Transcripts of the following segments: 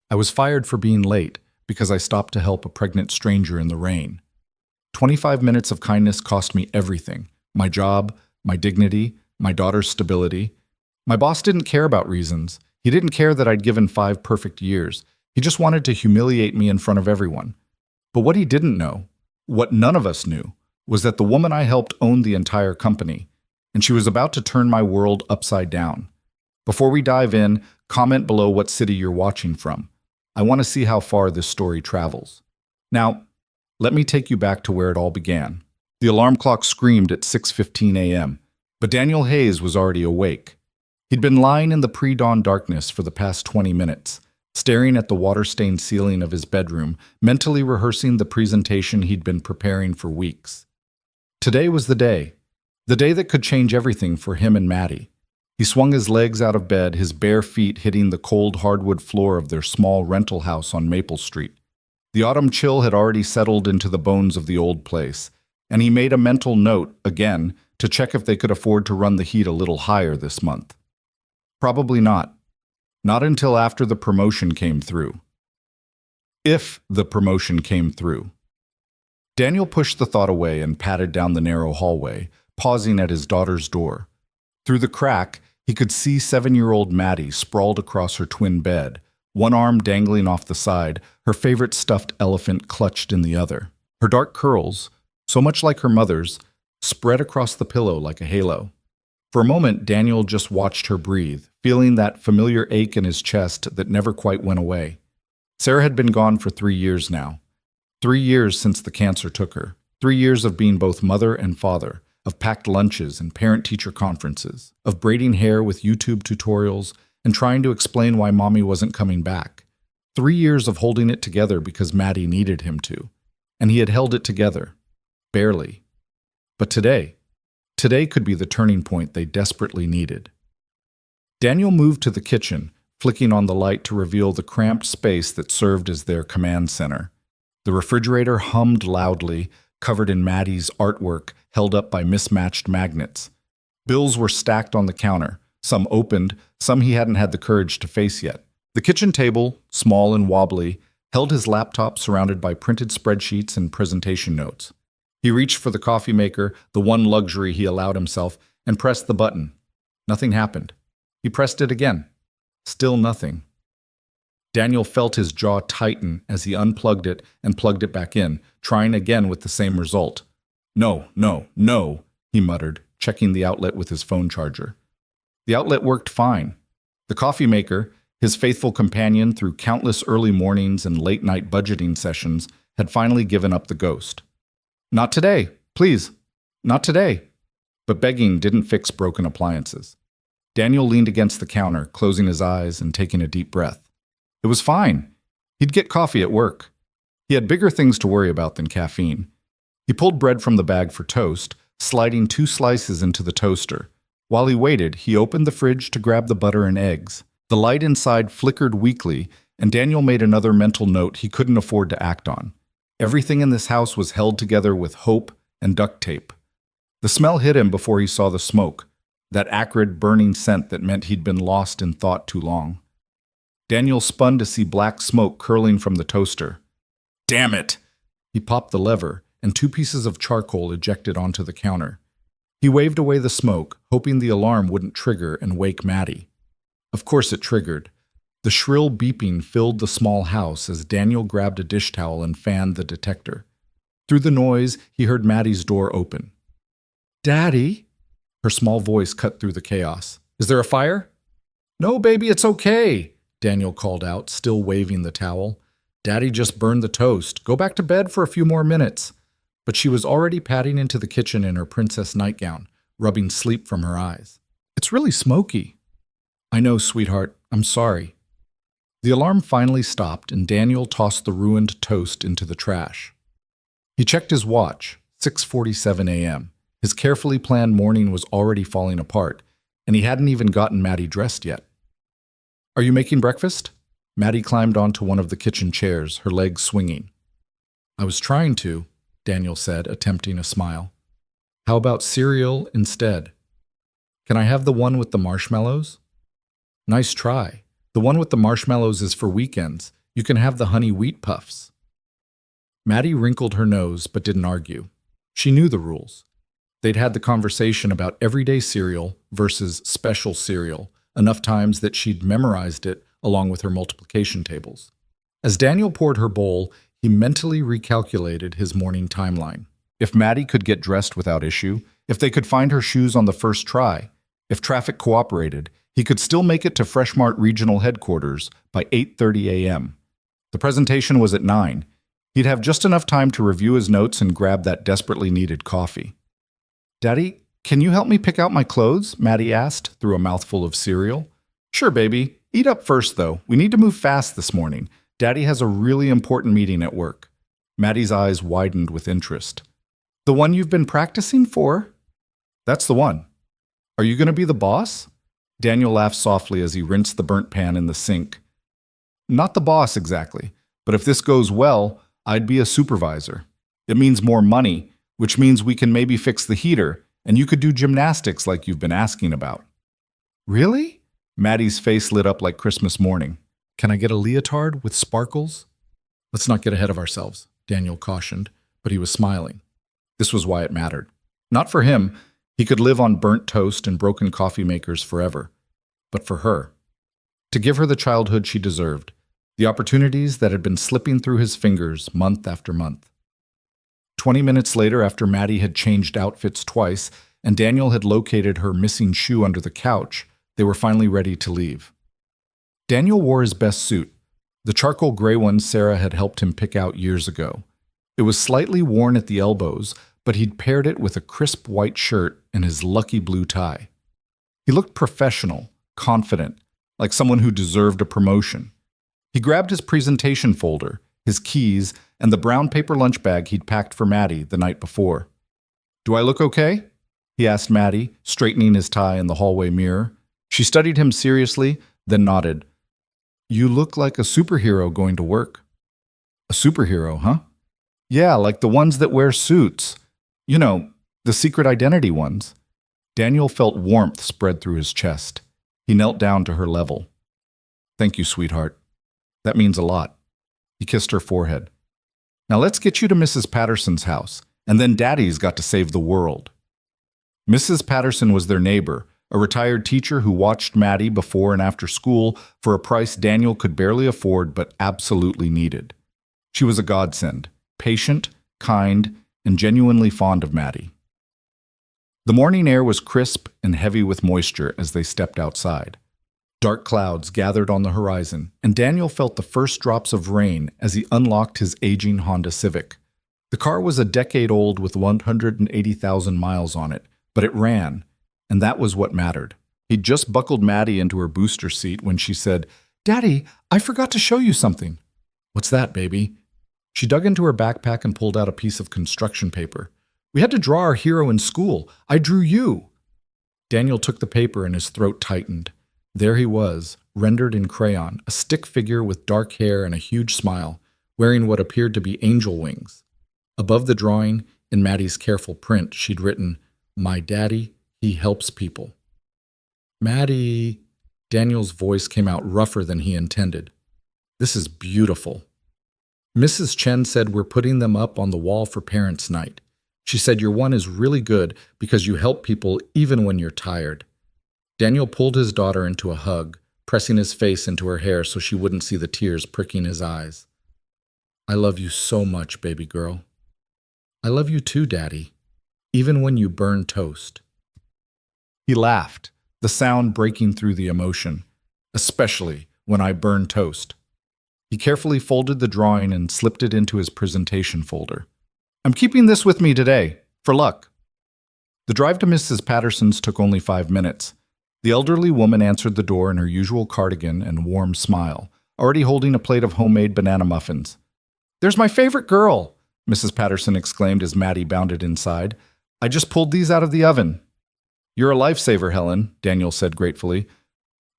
I was fired for being late because I stopped to help a pregnant stranger in the rain. 25 minutes of kindness cost me everything: my job, my dignity, my daughter's stability. My boss didn't care about reasons. He didn't care that I'd given 5 perfect years. He just wanted to humiliate me in front of everyone. But what he didn't know, what none of us knew, was that the woman I helped owned the entire company, and she was about to turn my world upside down. Before we dive in, comment below what city you're watching from. I want to see how far this story travels. Now, let me take you back to where it all began. The alarm clock screamed at 6:15 a.m., but Daniel Hayes was already awake. He'd been lying in the pre-dawn darkness for the past 20 minutes, staring at the water-stained ceiling of his bedroom, mentally rehearsing the presentation he'd been preparing for weeks. Today was the day that could change everything for him and Maddie. He swung his legs out of bed, his bare feet hitting the cold hardwood floor of their small rental house on Maple Street. The autumn chill had already settled into the bones of the old place, and he made a mental note, again, to check if they could afford to run the heat a little higher this month. Probably not. Not until after the promotion came through. If the promotion came through. Daniel pushed the thought away and padded down the narrow hallway, pausing at his daughter's door. Through the crack, he could see 7-year-old Maddie sprawled across her twin bed, one arm dangling off the side, her favorite stuffed elephant clutched in the other. Her dark curls, so much like her mother's, spread across the pillow like a halo. For a moment, Daniel just watched her breathe, feeling that familiar ache in his chest that never quite went away. Sarah had been gone for 3 years now. 3 years since the cancer took her. 3 years of being both mother and father, of packed lunches and parent-teacher conferences, of braiding hair with YouTube tutorials and trying to explain why mommy wasn't coming back. 3 years of holding it together because Maddie needed him to. And he had held it together. Barely. But today could be the turning point they desperately needed. Daniel moved to the kitchen, flicking on the light to reveal the cramped space that served as their command center. The refrigerator hummed loudly, covered in Maddie's artwork held up by mismatched magnets. Bills were stacked on the counter, some opened, some he hadn't had the courage to face yet. The kitchen table, small and wobbly, held his laptop surrounded by printed spreadsheets and presentation notes. He reached for the coffee maker, the one luxury he allowed himself, and pressed the button. Nothing happened. He pressed it again. Still nothing. Daniel felt his jaw tighten as he unplugged it and plugged it back in, trying again with the same result. No, no, no, he muttered, checking the outlet with his phone charger. The outlet worked fine. The coffee maker, his faithful companion through countless early mornings and late-night budgeting sessions, had finally given up the ghost. Not today, please, not today. But begging didn't fix broken appliances. Daniel leaned against the counter, closing his eyes and taking a deep breath. It was fine. He'd get coffee at work. He had bigger things to worry about than caffeine. He pulled bread from the bag for toast, sliding 2 slices into the toaster. While he waited, he opened the fridge to grab the butter and eggs. The light inside flickered weakly, and Daniel made another mental note he couldn't afford to act on. Everything in this house was held together with hope and duct tape. The smell hit him before he saw the smoke, that acrid, burning scent that meant he'd been lost in thought too long. Daniel spun to see black smoke curling from the toaster. Damn it! He popped the lever, and 2 pieces of charcoal ejected onto the counter. He waved away the smoke, hoping the alarm wouldn't trigger and wake Maddie. Of course it triggered. The shrill beeping filled the small house as Daniel grabbed a dish towel and fanned the detector. Through the noise, he heard Maddie's door open. Daddy? Her small voice cut through the chaos. Is there a fire? No, baby, it's okay, Daniel called out, still waving the towel. Daddy just burned the toast. Go back to bed for a few more minutes. But she was already padding into the kitchen in her princess nightgown, rubbing sleep from her eyes. It's really smoky. I know, sweetheart. I'm sorry. The alarm finally stopped, and Daniel tossed the ruined toast into the trash. He checked his watch, 6:47 a.m. His carefully planned morning was already falling apart, and he hadn't even gotten Maddie dressed yet. Are you making breakfast? Maddie climbed onto one of the kitchen chairs, her legs swinging. I was trying to, Daniel said, attempting a smile. How about cereal instead? Can I have the one with the marshmallows? Nice try. The one with the marshmallows is for weekends. You can have the honey wheat puffs. Maddie wrinkled her nose but didn't argue. She knew the rules. They'd had the conversation about everyday cereal versus special cereal enough times that she'd memorized it along with her multiplication tables. As Daniel poured her bowl, he mentally recalculated his morning timeline. If Maddie could get dressed without issue, if they could find her shoes on the first try, if traffic cooperated, he could still make it to Freshmart Regional Headquarters by 8:30 a.m. The presentation was at 9. He'd have just enough time to review his notes and grab that desperately needed coffee. "Daddy, can you help me pick out my clothes?" Maddie asked through a mouthful of cereal. "Sure, baby. Eat up first, though. We need to move fast this morning. Daddy has a really important meeting at work." Maddie's eyes widened with interest. "The one you've been practicing for?" "That's the one." "Are you going to be the boss?" Daniel laughed softly as he rinsed the burnt pan in the sink. "Not the boss exactly, but if this goes well, I'd be a supervisor. It means more money, which means we can maybe fix the heater, and you could do gymnastics like you've been asking about." "Really?" Maddie's face lit up like Christmas morning. "Can I get a leotard with sparkles?" "Let's not get ahead of ourselves," Daniel cautioned, but he was smiling. This was why it mattered. Not for him. He could live on burnt toast and broken coffee makers forever. But for her. To give her the childhood she deserved. The opportunities that had been slipping through his fingers month after month. 20 minutes later, after Maddie had changed outfits twice and Daniel had located her missing shoe under the couch, they were finally ready to leave. Daniel wore his best suit, the charcoal gray one Sarah had helped him pick out years ago. It was slightly worn at the elbows, but he'd paired it with a crisp white shirt and his lucky blue tie. He looked professional, confident, like someone who deserved a promotion. He grabbed his presentation folder, his keys, and the brown paper lunch bag he'd packed for Maddie the night before. "Do I look okay?" he asked Maddie, straightening his tie in the hallway mirror. She studied him seriously, then nodded. "You look like a superhero going to work." "A superhero, huh?" "Yeah, like the ones that wear suits. You know, the secret identity ones." Daniel felt warmth spread through his chest. He knelt down to her level. "Thank you, sweetheart. That means a lot." He kissed her forehead. "Now let's get you to Mrs. Patterson's house, and then Daddy's got to save the world." Mrs. Patterson was their neighbor, a retired teacher who watched Maddie before and after school for a price Daniel could barely afford but absolutely needed. She was a godsend, patient, kind, and genuinely fond of Maddie. The morning air was crisp and heavy with moisture as they stepped outside. Dark clouds gathered on the horizon, and Daniel felt the first drops of rain as he unlocked his aging Honda Civic. The car was a decade old with 180,000 miles on it, but it ran, and that was what mattered. He'd just buckled Maddie into her booster seat when she said, "Daddy, I forgot to show you something." "What's that, baby?" She dug into her backpack and pulled out a piece of construction paper. "We had to draw our hero in school. I drew you." Daniel took the paper and his throat tightened. There he was, rendered in crayon, a stick figure with dark hair and a huge smile, wearing what appeared to be angel wings. Above the drawing, in Maddie's careful print, she'd written, "My daddy, he helps people." "Maddie," Daniel's voice came out rougher than he intended. "This is beautiful." "Mrs. Chen said we're putting them up on the wall for Parents' Night. She said your one is really good because you help people even when you're tired." Daniel pulled his daughter into a hug, pressing his face into her hair so she wouldn't see the tears pricking his eyes. "I love you so much, baby girl." "I love you too, Daddy, even when you burn toast." He laughed, the sound breaking through the emotion. "Especially when I burn toast." He carefully folded the drawing and slipped it into his presentation folder. "I'm keeping this with me today, for luck." The drive to Mrs. Patterson's took only 5 minutes. The elderly woman answered the door in her usual cardigan and warm smile, already holding a plate of homemade banana muffins. "There's my favorite girl," Mrs. Patterson exclaimed as Maddie bounded inside. "I just pulled these out of the oven." "You're a lifesaver, Helen," Daniel said gratefully.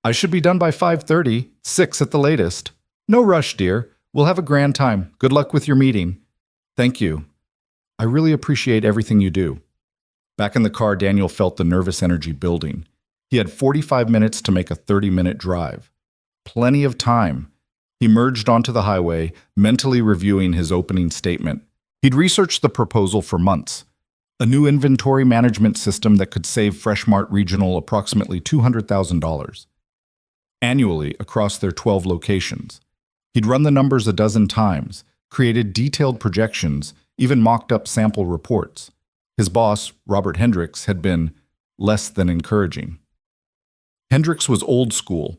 "I should be done by 5:30, 6 at the latest." "No rush, dear. We'll have a grand time. Good luck with your meeting." "Thank you. I really appreciate everything you do." Back in the car, Daniel felt the nervous energy building. He had 45 minutes to make a 30-minute drive. Plenty of time. He merged onto the highway, mentally reviewing his opening statement. He'd researched the proposal for months. A new inventory management system that could save Fresh Mart Regional approximately $200,000 annually across their 12 locations. He'd run the numbers a dozen times, created detailed projections, even mocked up sample reports. His boss, Robert Hendricks, had been less than encouraging. Hendricks was old school,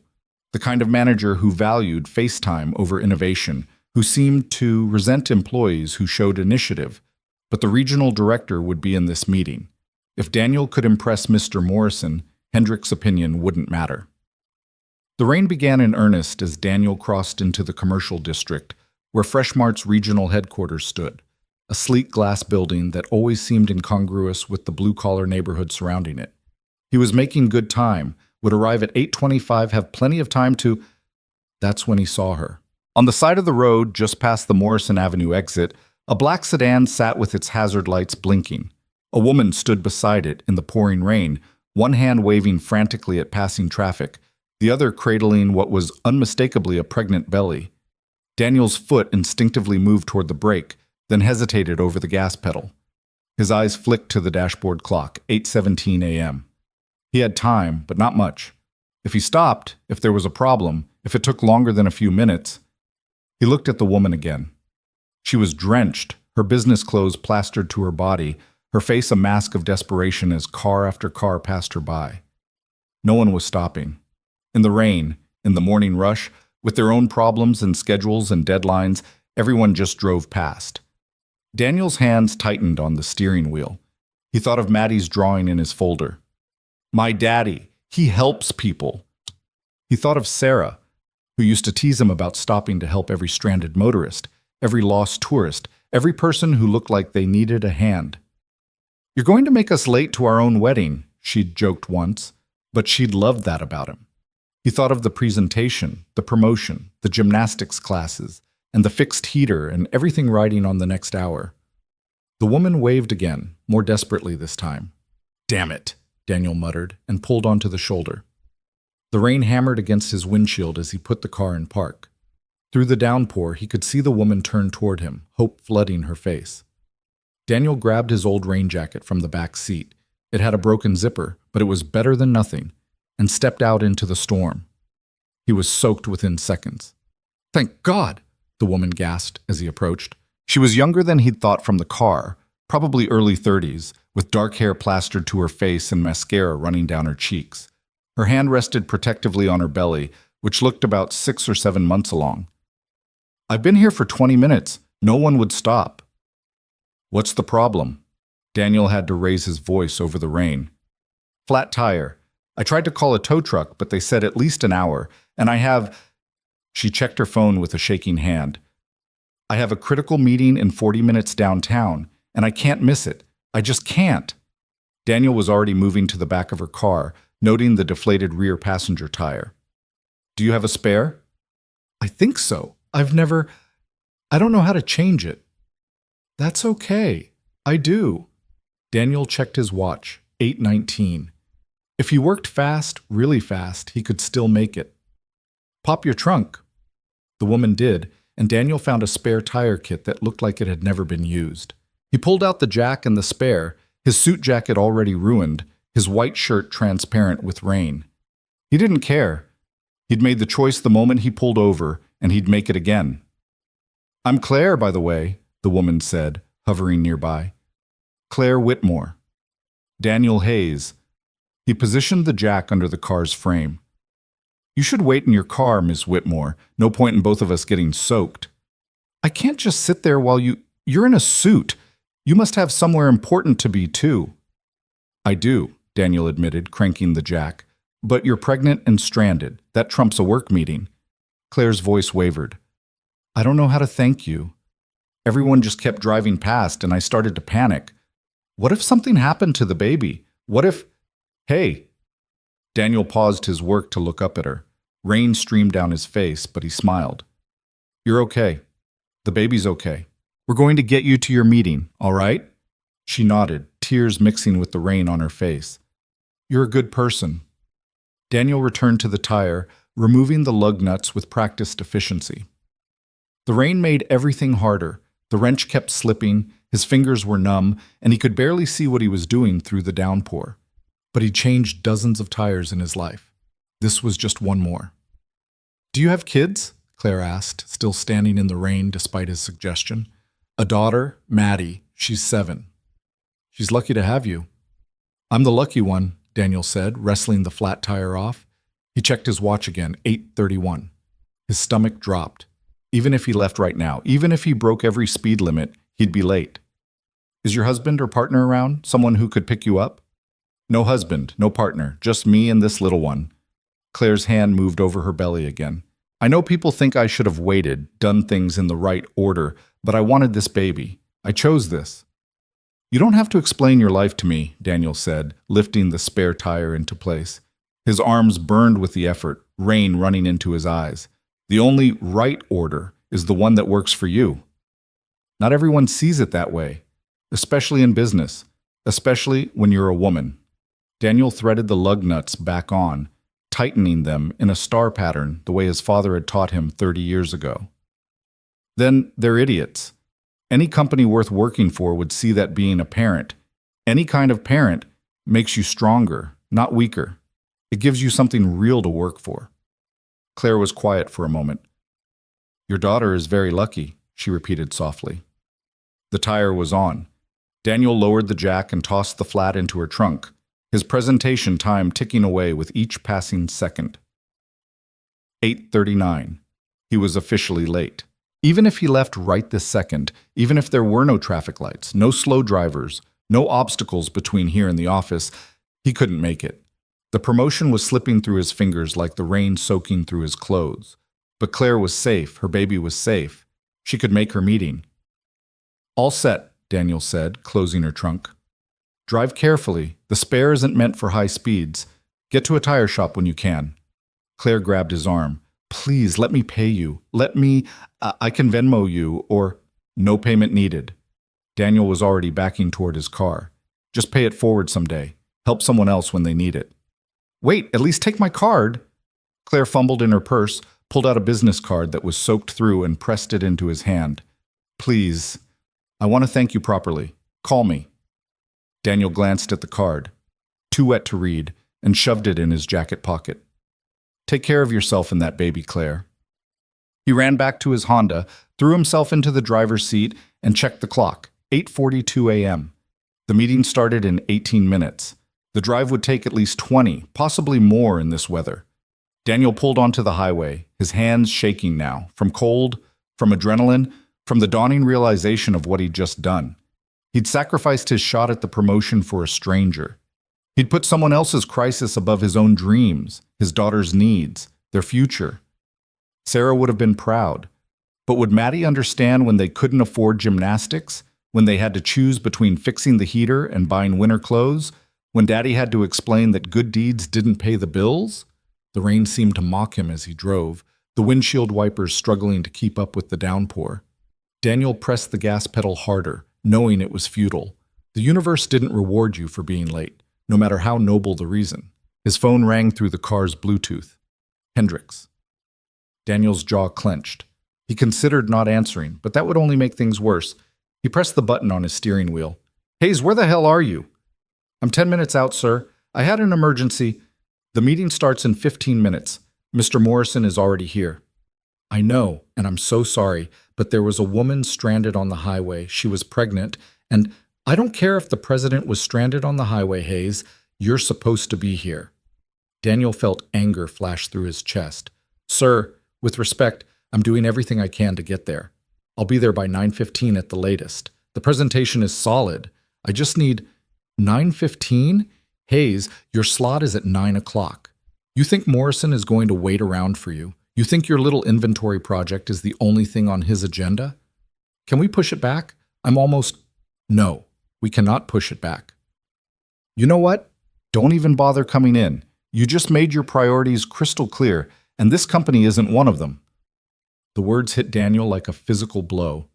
the kind of manager who valued face time over innovation, who seemed to resent employees who showed initiative. But the regional director would be in this meeting. If Daniel could impress Mr. Morrison, Hendricks' opinion wouldn't matter. The rain began in earnest as Daniel crossed into the commercial district, where Fresh Mart's regional headquarters stood, a sleek glass building that always seemed incongruous with the blue-collar neighborhood surrounding it. He was making good time, would arrive at 8:25, have plenty of time to... That's when he saw her. On the side of the road, just past the Morrison Avenue exit, a black sedan sat with its hazard lights blinking. A woman stood beside it in the pouring rain, one hand waving frantically at passing traffic, the other cradling what was unmistakably a pregnant belly. Daniel's foot instinctively moved toward the brake, then hesitated over the gas pedal. His eyes flicked to the dashboard clock, 8:17 a.m. He had time, but not much. If he stopped, if there was a problem, if it took longer than a few minutes... He looked at the woman again. She was drenched, her business clothes plastered to her body, her face a mask of desperation as car after car passed her by. No one was stopping. In the rain, in the morning rush, with their own problems and schedules and deadlines, everyone just drove past. Daniel's hands tightened on the steering wheel. He thought of Maddie's drawing in his folder. My daddy, he helps people. He thought of Sarah, who used to tease him about stopping to help every stranded motorist, every lost tourist, every person who looked like they needed a hand. You're going to make us late to our own wedding, she'd joked once, but she'd loved that about him. He thought of the presentation, the promotion, the gymnastics classes, and the fixed heater and everything riding on the next hour. The woman waved again, more desperately this time. Damn it, Daniel muttered and pulled onto the shoulder. The rain hammered against his windshield as he put the car in park. Through the downpour, he could see the woman turn toward him, hope flooding her face. Daniel grabbed his old rain jacket from the back seat. It had a broken zipper, but it was better than nothing, and stepped out into the storm. He was soaked within seconds. Thank God, the woman gasped as he approached. She was younger than he'd thought from the car, probably early 30s, with dark hair plastered to her face and mascara running down her cheeks. Her hand rested protectively on her belly, which looked about 6 or 7 months along. I've been here for 20 minutes. No one would stop. What's the problem? Daniel had to raise his voice over the rain. Flat tire. I tried to call a tow truck, but they said at least an hour, and I have... She checked her phone with a shaking hand. I have a critical meeting in 40 minutes downtown, and I can't miss it. I just can't. Daniel was already moving to the back of her car, noting the deflated rear passenger tire. Do you have a spare? I think so. I don't know how to change it. That's okay. I do. Daniel checked his watch, 8:19. If he worked fast, really fast, he could still make it. Pop your trunk. The woman did, and Daniel found a spare tire kit that looked like it had never been used. He pulled out the jack and the spare, his suit jacket already ruined, his white shirt transparent with rain. He didn't care. He'd made the choice the moment he pulled over, and he'd make it again. I'm Claire, by the way, the woman said, hovering nearby. Claire Whitmore. Daniel Hayes. He positioned the jack under the car's frame. You should wait in your car, Miss Whitmore. No point in both of us getting soaked. I can't just sit there while you're in a suit. You must have somewhere important to be, too. I do, Daniel admitted, cranking the jack. But you're pregnant and stranded. That trumps a work meeting. Claire's voice wavered. I don't know how to thank you. Everyone just kept driving past, and I started to panic. What if something happened to the baby? What if... Hey! Daniel paused his work to look up at her. Rain streamed down his face, but he smiled. You're okay. The baby's okay. We're going to get you to your meeting, all right? She nodded, tears mixing with the rain on her face. You're a good person. Daniel returned to the tire, removing the lug nuts with practiced efficiency. The rain made everything harder. The wrench kept slipping, his fingers were numb, and he could barely see what he was doing through the downpour. But he'd changed dozens of tires in his life. This was just one more. "Do you have kids?" Claire asked, still standing in the rain despite his suggestion. "A daughter, Maddie. She's 7. "She's lucky to have you." "I'm the lucky one," Daniel said, wrestling the flat tire off. He checked his watch again, 8:31. His stomach dropped. Even if he left right now, even if he broke every speed limit, he'd be late. "Is your husband or partner around? Someone who could pick you up?" "No husband, no partner, just me and this little one." Claire's hand moved over her belly again. "I know people think I should have waited, done things in the right order, but I wanted this baby. I chose this." "You don't have to explain your life to me," Daniel said, lifting the spare tire into place. His arms burned with the effort, rain running into his eyes. "The only right order is the one that works for you." Not everyone sees it that way, especially in business, especially when you're a woman. Daniel threaded the lug nuts back on, tightening them in a star pattern the way his father had taught him 30 years ago. "Then they're idiots. Any company worth working for would see that being a parent, any kind of parent, makes you stronger, not weaker. It gives you something real to work for." Claire was quiet for a moment. "Your daughter is very lucky," she repeated softly. The tire was on. Daniel lowered the jack and tossed the flat into her trunk, his presentation time ticking away with each passing second. 8:39. He was officially late. Even if he left right this second, even if there were no traffic lights, no slow drivers, no obstacles between here and the office, he couldn't make it. The promotion was slipping through his fingers like the rain soaking through his clothes. But Claire was safe, her baby was safe. She could make her meeting. "All set," Daniel said, closing her trunk. "Drive carefully. The spare isn't meant for high speeds. Get to a tire shop when you can." Claire grabbed his arm. "Please, let me pay you. I can Venmo you, or—" "No payment needed." Daniel was already backing toward his car. "Just pay it forward someday. Help someone else when they need it." "Wait, at least take my card." Claire fumbled in her purse, pulled out a business card that was soaked through and pressed it into his hand. "Please, I want to thank you properly. Call me." Daniel glanced at the card, too wet to read, and shoved it in his jacket pocket. "Take care of yourself and that baby, Claire." He ran back to his Honda, threw himself into the driver's seat, and checked the clock. 8:42 a.m. The meeting started in 18 minutes. The drive would take at least 20, possibly more in this weather. Daniel pulled onto the highway, his hands shaking now, from cold, from adrenaline, from the dawning realization of what he'd just done. He'd sacrificed his shot at the promotion for a stranger. He'd put someone else's crisis above his own dreams, his daughter's needs, their future. Sarah would have been proud. But would Maddie understand when they couldn't afford gymnastics, when they had to choose between fixing the heater and buying winter clothes, when Daddy had to explain that good deeds didn't pay the bills? The rain seemed to mock him as he drove, the windshield wipers struggling to keep up with the downpour. Daniel pressed the gas pedal harder, knowing it was futile. The universe didn't reward you for being late, no matter how noble the reason. His phone rang through the car's Bluetooth. Hendricks. Daniel's jaw clenched. He considered not answering, but that would only make things worse. He pressed the button on his steering wheel. "Hayes, where the hell are you?" "I'm 10 minutes out, sir. I had an emergency." "The meeting starts in 15 minutes. Mr. Morrison is already here." "I know, and I'm so sorry, but there was a woman stranded on the highway. She was pregnant, and I don't care if the president was stranded on the highway, Hayes. You're supposed to be here." Daniel felt anger flash through his chest. "Sir, with respect, I'm doing everything I can to get there. I'll be there by 9:15 at the latest. The presentation is solid. I just need 9:15? Hayes, your slot is at 9 o'clock. You think Morrison is going to wait around for you? You think your little inventory project is the only thing on his agenda? Can we push it back? No, we cannot push it back." "You know what? Don't even bother coming in. You just made your priorities crystal clear, and this company isn't one of them." The words hit Daniel like a physical blow.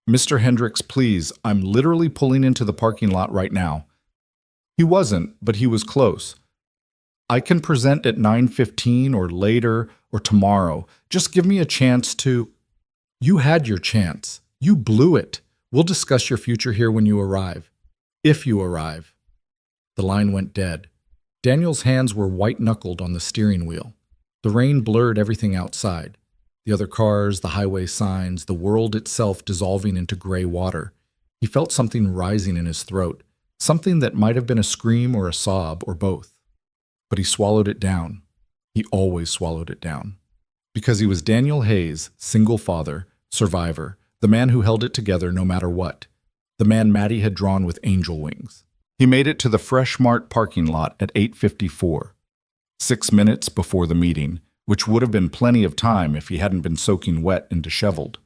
"Mr. Hendricks, please, I'm literally pulling into the parking lot right now." He wasn't, but he was close. "I can present at 9:15 or later or tomorrow. Just give me a chance to—" You had your chance. You blew it. We'll discuss your future here when you arrive. If you arrive. The line went dead. Daniel's hands were white-knuckled on the steering wheel. The rain blurred everything outside. The other cars, the highway signs, the world itself dissolving into gray water. He felt something rising in his throat, something that might have been a scream or a sob or both. But he swallowed it down. He always swallowed it down. Because he was Daniel Hayes, single father, survivor, the man who held it together no matter what. The man Maddie had drawn with angel wings. He made it to the Fresh Mart parking lot at 8:54, 6 minutes before the meeting, which would have been plenty of time if he hadn't been soaking wet and disheveled.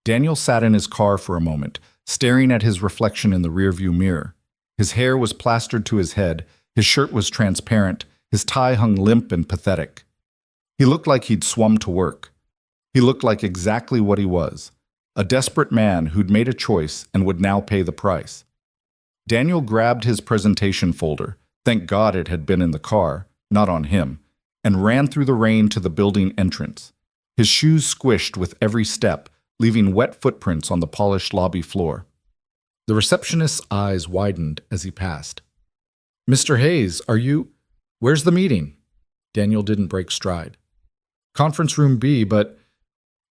Daniel sat in his car for a moment, staring at his reflection in the rearview mirror. His hair was plastered to his head, his shirt was transparent, his tie hung limp and pathetic. He looked like he'd swum to work. He looked like exactly what he was, a desperate man who'd made a choice and would now pay the price. Daniel grabbed his presentation folder, thank God it had been in the car, not on him, and ran through the rain to the building entrance. His shoes squished with every step, leaving wet footprints on the polished lobby floor. The receptionist's eyes widened as he passed. "Mr. Hayes, where's the meeting?" Daniel didn't break stride. "Conference room B, but..."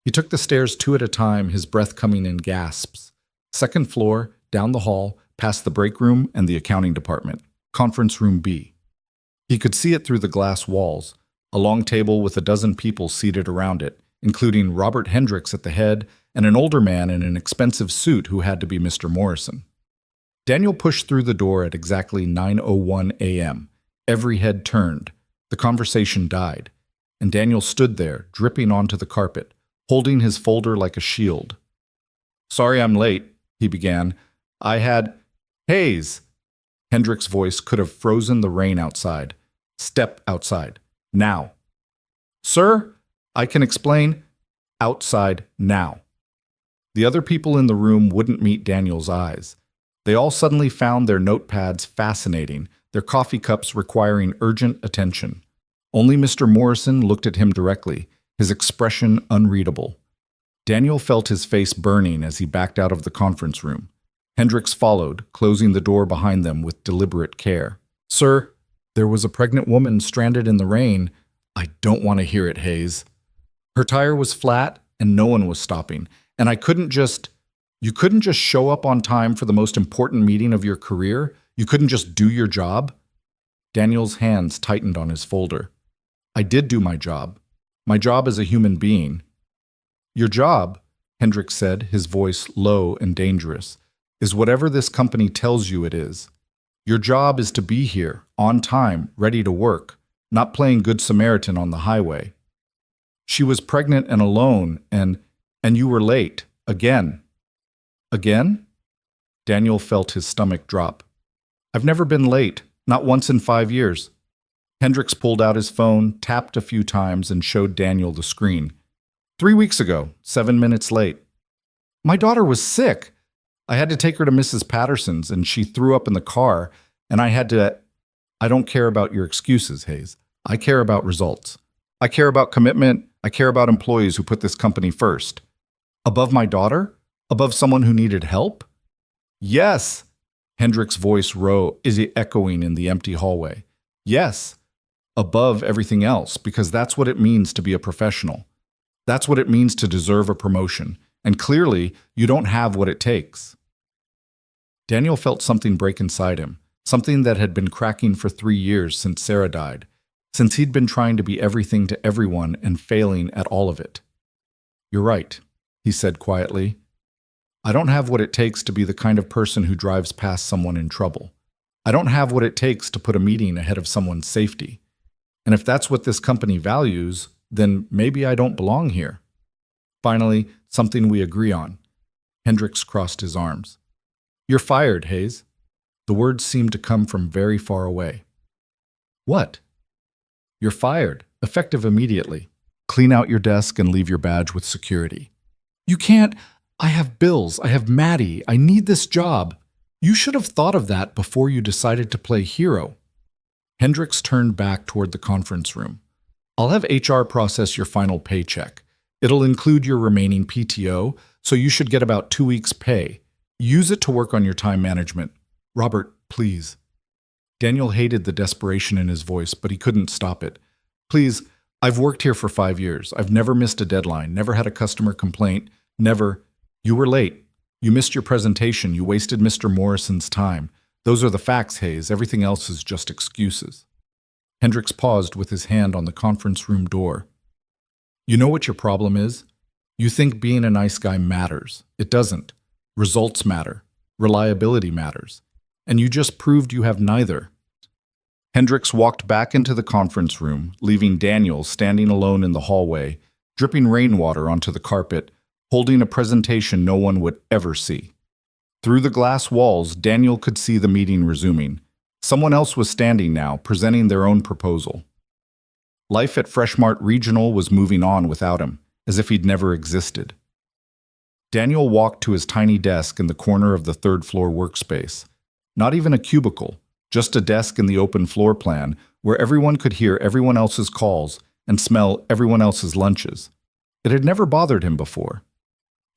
He took the stairs 2 at a time, his breath coming in gasps. Second floor, down the hall, past the break room and the accounting department. Conference room B. He could see it through the glass walls, a long table with a dozen people seated around it, including Robert Hendricks at the head and an older man in an expensive suit who had to be Mr. Morrison. Daniel pushed through the door at exactly 9:01 a.m. Every head turned. The conversation died, and Daniel stood there, dripping onto the carpet, holding his folder like a shield. "Sorry I'm late," he began. Hayes!" Hendrick's voice could have frozen the rain outside. "Step outside. Now." "Sir, I can explain." "Outside now." The other people in the room wouldn't meet Daniel's eyes. They all suddenly found their notepads fascinating, their coffee cups requiring urgent attention. Only Mr. Morrison looked at him directly, his expression unreadable. Daniel felt his face burning as he backed out of the conference room. Hendricks followed, closing the door behind them with deliberate care. "Sir, there was a pregnant woman stranded in the rain." "I don't want to hear it, Hayes." "Her tire was flat and no one was stopping, and you couldn't just show up on time for the most important meeting of your career? You couldn't just do your job?" Daniel's hands tightened on his folder. "I did do my job. My job as a human being." "Your job," Hendricks said, his voice low and dangerous, "is whatever this company tells you it is. Your job is to be here, on time, ready to work, not playing Good Samaritan on the highway. She was pregnant and alone, and you were late. Again." "Again?" Daniel felt his stomach drop. "I've never been late, not once in 5 years. Hendricks pulled out his phone, tapped a few times, and showed Daniel the screen. 3 weeks ago, 7 minutes late. "My daughter was sick. I had to take her to Mrs. Patterson's, and she threw up in the car, and I had to..." "I don't care about your excuses, Hayes. I care about results. I care about commitment. I care about employees who put this company first." "Above my daughter? Above someone who needed help?" "Yes!" Hendricks' voice is echoing in the empty hallway. "Yes! Above everything else, because that's what it means to be a professional. That's what it means to deserve a promotion. And clearly, you don't have what it takes." Daniel felt something break inside him, something that had been cracking for 3 years since Sarah died, since he'd been trying to be everything to everyone and failing at all of it. "You're right," he said quietly. "I don't have what it takes to be the kind of person who drives past someone in trouble. I don't have what it takes to put a meeting ahead of someone's safety. And if that's what this company values, then maybe I don't belong here." Finally, something we agree on. Hendricks crossed his arms. "You're fired, Hayes." The words seemed to come from very far away. "What?" "You're fired, effective immediately. Clean out your desk and leave your badge with security." "You can't. I have bills. I have Maddie. I need this job." "You should have thought of that before you decided to play hero." Hendricks turned back toward the conference room. "I'll have HR process your final paycheck. It'll include your remaining PTO, so you should get about 2 weeks' pay. Use it to work on your time management. Robert, please. Daniel hated the desperation in his voice, but he couldn't stop it. Please, I've worked here for 5 years. I've never missed a deadline, never had a customer complaint, never. You were late. You missed your presentation. You wasted Mr. Morrison's time. Those are the facts, Hayes. Everything else is just excuses. Hendricks paused with his hand on the conference room door. You know what your problem is? You think being a nice guy matters. It doesn't. Results matter. Reliability matters. And you just proved you have neither. Hendricks walked back into the conference room, leaving Daniel standing alone in the hallway, dripping rainwater onto the carpet, holding a presentation no one would ever see. Through the glass walls, Daniel could see the meeting resuming. Someone else was standing now, presenting their own proposal. Life at Freshmart Regional was moving on without him, as if he'd never existed. Daniel walked to his tiny desk in the corner of the third-floor workspace. Not even a cubicle, just a desk in the open floor plan where everyone could hear everyone else's calls and smell everyone else's lunches. It had never bothered him before.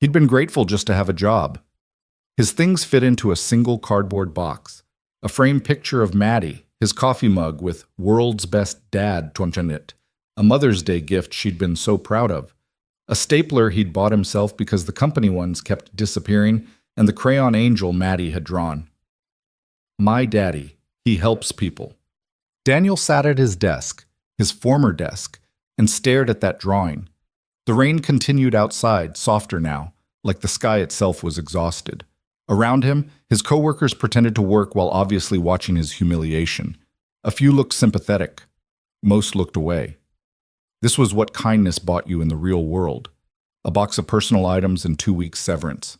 He'd been grateful just to have a job. His things fit into a single cardboard box. A framed picture of Maddie, his coffee mug with "World's Best Dad" on it, a Mother's Day gift she'd been so proud of, a stapler he'd bought himself because the company ones kept disappearing, and the crayon angel Maddie had drawn. My daddy, he helps people. Daniel sat at his desk, his former desk, and stared at that drawing. The rain continued outside, softer now, like the sky itself was exhausted. Around him, his coworkers pretended to work while obviously watching his humiliation. A few looked sympathetic. Most looked away. This was what kindness bought you in the real world. A box of personal items and 2 weeks' severance.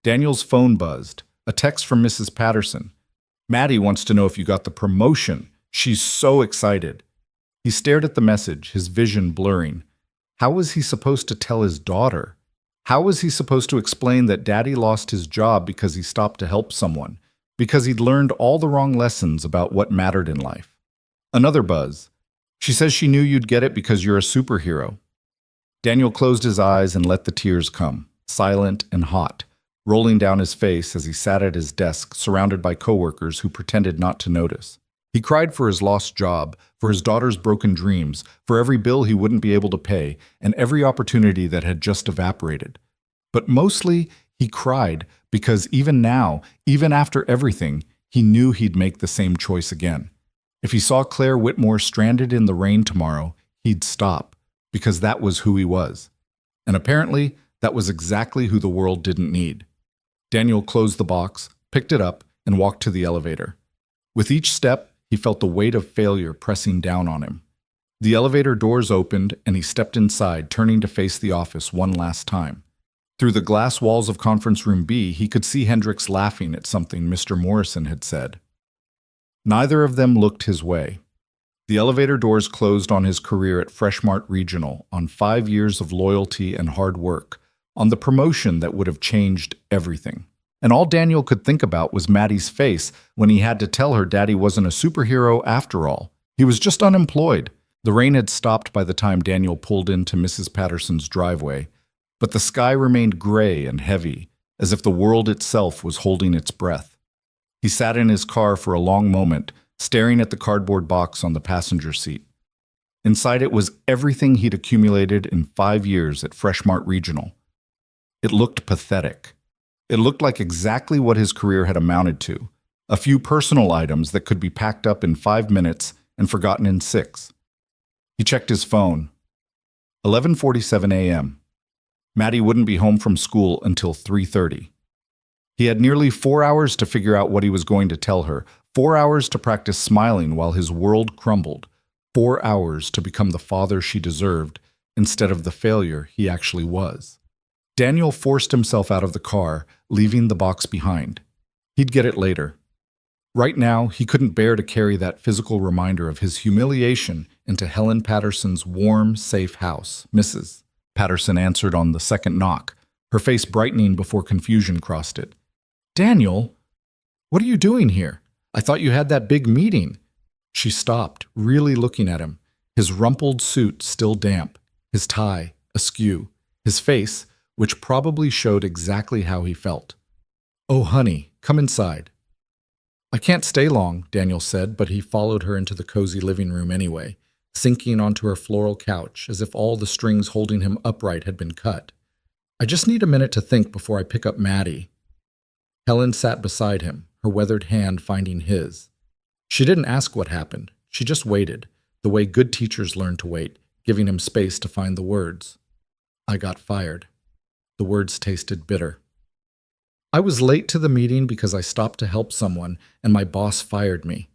Daniel's phone buzzed. A text from Mrs. Patterson. Maddie wants to know if you got the promotion. She's so excited. He stared at the message, his vision blurring. How was he supposed to tell his daughter? How was he supposed to explain that Daddy lost his job because he stopped to help someone, because he'd learned all the wrong lessons about what mattered in life? Another buzz. She says she knew you'd get it because you're a superhero. Daniel closed his eyes and let the tears come, silent and hot, rolling down his face as he sat at his desk, surrounded by coworkers who pretended not to notice. He cried for his lost job, for his daughter's broken dreams, for every bill he wouldn't be able to pay, and every opportunity that had just evaporated. But mostly, he cried because even now, even after everything, he knew he'd make the same choice again. If he saw Claire Whitmore stranded in the rain tomorrow, he'd stop, because that was who he was. And apparently, that was exactly who the world didn't need. Daniel closed the box, picked it up, and walked to the elevator. With each step, he felt the weight of failure pressing down on him. The elevator doors opened, and he stepped inside, turning to face the office one last time. Through the glass walls of Conference Room B, he could see Hendricks laughing at something Mr. Morrison had said. Neither of them looked his way. The elevator doors closed on his career at Freshmart Regional, on 5 years of loyalty and hard work, on the promotion that would have changed everything. And all Daniel could think about was Maddie's face when he had to tell her Daddy wasn't a superhero after all. He was just unemployed. The rain had stopped by the time Daniel pulled into Mrs. Patterson's driveway, but the sky remained gray and heavy, as if the world itself was holding its breath. He sat in his car for a long moment, staring at the cardboard box on the passenger seat. Inside it was everything he'd accumulated in 5 years at Freshmart Regional. It looked pathetic. It looked like exactly what his career had amounted to, a few personal items that could be packed up in 5 minutes and forgotten in 6. He checked his phone. 11:47 a.m. Maddie wouldn't be home from school until 3:30. He had nearly 4 hours to figure out what he was going to tell her, 4 hours to practice smiling while his world crumbled, 4 hours to become the father she deserved instead of the failure he actually was. Daniel forced himself out of the car, leaving the box behind. He'd get it later. Right now, he couldn't bear to carry that physical reminder of his humiliation into Helen Patterson's warm, safe house. Mrs. Patterson answered on the second knock, her face brightening before confusion crossed it. Daniel, what are you doing here? I thought you had that big meeting. She stopped, really looking at him, his rumpled suit still damp, his tie askew, his face, which probably showed exactly how he felt. "Oh, honey, come inside." "I can't stay long," Daniel said, but he followed her into the cozy living room anyway, sinking onto her floral couch as if all the strings holding him upright had been cut. "I just need a minute to think before I pick up Maddie." Helen sat beside him, her weathered hand finding his. She didn't ask what happened. She just waited, the way good teachers learn to wait, giving him space to find the words. "I got fired." The words tasted bitter. "I was late to the meeting because I stopped to help someone, and my boss fired me.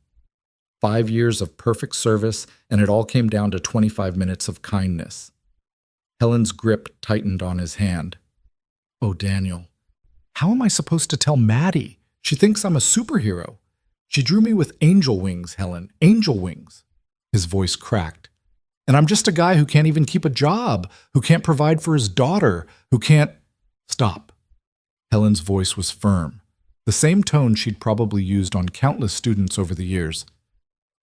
5 years of perfect service, and it all came down to 25 minutes of kindness." Helen's grip tightened on his hand. "Oh, Daniel, how am I supposed to tell Maddie? She thinks I'm a superhero. She drew me with angel wings, Helen, angel wings." His voice cracked. "And I'm just a guy who can't even keep a job, who can't provide for his daughter, who can't—" "Stop." Helen's voice was firm, the same tone she'd probably used on countless students over the years.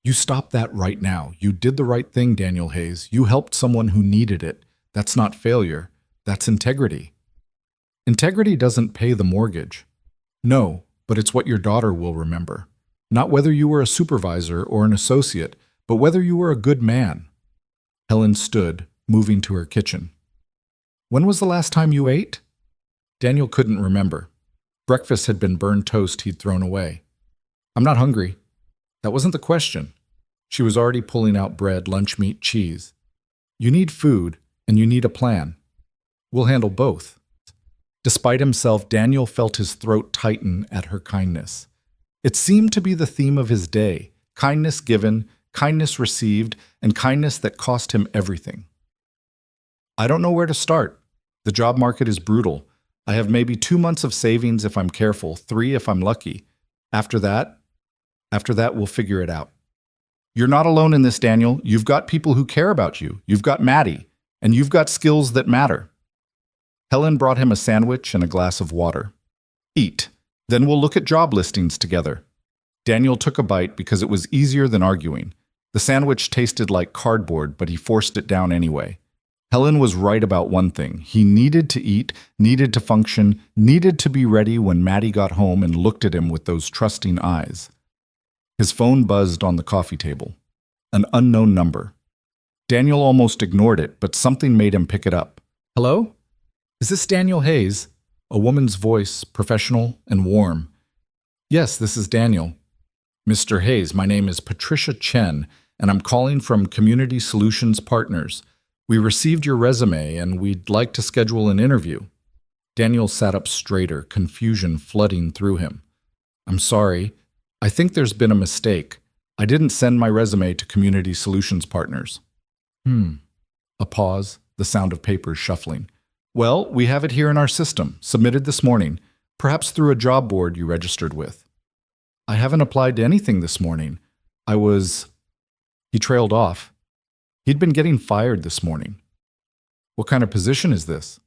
"You stop that right now. You did the right thing, Daniel Hayes. You helped someone who needed it. That's not failure. That's integrity." "Integrity doesn't pay the mortgage." "No, but it's what your daughter will remember. Not whether you were a supervisor or an associate, but whether you were a good man." Helen stood, moving to her kitchen. "When was the last time you ate?" Daniel couldn't remember. Breakfast had been burned toast he'd thrown away. "I'm not hungry." That wasn't the question. She was already pulling out bread, lunch meat, cheese. "You need food, and you need a plan. We'll handle both." Despite himself, Daniel felt his throat tighten at her kindness. It seemed to be the theme of his day: kindness given, kindness received, and kindness that cost him everything. "I don't know where to start. The job market is brutal. I have maybe 2 months of savings if I'm careful, 3 if I'm lucky. After that, we'll figure it out." "You're not alone in this, Daniel. You've got people who care about you. You've got Maddie, and you've got skills that matter." Helen brought him a sandwich and a glass of water. "Eat. Then we'll look at job listings together." Daniel took a bite because it was easier than arguing. The sandwich tasted like cardboard, but he forced it down anyway. Helen was right about one thing. He needed to eat, needed to function, needed to be ready when Maddie got home and looked at him with those trusting eyes. His phone buzzed on the coffee table. An unknown number. Daniel almost ignored it, but something made him pick it up. "Hello? Is this Daniel Hayes?" A woman's voice, professional and warm. "Yes, this is Daniel." "Mr. Hayes, my name is Patricia Chen, and I'm calling from Community Solutions Partners. We received your resume, and we'd like to schedule an interview." Daniel sat up straighter, confusion flooding through him. "I'm sorry. I think there's been a mistake. I didn't send my resume to Community Solutions Partners." A pause, the sound of papers shuffling. "Well, we have it here in our system, submitted this morning, perhaps through a job board you registered with." "I haven't applied to anything this morning. I was—" He trailed off. He'd been getting fired this morning. "What kind of position is this?"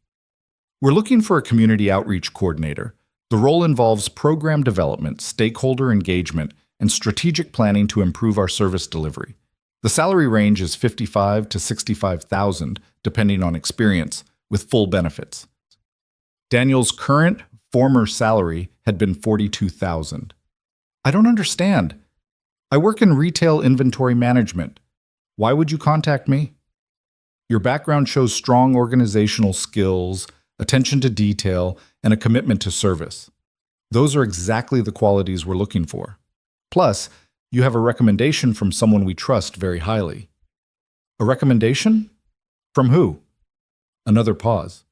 "We're looking for a community outreach coordinator. The role involves program development, stakeholder engagement, and strategic planning to improve our service delivery. The salary range is $55,000 to $65,000, depending on experience, with full benefits." Daniel's current, former salary had been $42,000. "I don't understand. I work in retail inventory management. Why would you contact me?" "Your background shows strong organizational skills, attention to detail, and a commitment to service. Those are exactly the qualities we're looking for. Plus, you have a recommendation from someone we trust very highly." "A recommendation? From who?" Another pause.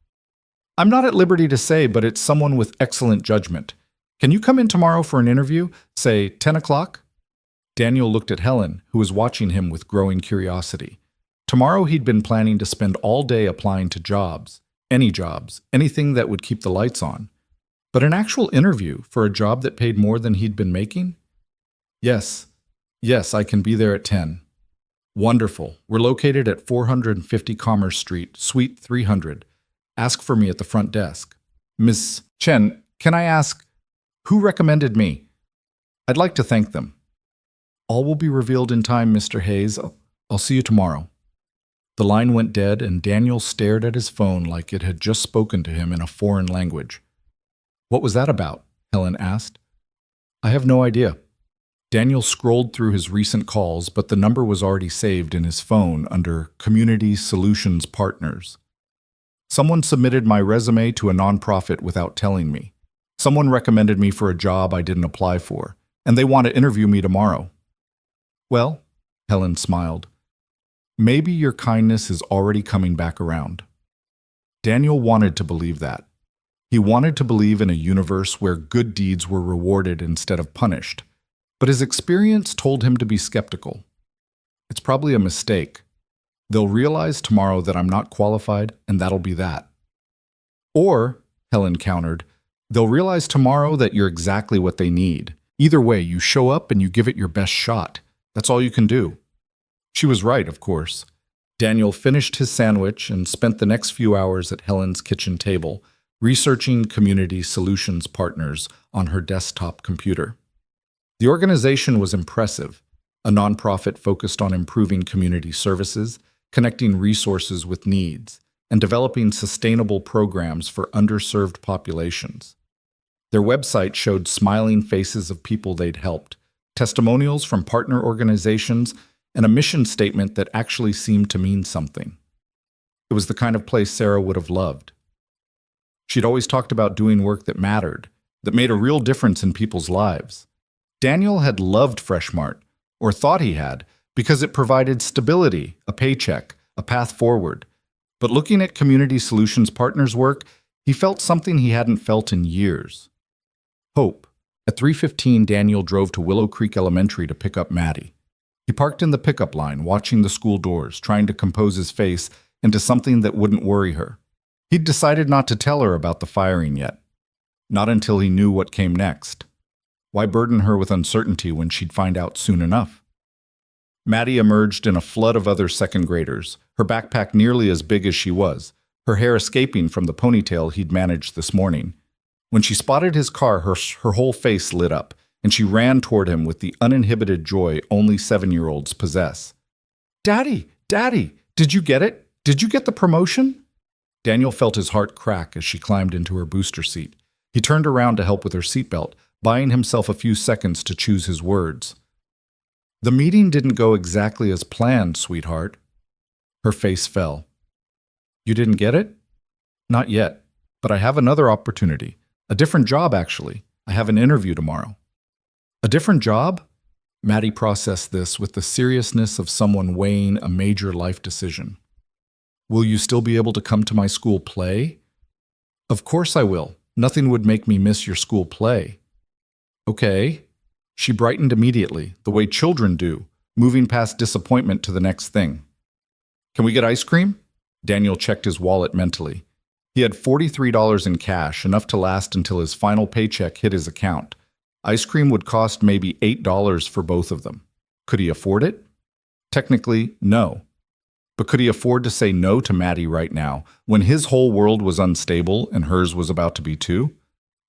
"I'm not at liberty to say, but it's someone with excellent judgment. Can you come in tomorrow for an interview, say 10 o'clock? Daniel looked at Helen, who was watching him with growing curiosity. Tomorrow he'd been planning to spend all day applying to jobs, anything that would keep the lights on. But an actual interview for a job that paid more than he'd been making? Yes, I can be there at 10. Wonderful. We're located at 450 Commerce Street, Suite 300. Ask for me at the front desk. Miss Chen, can I ask, who recommended me? I'd like to thank them. All will be revealed in time, Mr. Hayes. I'll see you tomorrow." The line went dead, and Daniel stared at his phone like it had just spoken to him in a foreign language. "What was that about?" Helen asked. "I have no idea." Daniel scrolled through his recent calls, but the number was already saved in his phone under Community Solutions Partners. "Someone submitted my resume to a nonprofit without telling me. Someone recommended me for a job I didn't apply for, and they want to interview me tomorrow." "Well," Helen smiled, "maybe your kindness is already coming back around." Daniel wanted to believe that. He wanted to believe in a universe where good deeds were rewarded instead of punished. But his experience told him to be skeptical. "It's probably a mistake. They'll realize tomorrow that I'm not qualified, and that'll be that." "Or," Helen countered, "they'll realize tomorrow that you're exactly what they need. Either way, you show up and you give it your best shot. That's all you can do." She was right, of course. Daniel finished his sandwich and spent the next few hours at Helen's kitchen table, researching Community Solutions Partners on her desktop computer. The organization was impressive, a nonprofit focused on improving community services, connecting resources with needs, and developing sustainable programs for underserved populations. Their website showed smiling faces of people they'd helped, testimonials from partner organizations, and a mission statement that actually seemed to mean something. It was the kind of place Sarah would have loved. She'd always talked about doing work that mattered, that made a real difference in people's lives. Daniel had loved Freshmart, or thought he had, because it provided stability, a paycheck, a path forward. But looking at Community Solutions Partners' work, he felt something he hadn't felt in years. Hope. At 3:15, Daniel drove to Willow Creek Elementary to pick up Maddie. He parked in the pickup line, watching the school doors, trying to compose his face into something that wouldn't worry her. He'd decided not to tell her about the firing yet. Not until he knew what came next. Why burden her with uncertainty when she'd find out soon enough? Maddie emerged in a flood of other second graders, her backpack nearly as big as she was, her hair escaping from the ponytail he'd managed this morning. When she spotted his car, her whole face lit up, and she ran toward him with the uninhibited joy only 7-year-olds possess. "Daddy! Daddy! Did you get it? Did you get the promotion?" Daniel felt his heart crack as she climbed into her booster seat. He turned around to help with her seatbelt, buying himself a few seconds to choose his words. "The meeting didn't go exactly as planned, sweetheart." Her face fell. "You didn't get it?" "Not yet, but I have another opportunity. A different job, actually. I have an interview tomorrow." "A different job?" Maddie processed this with the seriousness of someone weighing a major life decision. "Will you still be able to come to my school play?" "Of course I will. Nothing would make me miss your school play." "Okay." She brightened immediately, the way children do, moving past disappointment to the next thing. "Can we get ice cream?" Daniel checked his wallet mentally. He had $43 in cash, enough to last until his final paycheck hit his account. Ice cream would cost maybe $8 for both of them. Could he afford it? Technically, no. But could he afford to say no to Maddie right now, when his whole world was unstable and hers was about to be too?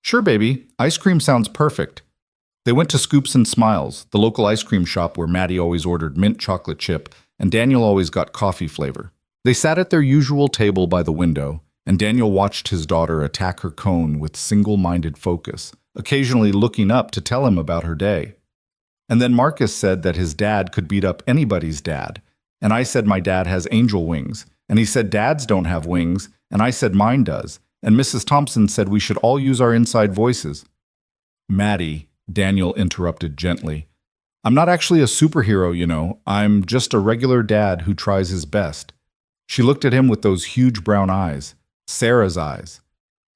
"Sure, baby. Ice cream sounds perfect." They went to Scoops and Smiles, the local ice cream shop where Maddie always ordered mint chocolate chip and Daniel always got coffee flavor. They sat at their usual table by the window, and Daniel watched his daughter attack her cone with single-minded focus, occasionally looking up to tell him about her day. And then Marcus said that his dad could beat up anybody's dad, and I said my dad has angel wings, and he said dads don't have wings, and I said mine does, and Mrs. Thompson said we should all use our inside voices. "Maddie," Daniel interrupted gently, "I'm not actually a superhero, you know. I'm just a regular dad who tries his best." She looked at him with those huge brown eyes, Sarah's eyes.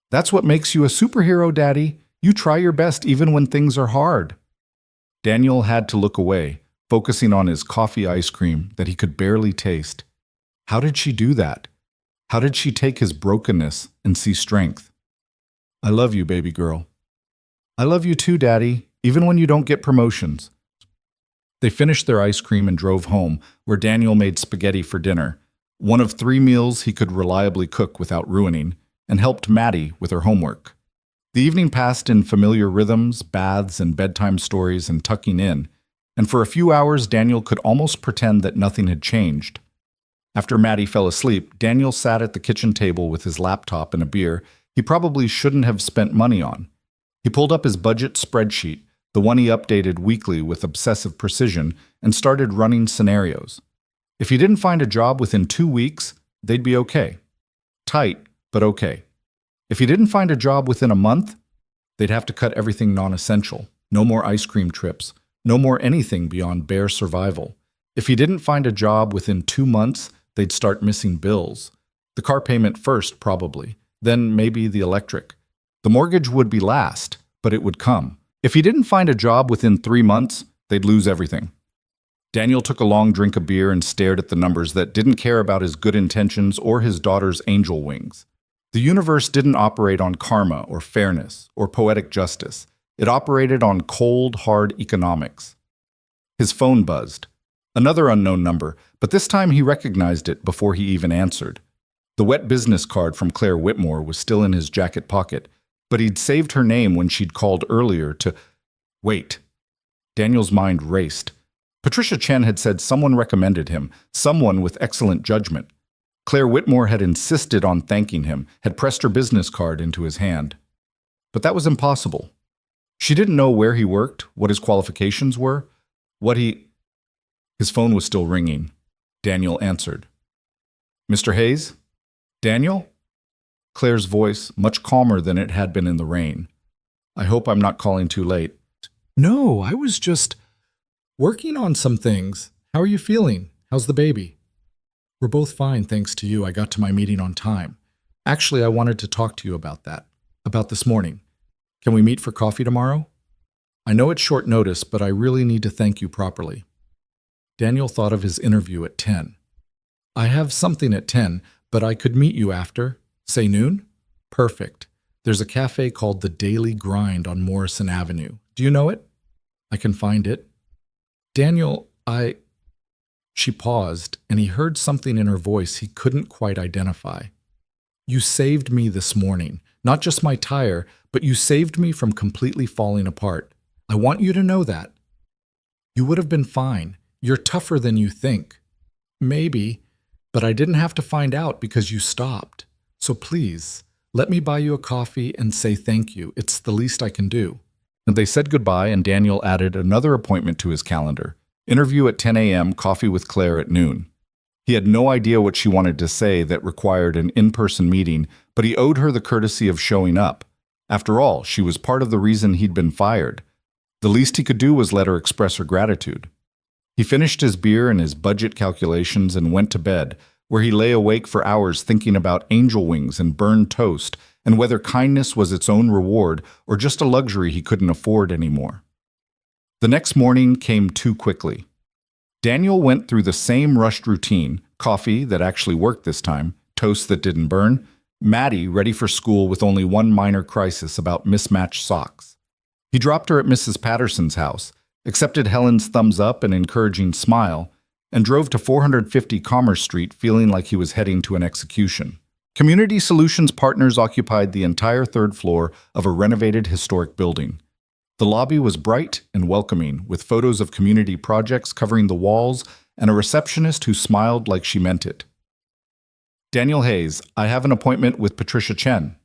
"That's what makes you a superhero, Daddy. You try your best even when things are hard." Daniel had to look away, focusing on his coffee ice cream that he could barely taste. How did she do that? How did she take his brokenness and see strength? "I love you, baby girl." "I love you too, Daddy, even when you don't get promotions." They finished their ice cream and drove home, where Daniel made spaghetti for dinner, one of 3 meals he could reliably cook without ruining, and helped Maddie with her homework. The evening passed in familiar rhythms, baths and bedtime stories and tucking in, and for a few hours Daniel could almost pretend that nothing had changed. After Maddie fell asleep, Daniel sat at the kitchen table with his laptop and a beer he probably shouldn't have spent money on. He pulled up his budget spreadsheet, the one he updated weekly with obsessive precision, and started running scenarios. If he didn't find a job within 2 weeks, they'd be okay. Tight, but okay. If he didn't find a job within a month, they'd have to cut everything non-essential. No more ice cream trips. No more anything beyond bare survival. If he didn't find a job within 2 months, they'd start missing bills. The car payment first, probably. Then maybe the electric. The mortgage would be last, but it would come. If he didn't find a job within 3 months, they'd lose everything. Daniel took a long drink of beer and stared at the numbers that didn't care about his good intentions or his daughter's angel wings. The universe didn't operate on karma or fairness or poetic justice. It operated on cold, hard economics. His phone buzzed. Another unknown number, but this time he recognized it before he even answered. The wet business card from Claire Whitmore was still in his jacket pocket, but he'd saved her name when she'd called earlier to... Wait. Daniel's mind raced. Patricia Chen had said someone recommended him, someone with excellent judgment. Claire Whitmore had insisted on thanking him, had pressed her business card into his hand. But that was impossible. She didn't know where he worked, what his qualifications were, His phone was still ringing. Daniel answered. Mr. Hayes? Daniel? Claire's voice, much calmer than it had been in the rain. I hope I'm not calling too late. No, I was just working on some things. How are you feeling? How's the baby? We're both fine, thanks to you. I got to my meeting on time. Actually, I wanted to talk to you about that. About this morning. Can we meet for coffee tomorrow? I know it's short notice, but I really need to thank you properly. Daniel thought of his interview at 10. I have something at 10, but I could meet you after. Say noon? Perfect. There's a cafe called The Daily Grind on Morrison Avenue. Do you know it? I can find it. Daniel, She paused, and he heard something in her voice he couldn't quite identify. You saved me this morning. Not just my tire, but you saved me from completely falling apart. I want you to know that. You would have been fine. You're tougher than you think. Maybe, but I didn't have to find out because you stopped. So please, let me buy you a coffee and say thank you. It's the least I can do. And they said goodbye, and Daniel added another appointment to his calendar. Interview at 10 a.m., coffee with Claire at noon. He had no idea what she wanted to say that required an in-person meeting, but he owed her the courtesy of showing up. After all, she was part of the reason he'd been fired. The least he could do was let her express her gratitude. He finished his beer and his budget calculations and went to bed, where he lay awake for hours thinking about angel wings and burned toast and whether kindness was its own reward or just a luxury he couldn't afford anymore. The next morning came too quickly. Daniel went through the same rushed routine, coffee that actually worked this time, toast that didn't burn, Maddie ready for school with only one minor crisis about mismatched socks. He dropped her at Mrs. Patterson's house, accepted Helen's thumbs up and encouraging smile, and drove to 450 Commerce Street feeling like he was heading to an execution. Community Solutions Partners occupied the entire third floor of a renovated historic building. The lobby was bright and welcoming, with photos of community projects covering the walls and a receptionist who smiled like she meant it. Daniel Hayes, I have an appointment with Patricia Chen.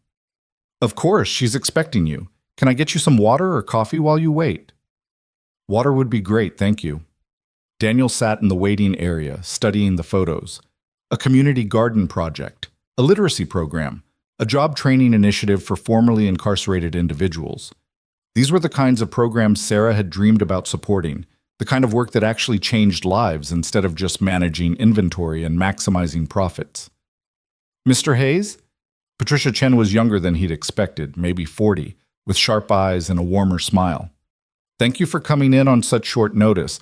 Of course, she's expecting you. Can I get you some water or coffee while you wait? Water would be great, thank you. Daniel sat in the waiting area, studying the photos. A community garden project, a literacy program, a job training initiative for formerly incarcerated individuals. These were the kinds of programs Sarah had dreamed about supporting, the kind of work that actually changed lives instead of just managing inventory and maximizing profits. Mr. Hayes? Patricia Chen was younger than he'd expected, maybe 40, with sharp eyes and a warmer smile. Thank you for coming in on such short notice.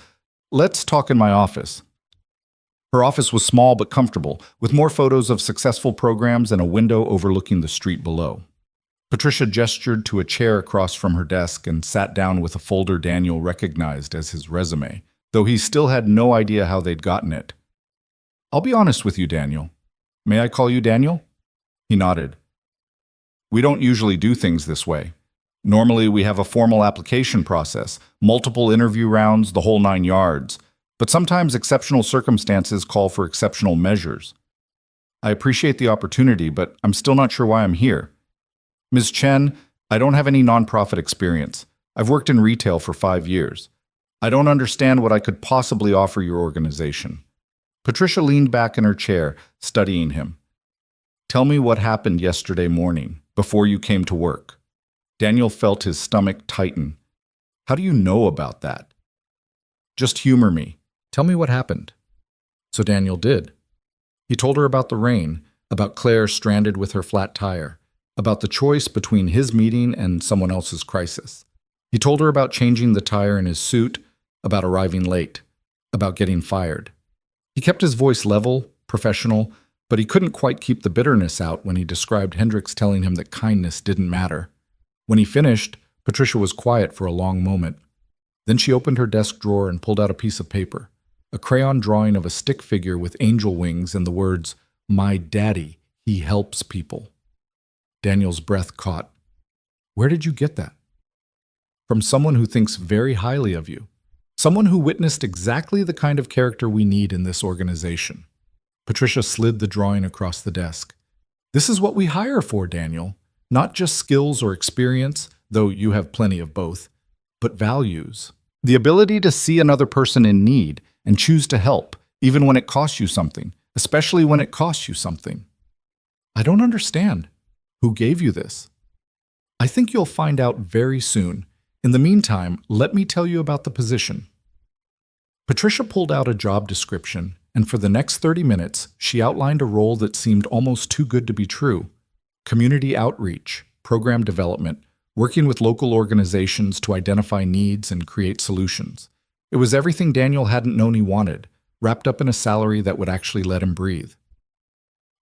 Let's talk in my office. Her office was small but comfortable, with more photos of successful programs and a window overlooking the street below. Patricia gestured to a chair across from her desk and sat down with a folder Daniel recognized as his resume, though he still had no idea how they'd gotten it. I'll be honest with you, Daniel. May I call you Daniel? He nodded. We don't usually do things this way. Normally, we have a formal application process, multiple interview rounds, the whole 9 yards. But sometimes exceptional circumstances call for exceptional measures. I appreciate the opportunity, but I'm still not sure why I'm here. Ms. Chen, I don't have any nonprofit experience. I've worked in retail for 5 years. I don't understand what I could possibly offer your organization. Patricia leaned back in her chair, studying him. Tell me what happened yesterday morning, before you came to work. Daniel felt his stomach tighten. How do you know about that? Just humor me. Tell me what happened. So Daniel did. He told her about the rain, about Claire stranded with her flat tire, about the choice between his meeting and someone else's crisis. He told her about changing the tire in his suit, about arriving late, about getting fired. He kept his voice level, professional, but he couldn't quite keep the bitterness out when he described Hendricks telling him that kindness didn't matter. When he finished, Patricia was quiet for a long moment. Then she opened her desk drawer and pulled out a piece of paper, a crayon drawing of a stick figure with angel wings and the words, "My daddy, he helps people." Daniel's breath caught. Where did you get that? From someone who thinks very highly of you. Someone who witnessed exactly the kind of character we need in this organization. Patricia slid the drawing across the desk. This is what we hire for, Daniel. Not just skills or experience, though you have plenty of both, but values. The ability to see another person in need and choose to help, even when it costs you something, especially when it costs you something. I don't understand. Who gave you this? I think you'll find out very soon. In the meantime, let me tell you about the position. Patricia pulled out a job description, and for the next 30 minutes, she outlined a role that seemed almost too good to be true. Community outreach, program development, working with local organizations to identify needs and create solutions. It was everything Daniel hadn't known he wanted, wrapped up in a salary that would actually let him breathe.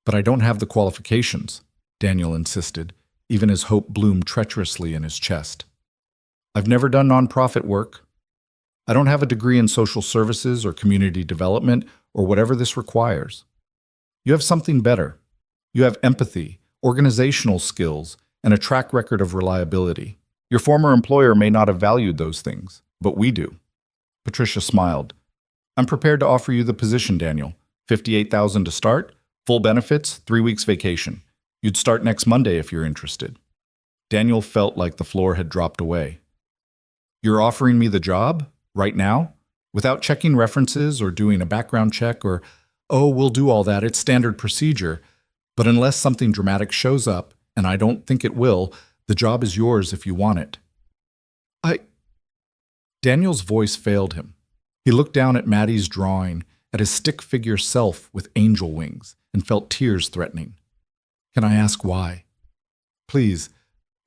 But I don't have the qualifications, Daniel insisted, even as hope bloomed treacherously in his chest. I've never done nonprofit work. I don't have a degree in social services or community development or whatever this requires. You have something better. You have empathy, organizational skills, and a track record of reliability. Your former employer may not have valued those things, but we do. Patricia smiled. I'm prepared to offer you the position, Daniel. $58,000 to start, full benefits, 3 weeks vacation. You'd start next Monday if you're interested. Daniel felt like the floor had dropped away. You're offering me the job? Right now? Without checking references or doing a background check or, oh, we'll do all that, it's standard procedure. But unless something dramatic shows up, and I don't think it will, the job is yours if you want it. Daniel's voice failed him. He looked down at Maddie's drawing, at his stick figure self with angel wings, and felt tears threatening. Can I ask why? Please,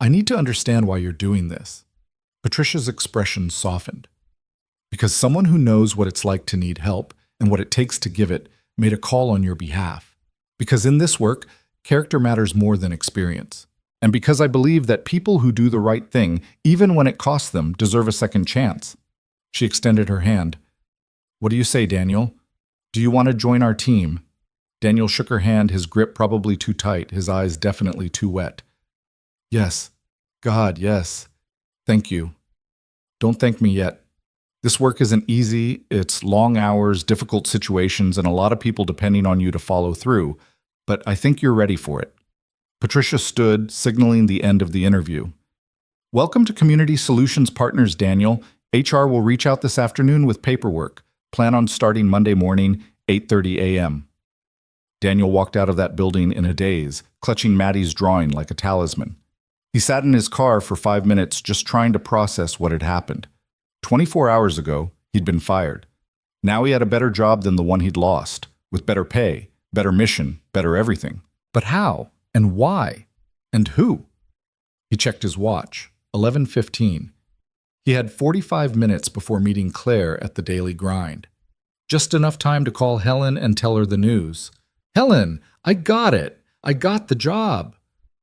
I need to understand why you're doing this. Patricia's expression softened. Because someone who knows what it's like to need help and what it takes to give it made a call on your behalf. Because in this work, character matters more than experience. And because I believe that people who do the right thing, even when it costs them, deserve a second chance. She extended her hand. What do you say, Daniel? Do you want to join our team? Daniel shook her hand, his grip probably too tight, his eyes definitely too wet. Yes. God, yes. Thank you. Don't thank me yet. This work isn't easy. It's long hours, difficult situations, and a lot of people depending on you to follow through. But I think you're ready for it. Patricia stood, signaling the end of the interview. Welcome to Community Solutions Partners, Daniel. HR will reach out this afternoon with paperwork. Plan on starting Monday morning, 8:30 a.m. Daniel walked out of that building in a daze, clutching Maddie's drawing like a talisman. He sat in his car for 5 minutes just trying to process what had happened. 24 hours ago, he'd been fired. Now he had a better job than the one he'd lost, with better pay, better mission, better everything. But how? And why? And who? He checked his watch. 11:15. He had 45 minutes before meeting Claire at the daily grind. Just enough time to call Helen and tell her the news. Helen, I got it. I got the job.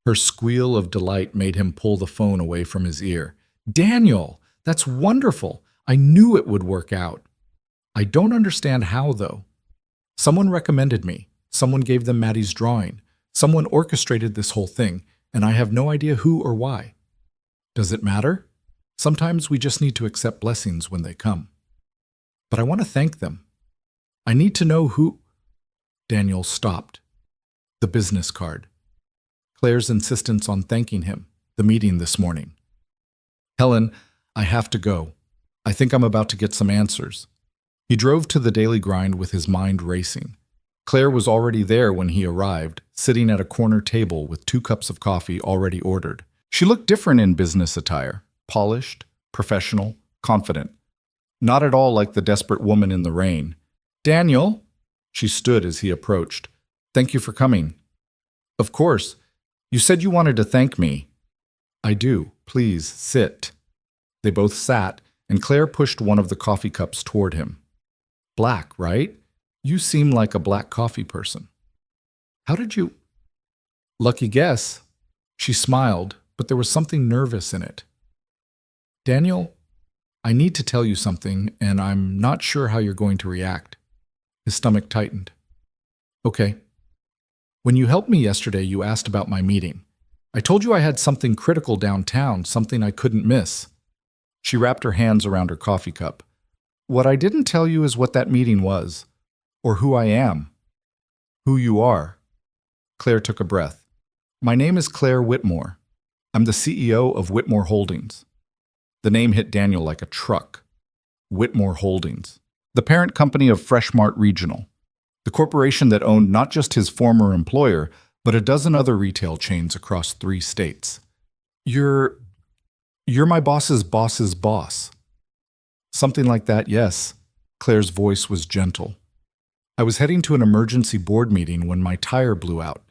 Her squeal of delight made him pull the phone away from his ear. Daniel, that's wonderful. I knew it would work out. I don't understand how, though. Someone recommended me. Someone gave them Maddie's drawing. Someone orchestrated this whole thing, and I have no idea who or why. Does it matter? Sometimes we just need to accept blessings when they come. But I want to thank them. I need to know who. Daniel stopped. The business card. Claire's insistence on thanking him. The meeting this morning. Helen, I have to go. I think I'm about to get some answers. He drove to the daily grind with his mind racing. Claire was already there when he arrived, sitting at a corner table with 2 cups of coffee already ordered. She looked different in business attire, polished, professional, confident. Not at all like the desperate woman in the rain. Daniel, she stood as he approached. Thank you for coming. Of course. You said you wanted to thank me. I do. Please, sit. They both sat, and Claire pushed one of the coffee cups toward him. Black, right? You seem like a black coffee person. How did you... Lucky guess. She smiled, but there was something nervous in it. Daniel, I need to tell you something, and I'm not sure how you're going to react. His stomach tightened. Okay. When you helped me yesterday, you asked about my meeting. I told you I had something critical downtown, something I couldn't miss. She wrapped her hands around her coffee cup. What I didn't tell you is what that meeting was, or who I am, who you are. Claire took a breath. My name is Claire Whitmore. I'm the CEO of Whitmore Holdings. The name hit Daniel like a truck. Whitmore Holdings, the parent company of Fresh Mart Regional, the corporation that owned not just his former employer, but a dozen other retail chains across 3 states. You're my boss's boss's boss. Something like that, yes. Claire's voice was gentle. I was heading to an emergency board meeting when my tire blew out.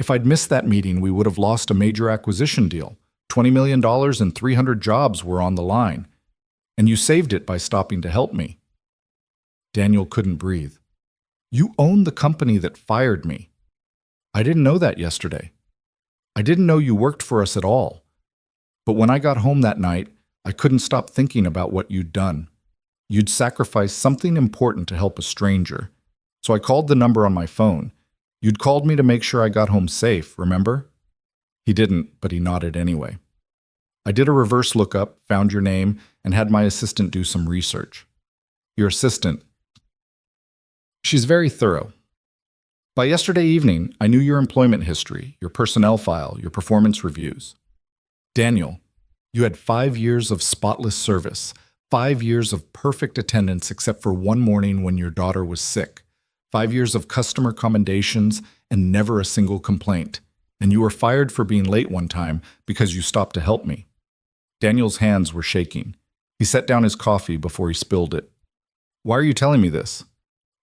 If I'd missed that meeting, we would have lost a major acquisition deal. $20 million and 300 jobs were on the line. And you saved it by stopping to help me. Daniel couldn't breathe. You own the company that fired me. I didn't know that yesterday. I didn't know you worked for us at all. But when I got home that night, I couldn't stop thinking about what you'd done. You'd sacrificed something important to help a stranger. So I called the number on my phone. You'd called me to make sure I got home safe, remember? He didn't, but he nodded anyway. I did a reverse lookup, found your name, and had my assistant do some research. Your assistant. She's very thorough. By yesterday evening, I knew your employment history, your personnel file, your performance reviews. Daniel, you had 5 years of spotless service, 5 years of perfect attendance except for one morning when your daughter was sick, 5 years of customer commendations and never a single complaint. And you were fired for being late one time because you stopped to help me. Daniel's hands were shaking. He set down his coffee before he spilled it. Why are you telling me this?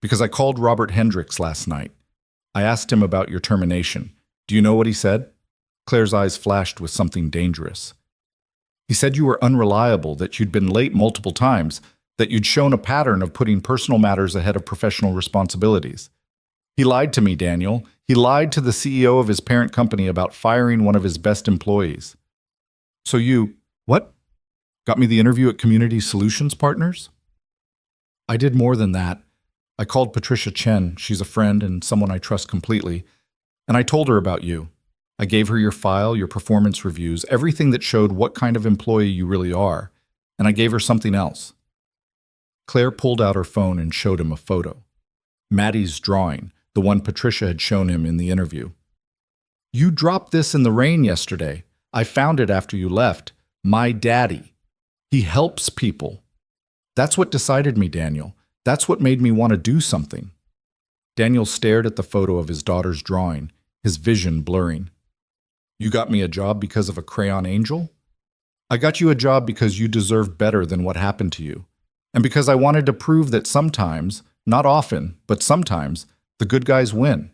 Because I called Robert Hendricks last night. I asked him about your termination. Do you know what he said? Claire's eyes flashed with something dangerous. He said you were unreliable, that you'd been late multiple times, that you'd shown a pattern of putting personal matters ahead of professional responsibilities. He lied to me, Daniel. He lied to the CEO of his parent company about firing one of his best employees. So you, what? Got me the interview at Community Solutions Partners? I did more than that. I called Patricia Chen, she's a friend and someone I trust completely, and I told her about you. I gave her your file, your performance reviews, everything that showed what kind of employee you really are, and I gave her something else. Claire pulled out her phone and showed him a photo. Maddie's drawing, the one Patricia had shown him in the interview. You dropped this in the rain yesterday. I found it after you left. My daddy. He helps people. That's what decided me, Daniel. That's what made me want to do something. Daniel stared at the photo of his daughter's drawing, his vision blurring. You got me a job because of a crayon angel? I got you a job because you deserved better than what happened to you. And because I wanted to prove that sometimes, not often, but sometimes, the good guys win.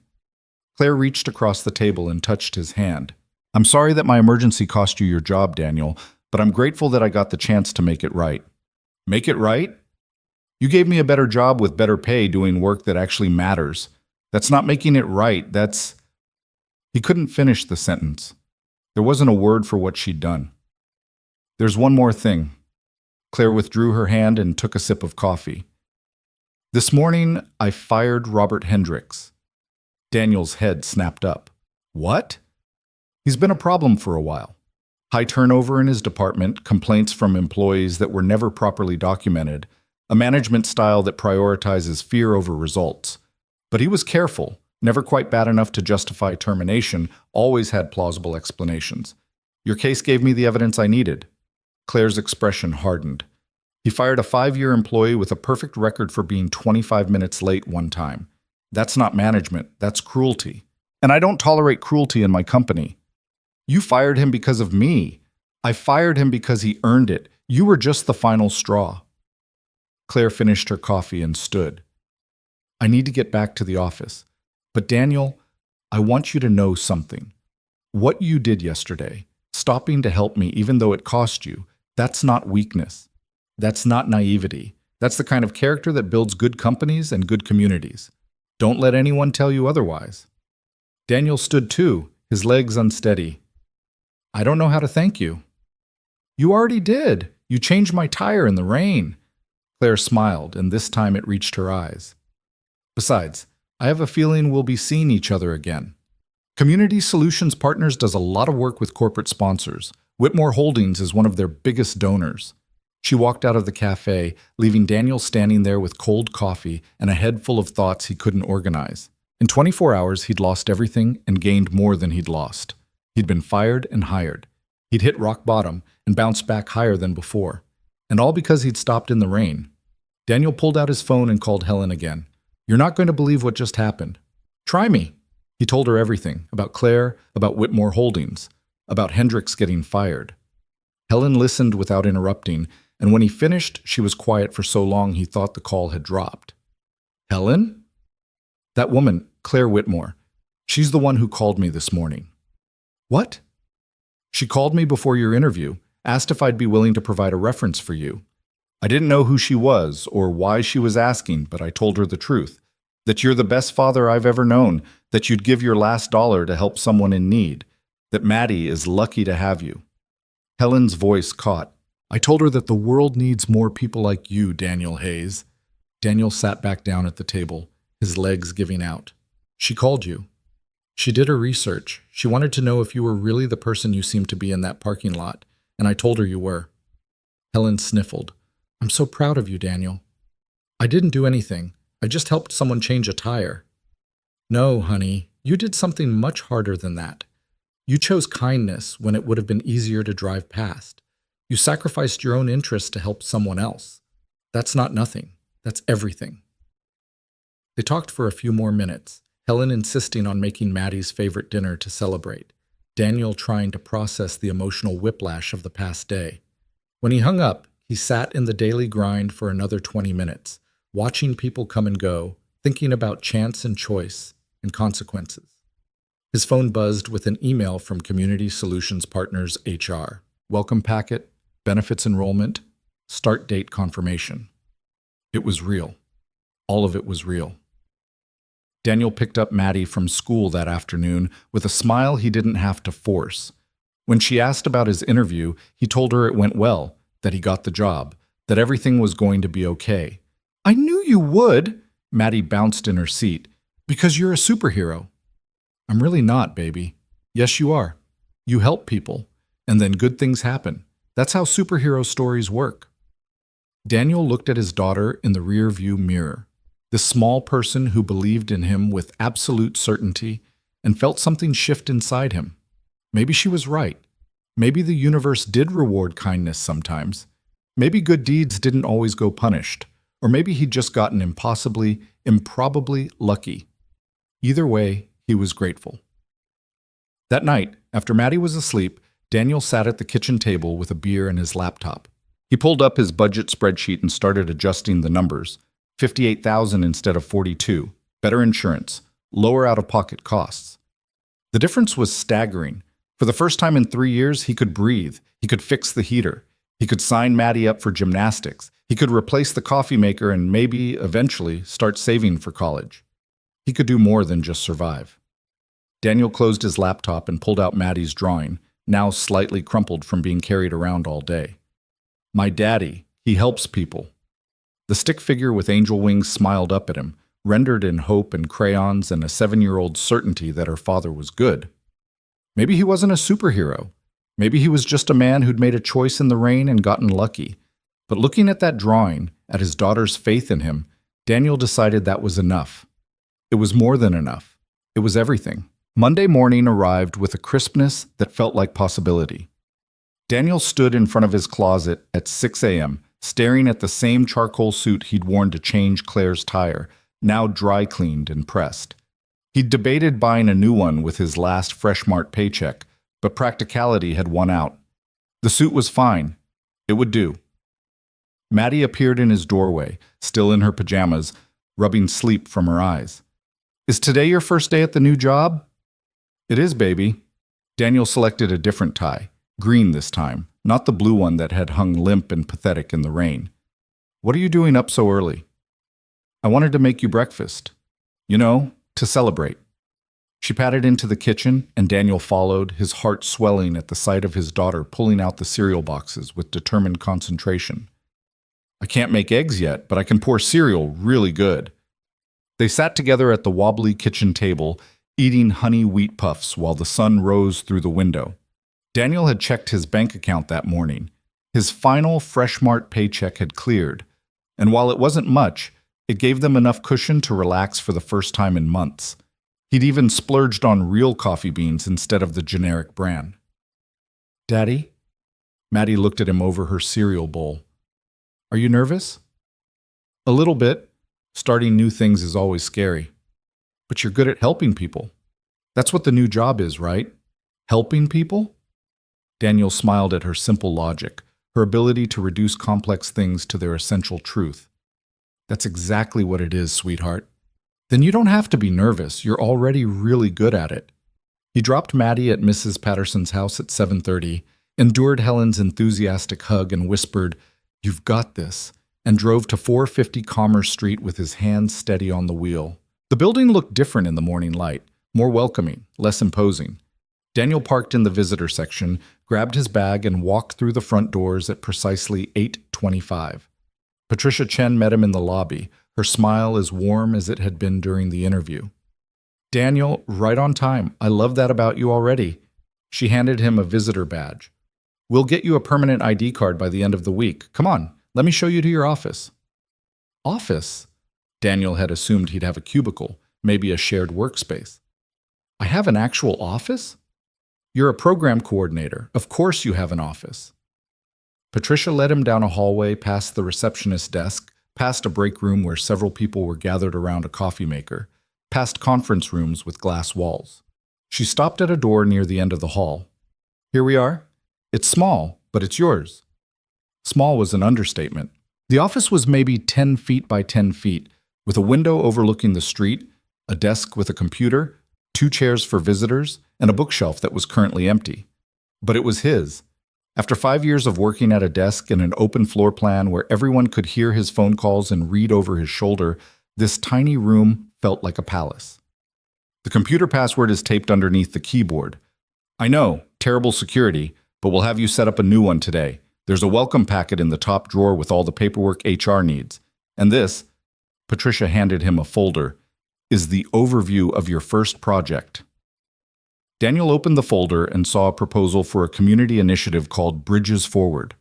Claire reached across the table and touched his hand. I'm sorry that my emergency cost you your job, Daniel, but I'm grateful that I got the chance to make it right. Make it right? You gave me a better job with better pay doing work that actually matters. That's not making it right, that's... He couldn't finish the sentence. There wasn't a word for what she'd done. There's one more thing. Claire withdrew her hand and took a sip of coffee. This morning, I fired Robert Hendricks. Daniel's head snapped up. What? He's been a problem for a while. High turnover in his department, complaints from employees that were never properly documented, a management style that prioritizes fear over results. But he was careful, never quite bad enough to justify termination, always had plausible explanations. Your case gave me the evidence I needed. Claire's expression hardened. He fired a 5-year employee with a perfect record for being 25 minutes late one time. That's not management, that's cruelty. And I don't tolerate cruelty in my company. You fired him because of me. I fired him because he earned it. You were just the final straw. Claire finished her coffee and stood. I need to get back to the office. But Daniel, I want you to know something. What you did yesterday, stopping to help me even though it cost you, that's not weakness. That's not naivety. That's the kind of character that builds good companies and good communities. Don't let anyone tell you otherwise. Daniel stood too, his legs unsteady. I don't know how to thank you. You already did. You changed my tire in the rain. Claire smiled, and this time it reached her eyes. Besides, I have a feeling we'll be seeing each other again. Community Solutions Partners does a lot of work with corporate sponsors. Whitmore Holdings is one of their biggest donors. She walked out of the cafe, leaving Daniel standing there with cold coffee and a head full of thoughts he couldn't organize. In 24 hours, he'd lost everything and gained more than he'd lost. He'd been fired and hired. He'd hit rock bottom and bounced back higher than before. And all because he'd stopped in the rain. Daniel pulled out his phone and called Helen again. You're not going to believe what just happened. Try me. He told her everything, about Claire, about Whitmore Holdings, about Hendricks getting fired. Helen listened without interrupting, and when he finished, she was quiet for so long he thought the call had dropped. Helen? That woman, Claire Whitmore. She's the one who called me this morning. What? She called me before your interview, asked if I'd be willing to provide a reference for you. I didn't know who she was or why she was asking, but I told her the truth. That you're the best father I've ever known, that you'd give your last dollar to help someone in need, that Maddie is lucky to have you. Helen's voice caught. I told her that the world needs more people like you, Daniel Hayes. Daniel sat back down at the table, his legs giving out. She called you. She did her research. She wanted to know if you were really the person you seemed to be in that parking lot, and I told her you were. Helen sniffled. I'm so proud of you, Daniel. I didn't do anything. I just helped someone change a tire. No, honey, you did something much harder than that. You chose kindness when it would have been easier to drive past. You sacrificed your own interests to help someone else. That's not nothing. That's everything. They talked for a few more minutes, Helen insisting on making Maddie's favorite dinner to celebrate, Daniel trying to process the emotional whiplash of the past day. When he hung up, he sat in the daily grind for another 20 minutes, watching people come and go, thinking about chance and choice and consequences. His phone buzzed with an email from Community Solutions Partners HR. Welcome packet, benefits enrollment, start date confirmation. It was real. All of it was real. Daniel picked up Maddie from school that afternoon with a smile he didn't have to force. When she asked about his interview, he told her it went well, that he got the job, that everything was going to be okay. I knew you would, Maddie bounced in her seat, because you're a superhero. I'm really not, baby. Yes, you are. You help people, and then good things happen. That's how superhero stories work. Daniel looked at his daughter in the rear-view mirror, this small person who believed in him with absolute certainty and felt something shift inside him. Maybe she was right. Maybe the universe did reward kindness sometimes. Maybe good deeds didn't always go punished. Or maybe he'd just gotten improbably lucky. Either way, he was grateful. That night, after Maddie was asleep, Daniel sat at the kitchen table with a beer and his laptop. He pulled up his budget spreadsheet and started adjusting the numbers. $58,000 instead of $42,000. Better insurance. Lower out-of-pocket costs. The difference was staggering. For the first time in 3 years, he could breathe. He could fix the heater. He could sign Maddie up for gymnastics. He could replace the coffee maker and maybe, eventually, start saving for college. He could do more than just survive. Daniel closed his laptop and pulled out Maddie's drawing, now slightly crumpled from being carried around all day. My daddy, he helps people. The stick figure with angel wings smiled up at him, rendered in hope and crayons and a 7-year-old's certainty that her father was good. Maybe he wasn't a superhero. Maybe he was just a man who'd made a choice in the rain and gotten lucky. But looking at that drawing, at his daughter's faith in him, Daniel decided that was enough. It was more than enough. It was everything. Monday morning arrived with a crispness that felt like possibility. Daniel stood in front of his closet at 6 a.m., staring at the same charcoal suit he'd worn to change Claire's tire, now dry cleaned and pressed. He'd debated buying a new one with his last Fresh Mart paycheck, but practicality had won out. The suit was fine. It would do. Maddie appeared in his doorway, still in her pajamas, rubbing sleep from her eyes. "Is today your first day at the new job?" "It is, baby." Daniel selected a different tie, green this time, not the blue one that had hung limp and pathetic in the rain. "What are you doing up so early?" "I wanted to make you breakfast. You know, to celebrate." She padded into the kitchen, and Daniel followed, his heart swelling at the sight of his daughter pulling out the cereal boxes with determined concentration. "I can't make eggs yet, but I can pour cereal really good." They sat together at the wobbly kitchen table, eating honey wheat puffs while the sun rose through the window. Daniel had checked his bank account that morning. His final Fresh Mart paycheck had cleared, and while it wasn't much, it gave them enough cushion to relax for the first time in months. He'd even splurged on real coffee beans instead of the generic brand. "Daddy?" Maddie looked at him over her cereal bowl. "Are you nervous?" "A little bit. Starting new things is always scary." "But you're good at helping people. That's what the new job is, right? Helping people?" Daniel smiled at her simple logic, her ability to reduce complex things to their essential truth. "That's exactly what it is, sweetheart." "Then you don't have to be nervous. You're already really good at it." He dropped Maddie at Mrs. Patterson's house at 7:30, endured Helen's enthusiastic hug and whispered, "You've got this," and drove to 450 Commerce Street with his hands steady on the wheel. The building looked different in the morning light, more welcoming, less imposing. Daniel parked in the visitor section, grabbed his bag, and walked through the front doors at precisely 8:25. Patricia Chen met him in the lobby, her smile as warm as it had been during the interview. "Daniel, right on time. I love that about you already." She handed him a visitor badge. "We'll get you a permanent ID card by the end of the week. Come on, let me show you to your office." "Office?" Daniel had assumed he'd have a cubicle, maybe a shared workspace. "I have an actual office?" "You're a program coordinator. Of course you have an office." Patricia led him down a hallway past the receptionist's desk, past a break room where several people were gathered around a coffee maker, past conference rooms with glass walls. She stopped at a door near the end of the hall. "Here we are. It's small, but it's yours." Small was an understatement. The office was maybe 10 feet by 10 feet, with a window overlooking the street, a desk with a computer, 2 chairs for visitors, and a bookshelf that was currently empty. But it was his. After 5 years of working at a desk in an open floor plan where everyone could hear his phone calls and read over his shoulder, this tiny room felt like a palace. "The computer password is taped underneath the keyboard. I know, terrible security, but we'll have you set up a new one today. There's a welcome packet in the top drawer with all the paperwork HR needs. And this," Patricia handed him a folder, "is the overview of your first project." Daniel opened the folder and saw a proposal for a community initiative called Bridges Forward.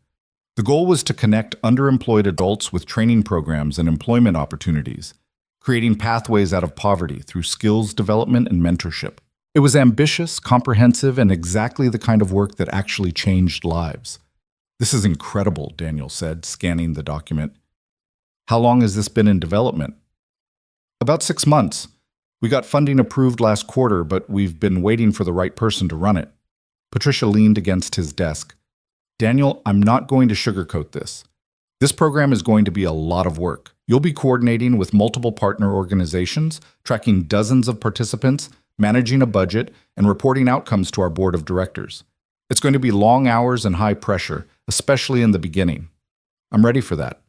The goal was to connect underemployed adults with training programs and employment opportunities, creating pathways out of poverty through skills development and mentorship. It was ambitious, comprehensive, and exactly the kind of work that actually changed lives. "This is incredible," Daniel said, scanning the document. "How long has this been in development?" "About 6 months. We got funding approved last quarter, but we've been waiting for the right person to run it." Patricia leaned against his desk. "Daniel, I'm not going to sugarcoat this. This program is going to be a lot of work. You'll be coordinating with multiple partner organizations, tracking dozens of participants, managing a budget, and reporting outcomes to our board of directors. It's going to be long hours and high pressure, especially in the beginning. I'm ready for that."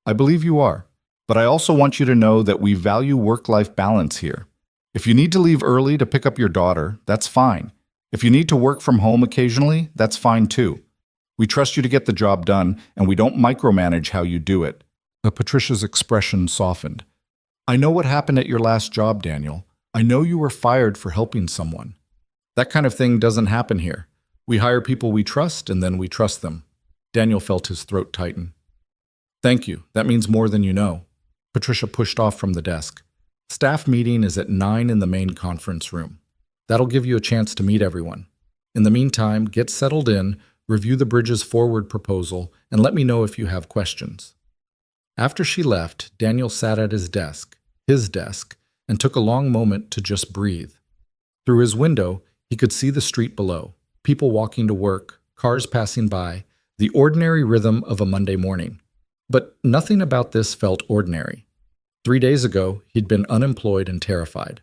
"I believe you are. But I also want you to know that we value work-life balance here. If you need to leave early to pick up your daughter, that's fine. If you need to work from home occasionally, that's fine too. We trust you to get the job done, and we don't micromanage how you do it." Patricia's expression softened. "I know what happened at your last job, Daniel. I know you were fired for helping someone. That kind of thing doesn't happen here. We hire people we trust, and then we trust them." Daniel felt his throat tighten. Thank you. That means more than you know. Patricia pushed off from the desk. Staff meeting is at 9 in the main conference room. That'll give you a chance to meet everyone. In the meantime, get settled in, review the bridge's forward proposal, and let me know if you have questions. After she left, Daniel sat at his desk, and took a long moment to just breathe. Through his window, he could see the street below, people walking to work, cars passing by, the ordinary rhythm of a Monday morning. But nothing about this felt ordinary. 3 days ago, he'd been unemployed and terrified.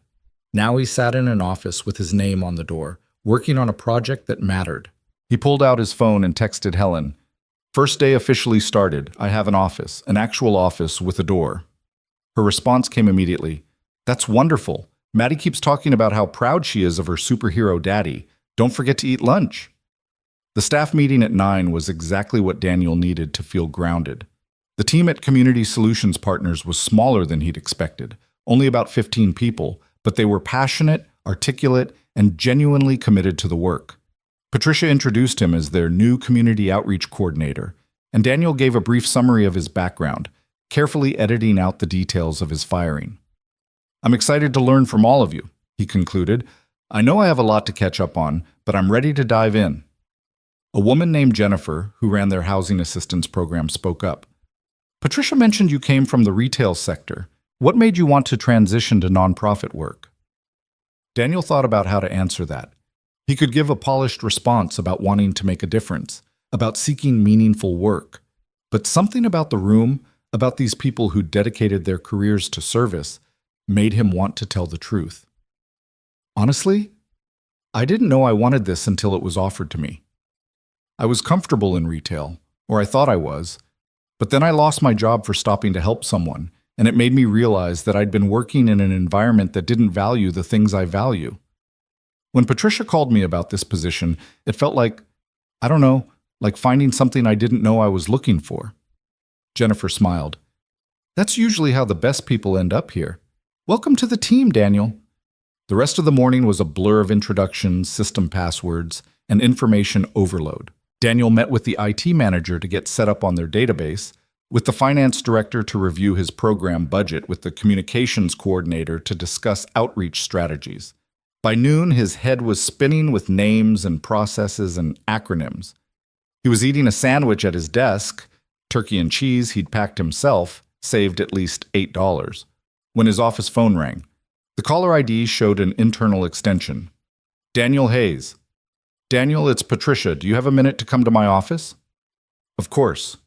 Now he sat in an office with his name on the door, working on a project that mattered. He pulled out his phone and texted Helen. First day officially started. I have an office, an actual office with a door. Her response came immediately. That's wonderful. Maddie keeps talking about how proud she is of her superhero daddy. Don't forget to eat lunch. The staff meeting at 9 was exactly what Daniel needed to feel grounded. The team at Community Solutions Partners was smaller than he'd expected, only about 15 people, but they were passionate, articulate, and genuinely committed to the work. Patricia introduced him as their new community outreach coordinator, and Daniel gave a brief summary of his background, carefully editing out the details of his firing. I'm excited to learn from all of you, he concluded. I know I have a lot to catch up on, but I'm ready to dive in. A woman named Jennifer, who ran their housing assistance program, spoke up. Patricia mentioned you came from the retail sector. What made you want to transition to nonprofit work? Daniel thought about how to answer that. He could give a polished response about wanting to make a difference, about seeking meaningful work. But something about the room, about these people who dedicated their careers to service, made him want to tell the truth. Honestly, I didn't know I wanted this until it was offered to me. I was comfortable in retail, or I thought I was, but then I lost my job for stopping to help someone, and it made me realize that I'd been working in an environment that didn't value the things I value. When Patricia called me about this position, it felt like, I don't know, like finding something I didn't know I was looking for. Jennifer smiled. That's usually how the best people end up here. Welcome to the team, Daniel. The rest of the morning was a blur of introductions, system passwords, and information overload. Daniel met with the IT manager to get set up on their database, with the finance director to review his program budget, with the communications coordinator to discuss outreach strategies. By noon, his head was spinning with names and processes and acronyms. He was eating a sandwich at his desk, turkey and cheese he'd packed himself, saved at least $8, when his office phone rang. The caller ID showed an internal extension. Daniel Hayes. Daniel, it's Patricia. Do you have a minute to come to my office? Of course.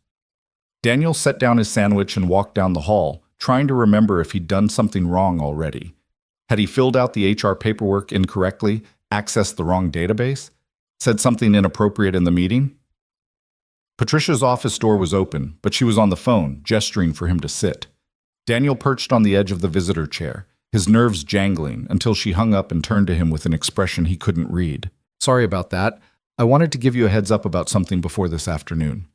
Daniel set down his sandwich and walked down the hall, trying to remember if he'd done something wrong already. Had he filled out the HR paperwork incorrectly, accessed the wrong database, said something inappropriate in the meeting? Patricia's office door was open, but she was on the phone, gesturing for him to sit. Daniel perched on the edge of the visitor chair, his nerves jangling, until she hung up and turned to him with an expression he couldn't read. Sorry about that. I wanted to give you a heads up about something before this afternoon.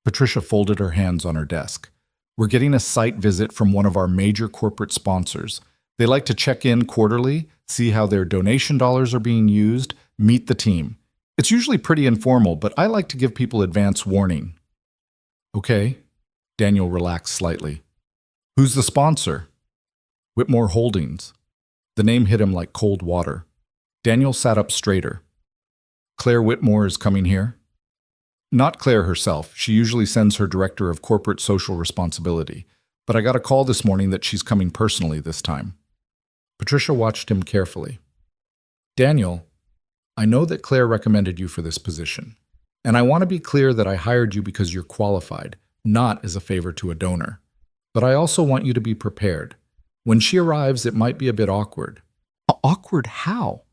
Patricia folded her hands on her desk. We're getting a site visit from one of our major corporate sponsors. They like to check in quarterly, see how their donation dollars are being used, meet the team. It's usually pretty informal, but I like to give people advance warning. Okay. Daniel relaxed slightly. Who's the sponsor? Whitmore Holdings. The name hit him like cold water. Daniel sat up straighter. Claire Whitmore is coming here? Not Claire herself. She usually sends her director of corporate social responsibility. But I got a call this morning that she's coming personally this time. Patricia watched him carefully. Daniel, I know that Claire recommended you for this position. And I want to be clear that I hired you because you're qualified, not as a favor to a donor. But I also want you to be prepared. When she arrives, it might be a bit awkward. Awkward how?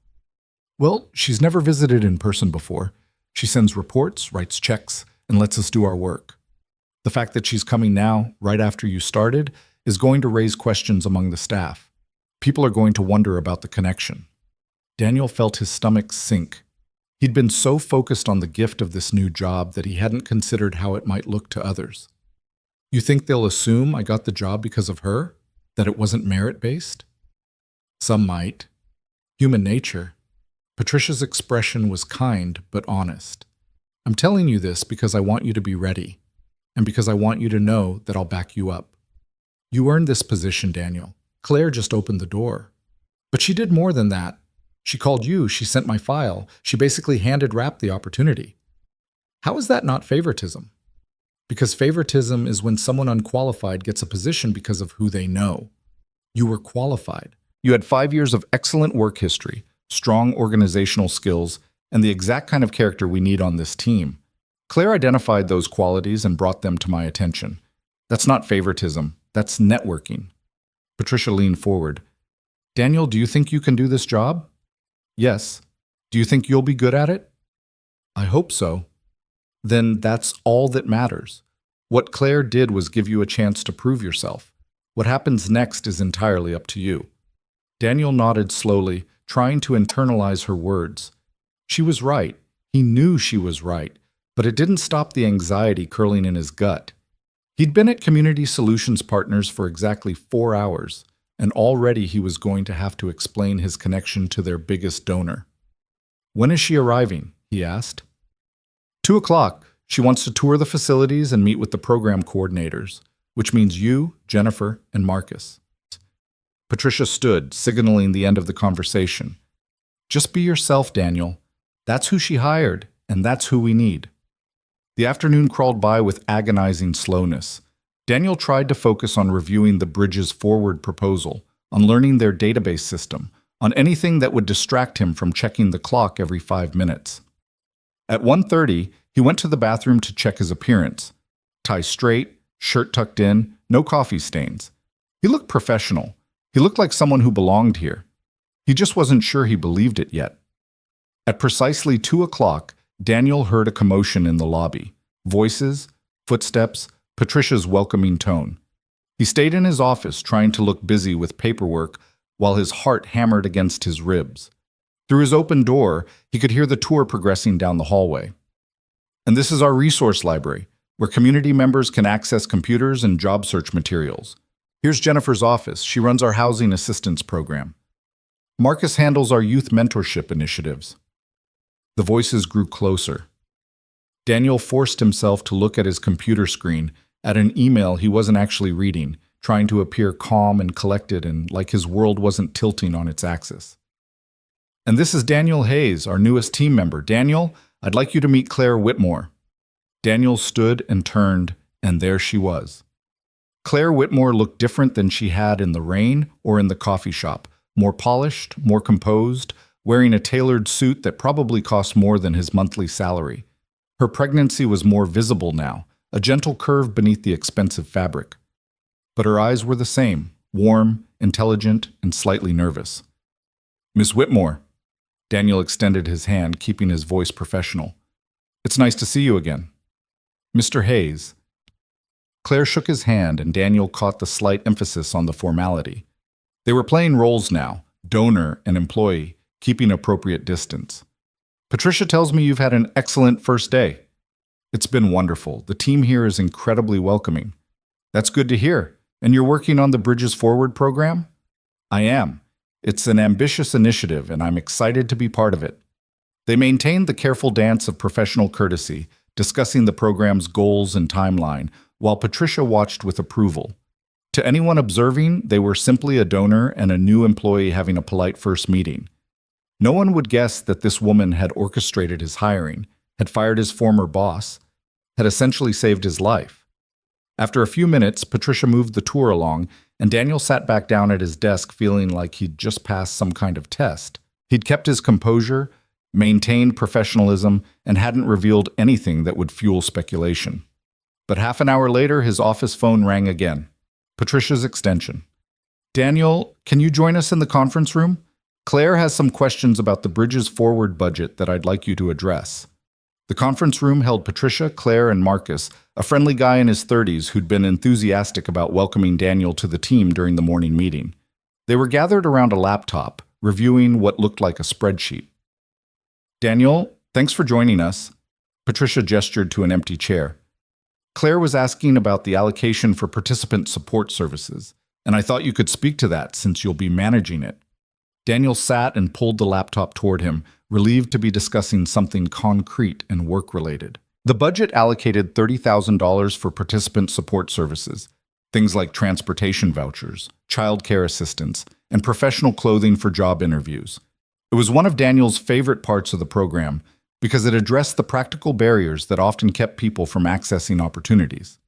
Well, she's never visited in person before. She sends reports, writes checks, and lets us do our work. The fact that she's coming now, right after you started, is going to raise questions among the staff. People are going to wonder about the connection. Daniel felt his stomach sink. He'd been so focused on the gift of this new job that he hadn't considered how it might look to others. You think they'll assume I got the job because of her? That it wasn't merit-based? Some might. Human nature. Patricia's expression was kind but honest. I'm telling you this because I want you to be ready. and because I want you to know that I'll back you up. You earned this position, Daniel. Claire just opened the door. But she did more than that. She called you, she sent my file, she basically handed Rap the opportunity. How is that not favoritism? Because favoritism is when someone unqualified gets a position because of who they know. You were qualified. You had 5 years of excellent work history, strong organizational skills, and the exact kind of character we need on this team. Claire identified those qualities and brought them to my attention. That's not favoritism, that's networking. Patricia leaned forward. Daniel, do you think you can do this job? Yes. Do you think you'll be good at it? I hope so. Then that's all that matters. What Claire did was give you a chance to prove yourself. What happens next is entirely up to you. Daniel nodded slowly, trying to internalize her words. She was right. He knew she was right, but it didn't stop the anxiety curling in his gut. He'd been at Community Solutions Partners for exactly 4 hours, and already he was going to have to explain his connection to their biggest donor. When is she arriving? He asked. 2 o'clock. She wants to tour the facilities and meet with the program coordinators, which means you, Jennifer, and Marcus. Patricia stood, signaling the end of the conversation. Just be yourself, Daniel. That's who she hired, and that's who we need. The afternoon crawled by with agonizing slowness. Daniel tried to focus on reviewing the Bridges Forward proposal, on learning their database system, on anything that would distract him from checking the clock every 5 minutes. At 1:30, he went to the bathroom to check his appearance. Tie straight, shirt tucked in, no coffee stains. He looked professional. He looked like someone who belonged here. He just wasn't sure he believed it yet. At precisely 2 o'clock, Daniel heard a commotion in the lobby. Voices, footsteps, Patricia's welcoming tone. He stayed in his office trying to look busy with paperwork while his heart hammered against his ribs. Through his open door, he could hear the tour progressing down the hallway. And this is our resource library, where community members can access computers and job search materials. Here's Jennifer's office. She runs our housing assistance program. Marcus handles our youth mentorship initiatives. The voices grew closer. Daniel forced himself to look at his computer screen, at an email he wasn't actually reading, trying to appear calm and collected and like his world wasn't tilting on its axis. And this is Daniel Hayes, our newest team member. Daniel, I'd like you to meet Claire Whitmore. Daniel stood and turned, and there she was. Claire Whitmore looked different than she had in the rain or in the coffee shop, more polished, more composed, wearing a tailored suit that probably cost more than his monthly salary. Her pregnancy was more visible now, a gentle curve beneath the expensive fabric. But her eyes were the same, warm, intelligent, and slightly nervous. Miss Whitmore. Daniel extended his hand, keeping his voice professional. It's nice to see you again. Mr. Hayes. Claire shook his hand, and Daniel caught the slight emphasis on the formality. They were playing roles now, donor and employee, keeping appropriate distance. Patricia tells me you've had an excellent first day. It's been wonderful. The team here is incredibly welcoming. That's good to hear. And you're working on the Bridges Forward program? I am. It's an ambitious initiative, and I'm excited to be part of it. They maintained the careful dance of professional courtesy, discussing the program's goals and timeline, while Patricia watched with approval. To anyone observing, they were simply a donor and a new employee having a polite first meeting. No one would guess that this woman had orchestrated his hiring, had fired his former boss, had essentially saved his life. After a few minutes, Patricia moved the tour along, and Daniel sat back down at his desk feeling like he'd just passed some kind of test. He'd kept his composure, maintained professionalism, and hadn't revealed anything that would fuel speculation. But half an hour later, his office phone rang again. Patricia's extension. Daniel, can you join us in the conference room? Claire has some questions about the Bridges Forward budget that I'd like you to address. The conference room held Patricia, Claire, and Marcus, a friendly guy in his 30s who'd been enthusiastic about welcoming Daniel to the team during the morning meeting. They were gathered around a laptop, reviewing what looked like a spreadsheet. Daniel, thanks for joining us. Patricia gestured to an empty chair. Claire was asking about the allocation for participant support services, and I thought you could speak to that since you'll be managing it. Daniel sat and pulled the laptop toward him, relieved to be discussing something concrete and work-related. The budget allocated $30,000 for participant support services, things like transportation vouchers, childcare assistance, and professional clothing for job interviews. It was one of Daniel's favorite parts of the program because it addressed the practical barriers that often kept people from accessing opportunities.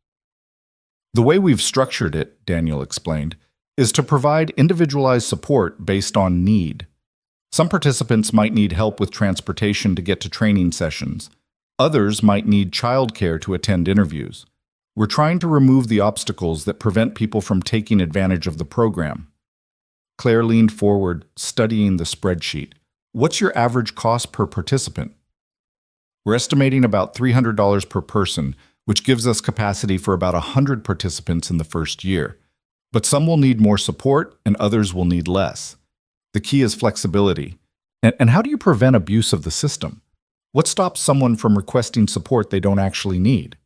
The way we've structured it, Daniel explained, is to provide individualized support based on need. Some participants might need help with transportation to get to training sessions. Others might need childcare to attend interviews. We're trying to remove the obstacles that prevent people from taking advantage of the program. Claire leaned forward, studying the spreadsheet. What's your average cost per participant? We're estimating about $300 per person, which gives us capacity for about 100 participants in the first year. But some will need more support and others will need less. The key is flexibility. And how do you prevent abuse of the system? What stops someone from requesting support they don't actually need?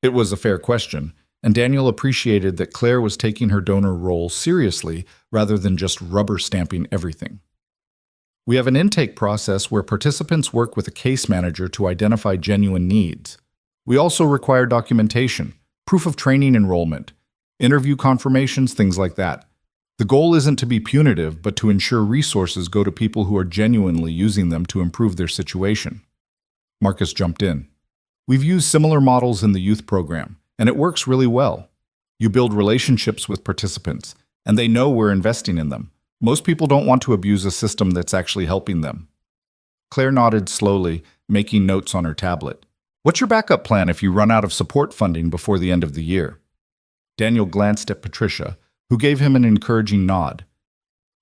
It was a fair question, and Daniel appreciated that Claire was taking her donor role seriously rather than just rubber stamping everything. We have an intake process where participants work with a case manager to identify genuine needs. We also require documentation, proof of training enrollment, interview confirmations, things like that. The goal isn't to be punitive, but to ensure resources go to people who are genuinely using them to improve their situation. Marcus jumped in. We've used similar models in the youth program, and it works really well. You build relationships with participants, and they know we're investing in them. Most people don't want to abuse a system that's actually helping them. Claire nodded slowly, making notes on her tablet. What's your backup plan if you run out of support funding before the end of the year? Daniel glanced at Patricia, who gave him an encouraging nod.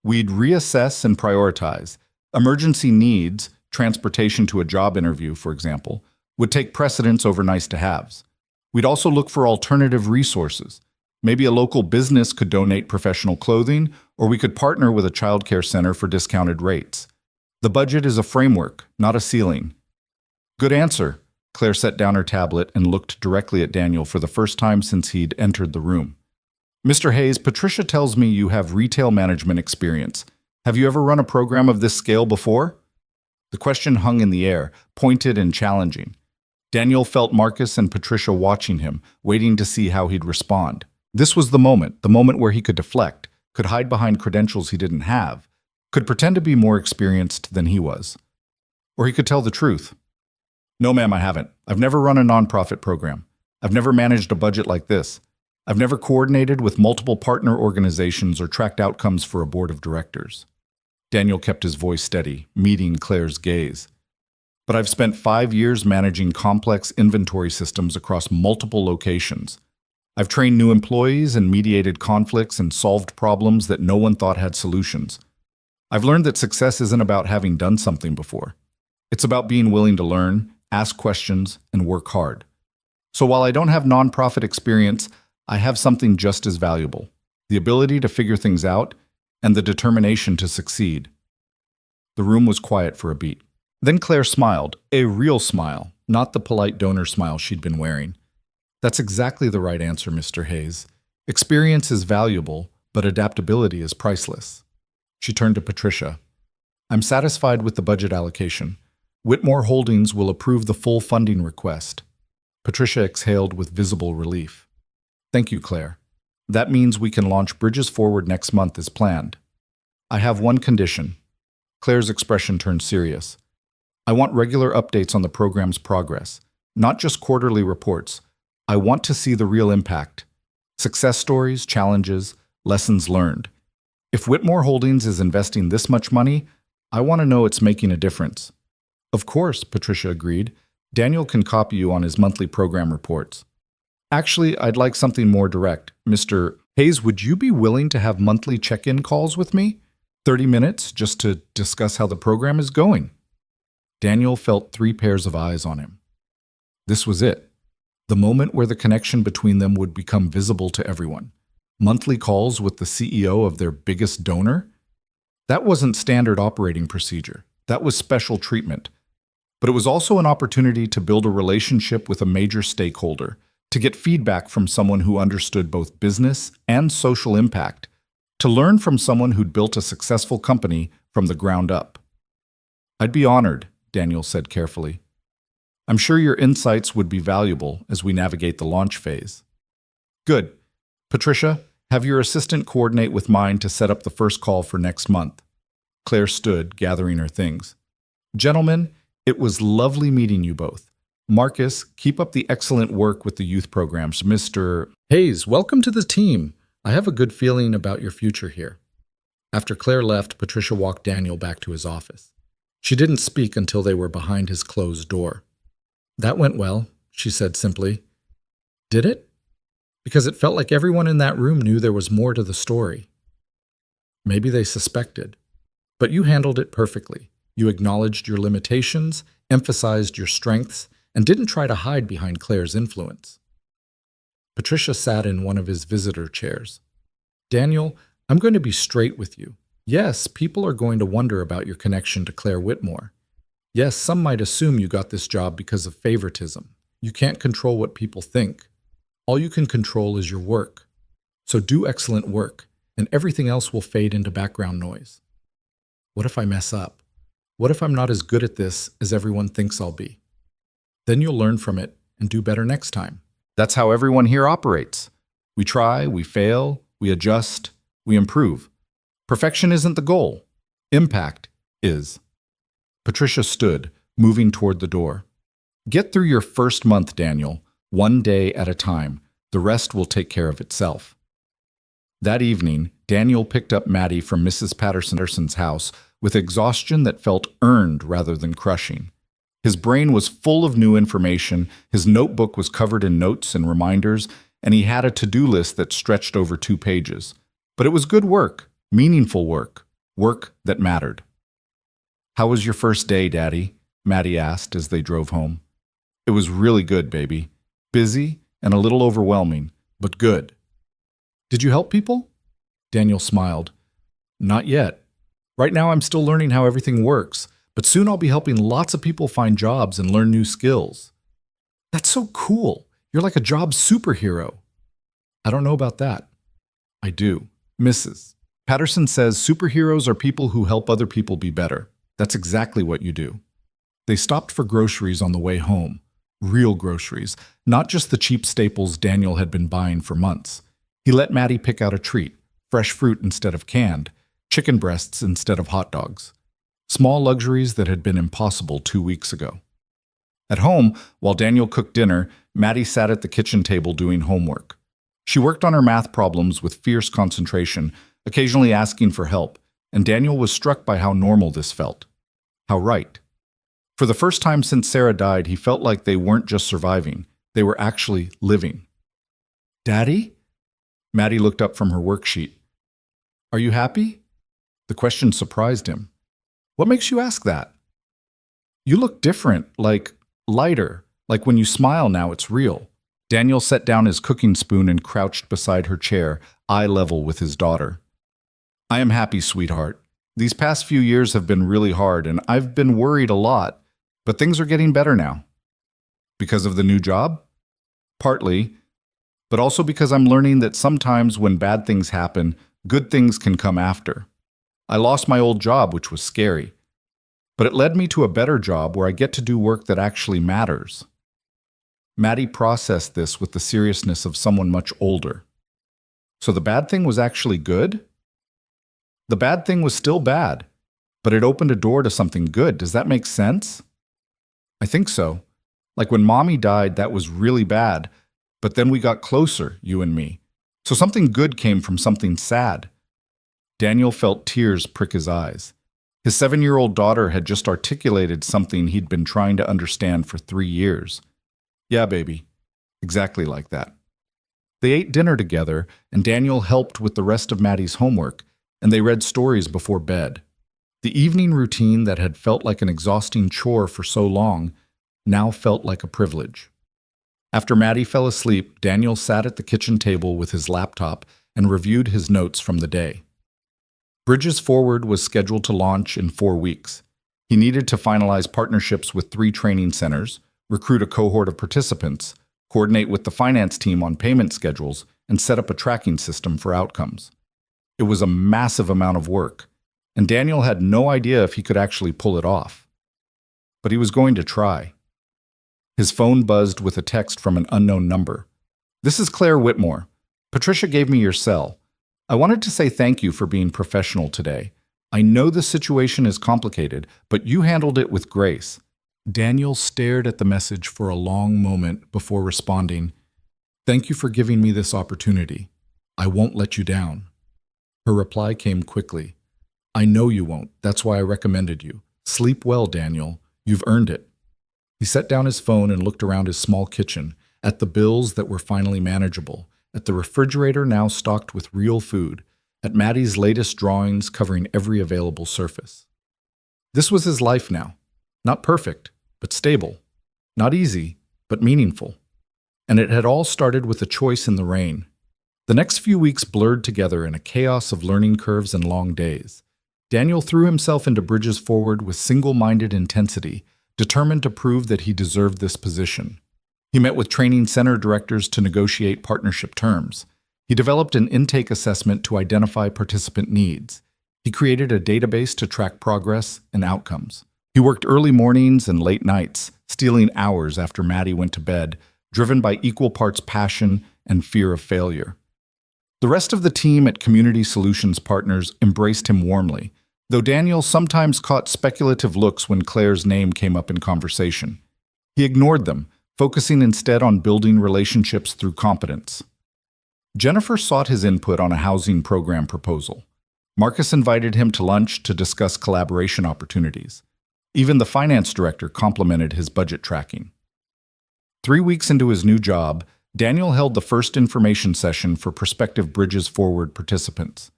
We'd reassess and prioritize. Emergency needs, transportation to a job interview, for example, would take precedence over nice-to-haves. We'd also look for alternative resources. Maybe a local business could donate professional clothing, or we could partner with a childcare center for discounted rates. The budget is a framework, not a ceiling. Good answer. Claire set down her tablet and looked directly at Daniel for the first time since he'd entered the room. Mr. Hayes, Patricia tells me you have retail management experience. Have you ever run a program of this scale before? The question hung in the air, pointed and challenging. Daniel felt Marcus and Patricia watching him, waiting to see how he'd respond. This was the moment where he could deflect, could hide behind credentials he didn't have, could pretend to be more experienced than he was. Or he could tell the truth. No, ma'am, I haven't. I've never run a nonprofit program. I've never managed a budget like this. I've never coordinated with multiple partner organizations or tracked outcomes for a board of directors. Daniel kept his voice steady, meeting Claire's gaze. But I've spent 5 years managing complex inventory systems across multiple locations. I've trained new employees and mediated conflicts and solved problems that no one thought had solutions. I've learned that success isn't about having done something before. It's about being willing to learn, ask questions, and work hard. So while I don't have nonprofit experience, I have something just as valuable, the ability to figure things out and the determination to succeed. The room was quiet for a beat. Then Claire smiled, a real smile, not the polite donor smile she'd been wearing. That's exactly the right answer, Mr. Hayes. Experience is valuable, but adaptability is priceless. She turned to Patricia. I'm satisfied with the budget allocation. Whitmore Holdings will approve the full funding request. Patricia exhaled with visible relief. Thank you, Claire. That means we can launch Bridges Forward next month as planned. I have one condition. Claire's expression turned serious. I want regular updates on the program's progress, not just quarterly reports. I want to see the real impact. Success stories, challenges, lessons learned. If Whitmore Holdings is investing this much money, I want to know it's making a difference. Of course, Patricia agreed. Daniel can copy you on his monthly program reports. Actually, I'd like something more direct. Mr. Hayes, would you be willing to have monthly check-in calls with me? 30 minutes just to discuss how the program is going. Daniel felt 3 pairs of eyes on him. This was it. The moment where the connection between them would become visible to everyone. Monthly calls with the CEO of their biggest donor? That wasn't standard operating procedure. That was special treatment. But it was also an opportunity to build a relationship with a major stakeholder, to get feedback from someone who understood both business and social impact, to learn from someone who'd built a successful company from the ground up. I'd be honored, Daniel said carefully. I'm sure your insights would be valuable as we navigate the launch phase. Good. Patricia, have your assistant coordinate with mine to set up the first call for next month. Claire stood, gathering her things. Gentlemen, it was lovely meeting you both. Marcus, keep up the excellent work with the youth programs. Mr. Hayes, welcome to the team. I have a good feeling about your future here. After Claire left, Patricia walked Daniel back to his office. She didn't speak until they were behind his closed door. That went well, she said simply. Did it? Because it felt like everyone in that room knew there was more to the story. Maybe they suspected. But you handled it perfectly. You acknowledged your limitations, emphasized your strengths, and didn't try to hide behind Claire's influence. Patricia sat in one of his visitor chairs. Daniel, I'm going to be straight with you. Yes, people are going to wonder about your connection to Claire Whitmore. Yes, some might assume you got this job because of favoritism. You can't control what people think. All you can control is your work. So do excellent work, and everything else will fade into background noise. What if I mess up? What if I'm not as good at this as everyone thinks I'll be? Then you'll learn from it and do better next time. That's how everyone here operates. We try, we fail, we adjust, we improve. Perfection isn't the goal. Impact is. Patricia stood, moving toward the door. Get through your first month, Daniel, one day at a time. The rest will take care of itself. That evening, Daniel picked up Maddie from Mrs. Patterson's house with exhaustion that felt earned rather than crushing. His brain was full of new information, his notebook was covered in notes and reminders, and he had a to-do list that stretched over 2 pages. But it was good work, meaningful work, work that mattered. How was your first day, Daddy? Maddie asked as they drove home. It was really good, baby. Busy and a little overwhelming, but good. Did you help people? Daniel smiled. Not yet. Right now I'm still learning how everything works, but soon I'll be helping lots of people find jobs and learn new skills. That's so cool. You're like a job superhero. I don't know about that. I do. Mrs. Patterson says superheroes are people who help other people be better. That's exactly what you do. They stopped for groceries on the way home. Real groceries, not just the cheap staples Daniel had been buying for months. He let Maddie pick out a treat, fresh fruit instead of canned, chicken breasts instead of hot dogs. Small luxuries that had been impossible 2 weeks ago. At home, while Daniel cooked dinner, Maddie sat at the kitchen table doing homework. She worked on her math problems with fierce concentration, occasionally asking for help, and Daniel was struck by how normal this felt. How right. For the first time since Sarah died, he felt like they weren't just surviving, they were actually living. Daddy? Maddie looked up from her worksheet. Are you happy? The question surprised him. What makes you ask that? You look different, like lighter, like when you smile now it's real. Daniel set down his cooking spoon and crouched beside her chair, eye level with his daughter. I am happy, sweetheart. These past few years have been really hard, and I've been worried a lot, but things are getting better now. Because of the new job? Partly, but also because I'm learning that sometimes when bad things happen, good things can come after. I lost my old job, which was scary, but it led me to a better job where I get to do work that actually matters. Maddie processed this with the seriousness of someone much older. So the bad thing was actually good? The bad thing was still bad, but it opened a door to something good. Does that make sense? I think so. Like when Mommy died, that was really bad, but then we got closer, you and me. So something good came from something sad. Daniel felt tears prick his eyes. His 7-year-old daughter had just articulated something he'd been trying to understand for 3 years. Yeah, baby. Exactly like that. They ate dinner together, and Daniel helped with the rest of Maddie's homework, and they read stories before bed. The evening routine that had felt like an exhausting chore for so long now felt like a privilege. After Maddie fell asleep, Daniel sat at the kitchen table with his laptop and reviewed his notes from the day. Bridges Forward was scheduled to launch in 4 weeks. He needed to finalize partnerships with 3 training centers, recruit a cohort of participants, coordinate with the finance team on payment schedules, and set up a tracking system for outcomes. It was a massive amount of work, and Daniel had no idea if he could actually pull it off. But he was going to try. His phone buzzed with a text from an unknown number. "This is Claire Whitmore. Patricia gave me your cell. I wanted to say thank you for being professional today. I know the situation is complicated, but you handled it with grace." Daniel stared at the message for a long moment before responding, "Thank you for giving me this opportunity. I won't let you down." Her reply came quickly. "I know you won't. That's why I recommended you. Sleep well, Daniel. You've earned it." He set down his phone and looked around his small kitchen, at the bills that were finally manageable, at the refrigerator now stocked with real food, at Maddie's latest drawings covering every available surface. This was his life now. Not perfect, but stable. Not easy, but meaningful. And it had all started with a choice in the rain. The next few weeks blurred together in a chaos of learning curves and long days. Daniel threw himself into Bridges Forward with single-minded intensity, determined to prove that he deserved this position. He met with training center directors to negotiate partnership terms. He developed an intake assessment to identify participant needs. He created a database to track progress and outcomes. He worked early mornings and late nights, stealing hours after Maddie went to bed, driven by equal parts passion and fear of failure. The rest of the team at Community Solutions Partners embraced him warmly, though Daniel sometimes caught speculative looks when Claire's name came up in conversation. He ignored them, focusing instead on building relationships through competence. Jennifer sought his input on a housing program proposal. Marcus invited him to lunch to discuss collaboration opportunities. Even the finance director complimented his budget tracking. 3 weeks into his new job, Daniel held the first information session for prospective Bridges Forward participants.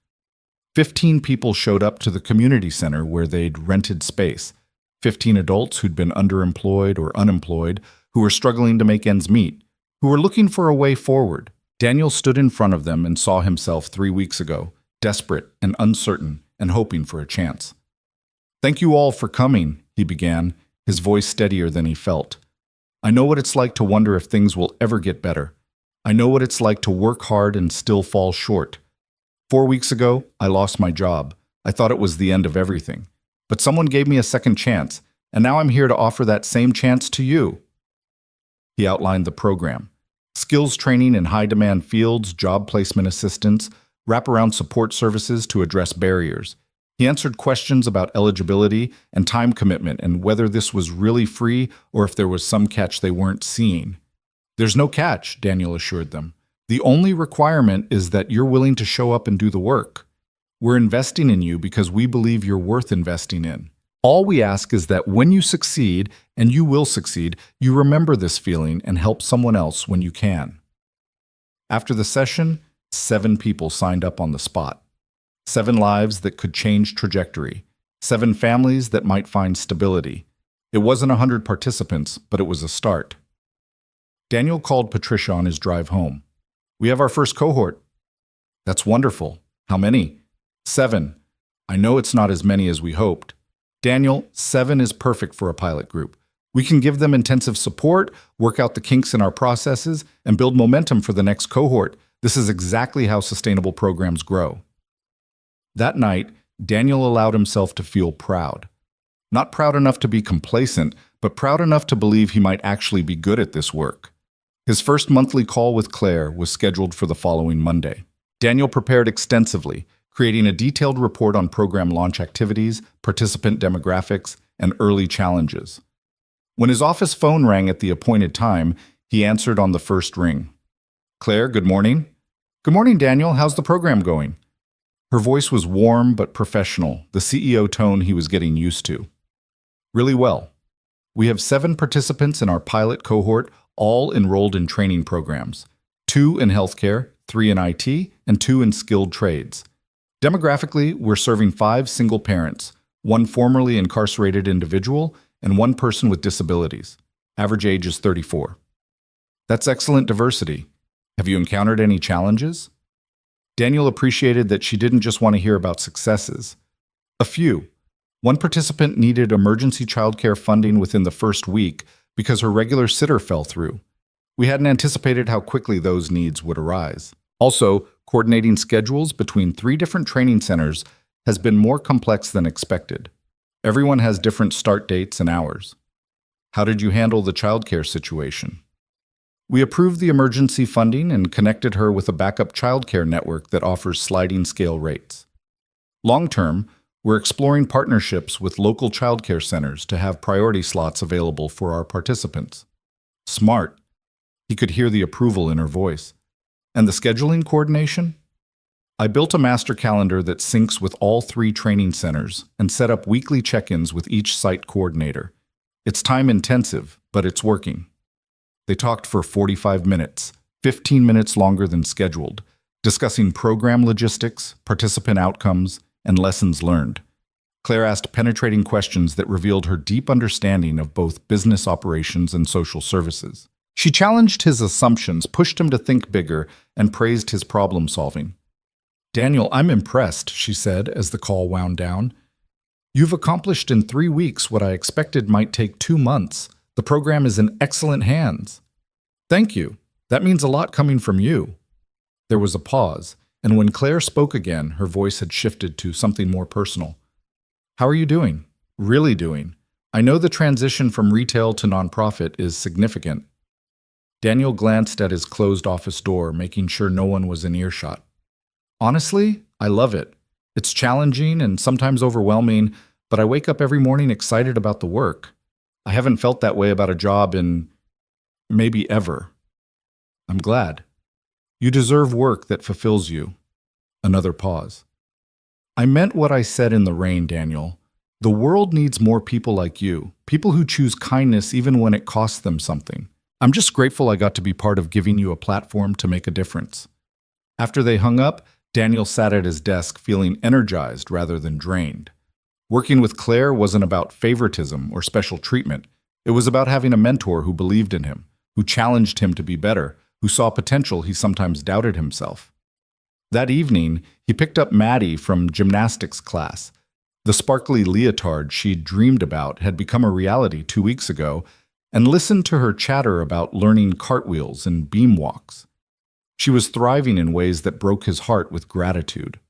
15 people showed up to the community center where they'd rented space. 15 adults who'd been underemployed or unemployed, who were struggling to make ends meet, who were looking for a way forward. Daniel stood in front of them and saw himself 3 weeks ago, desperate and uncertain and hoping for a chance. "Thank you all for coming," he began, his voice steadier than he felt. "I know what it's like to wonder if things will ever get better. I know what it's like to work hard and still fall short. 4 weeks ago, I lost my job. I thought it was the end of everything. But someone gave me a second chance, and now I'm here to offer that same chance to you." He outlined the program. Skills training in high-demand fields, job placement assistance, wraparound support services to address barriers. He answered questions about eligibility and time commitment and whether this was really free or if there was some catch they weren't seeing. "There's no catch," Daniel assured them. "The only requirement is that you're willing to show up and do the work. We're investing in you because we believe you're worth investing in. All we ask is that when you succeed, and you will succeed, you remember this feeling and help someone else when you can." After the session, 7 people signed up on the spot. 7 lives that could change trajectory. 7 families that might find stability. It wasn't 100 participants, but it was a start. Daniel called Patricia on his drive home. "We have our first cohort." "That's wonderful. How many?" 7. "I know it's not as many as we hoped." "Daniel, 7 is perfect for a pilot group. We can give them intensive support, work out the kinks in our processes, and build momentum for the next cohort. This is exactly how sustainable programs grow." That night, Daniel allowed himself to feel proud. Not proud enough to be complacent, but proud enough to believe he might actually be good at this work. His first monthly call with Claire was scheduled for the following Monday. Daniel prepared extensively, creating a detailed report on program launch activities, participant demographics, and early challenges. When his office phone rang at the appointed time, he answered on the first ring. "Claire, good morning." "Good morning, Daniel. How's the program going?" Her voice was warm but professional, the CEO tone he was getting used to. "Really well. We have 7 participants in our pilot cohort, all enrolled in training programs. 2 in healthcare, 3 in IT, and 2 in skilled trades. Demographically, we're serving 5 single parents, 1 formerly incarcerated individual, and 1 person with disabilities. Average age is 34. That's excellent diversity. Have you encountered any challenges?" Daniel appreciated that she didn't just want to hear about successes. "A few. 1 participant needed emergency childcare funding within the first week because her regular sitter fell through. We hadn't anticipated how quickly those needs would arise. Also, coordinating schedules between 3 different training centers has been more complex than expected. Everyone has different start dates and hours." How did you handle the childcare situation? We approved the emergency funding and connected her with a backup childcare network that offers sliding scale rates. Long term, we're exploring partnerships with local childcare centers to have priority slots available for our participants. Smart. He could hear the approval in her voice. And the scheduling coordination? I built a master calendar that syncs with all 3 training centers and set up weekly check-ins with each site coordinator. It's time-intensive, but it's working. They talked for 45 minutes, 15 minutes longer than scheduled, discussing program logistics, participant outcomes, and lessons learned. Claire asked penetrating questions that revealed her deep understanding of both business operations and social services. She challenged his assumptions, pushed him to think bigger, and praised his problem-solving. "Daniel, I'm impressed," she said as the call wound down. "You've accomplished in 3 weeks what I expected might take 2 months. The program is in excellent hands." "Thank you. That means a lot coming from you." There was a pause, and when Claire spoke again, her voice had shifted to something more personal. "How are you doing? Really doing? I know the transition from retail to nonprofit is significant." Daniel glanced at his closed office door, making sure no one was in earshot. "Honestly, I love it. It's challenging and sometimes overwhelming, but I wake up every morning excited about the work. I haven't felt that way about a job in maybe ever. I'm glad. You deserve work that fulfills you." Another pause. "I meant what I said in the rain, Daniel. The world needs more people like you, people who choose kindness even when it costs them something. I'm just grateful I got to be part of giving you a platform to make a difference." After they hung up, Daniel sat at his desk feeling energized rather than drained. Working with Claire wasn't about favoritism or special treatment. It was about having a mentor who believed in him, who challenged him to be better, who saw potential he sometimes doubted himself. That evening, he picked up Maddie from gymnastics class. The sparkly leotard she'd dreamed about had become a reality 2 weeks ago, and listened to her chatter about learning cartwheels and beam walks. She was thriving in ways that broke his heart with gratitude.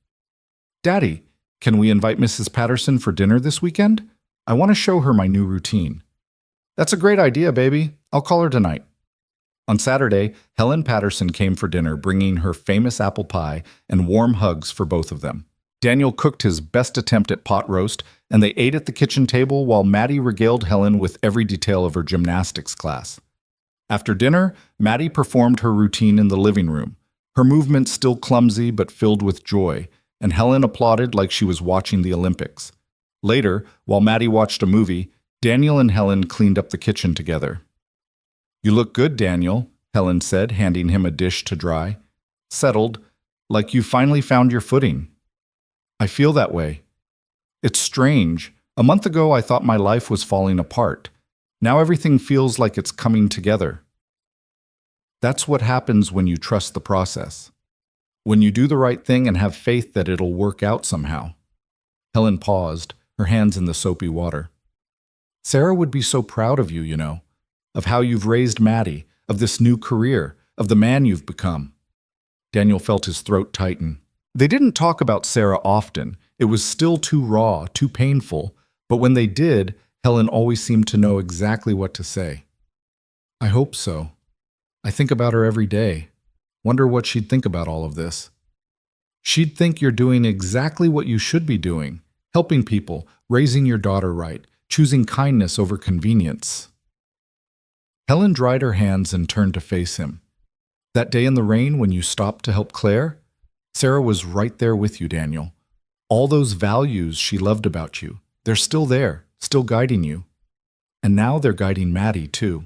"Daddy, can we invite Mrs. Patterson for dinner this weekend? I want to show her my new routine." "That's a great idea, baby. I'll call her tonight." On Saturday, Helen Patterson came for dinner, bringing her famous apple pie and warm hugs for both of them. Daniel cooked his best attempt at pot roast, and they ate at the kitchen table while Maddie regaled Helen with every detail of her gymnastics class. After dinner, Maddie performed her routine in the living room, her movements still clumsy but filled with joy, and Helen applauded like she was watching the Olympics. Later, while Maddie watched a movie, Daniel and Helen cleaned up the kitchen together. "You look good, Daniel," Helen said, handing him a dish to dry. "Settled, like you finally found your footing." "I feel that way. It's strange. A month ago, I thought my life was falling apart. Now everything feels like it's coming together." That's what happens when you trust the process. When you do the right thing and have faith that it'll work out somehow. Helen paused, her hands in the soapy water. "Sarah would be so proud of you, of how you've raised Maddie, of this new career, of the man you've become." Daniel felt his throat tighten. They didn't talk about Sarah often. It was still too raw, too painful, but when they did, Helen always seemed to know exactly what to say. "I hope so. I think about her every day. Wonder what she'd think about all of this." "She'd think you're doing exactly what you should be doing, helping people, raising your daughter right, choosing kindness over convenience." Helen dried her hands and turned to face him. "That day in the rain when you stopped to help Claire? Sarah was right there with you, Daniel. All those values she loved about you, they're still there, still guiding you. And now they're guiding Maddie, too."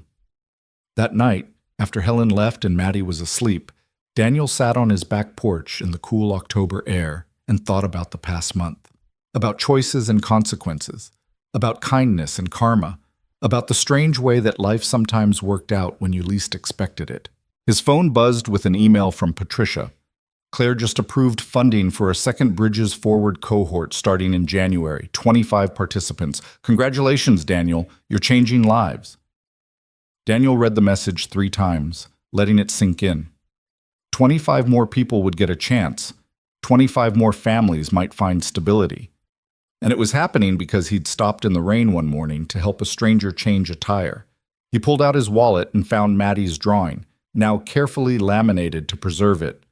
That night, after Helen left and Maddie was asleep, Daniel sat on his back porch in the cool October air and thought about the past month, about choices and consequences, about kindness and karma, about the strange way that life sometimes worked out when you least expected it. His phone buzzed with an email from Patricia. "Claire just approved funding for a second Bridges Forward cohort starting in January, 25 participants. Congratulations, Daniel, you're changing lives." Daniel read the message 3 times, letting it sink in. 25 more people would get a chance. 25 more families might find stability. And it was happening because he'd stopped in the rain one morning to help a stranger change a tire. He pulled out his wallet and found Maddie's drawing, now carefully laminated to preserve it.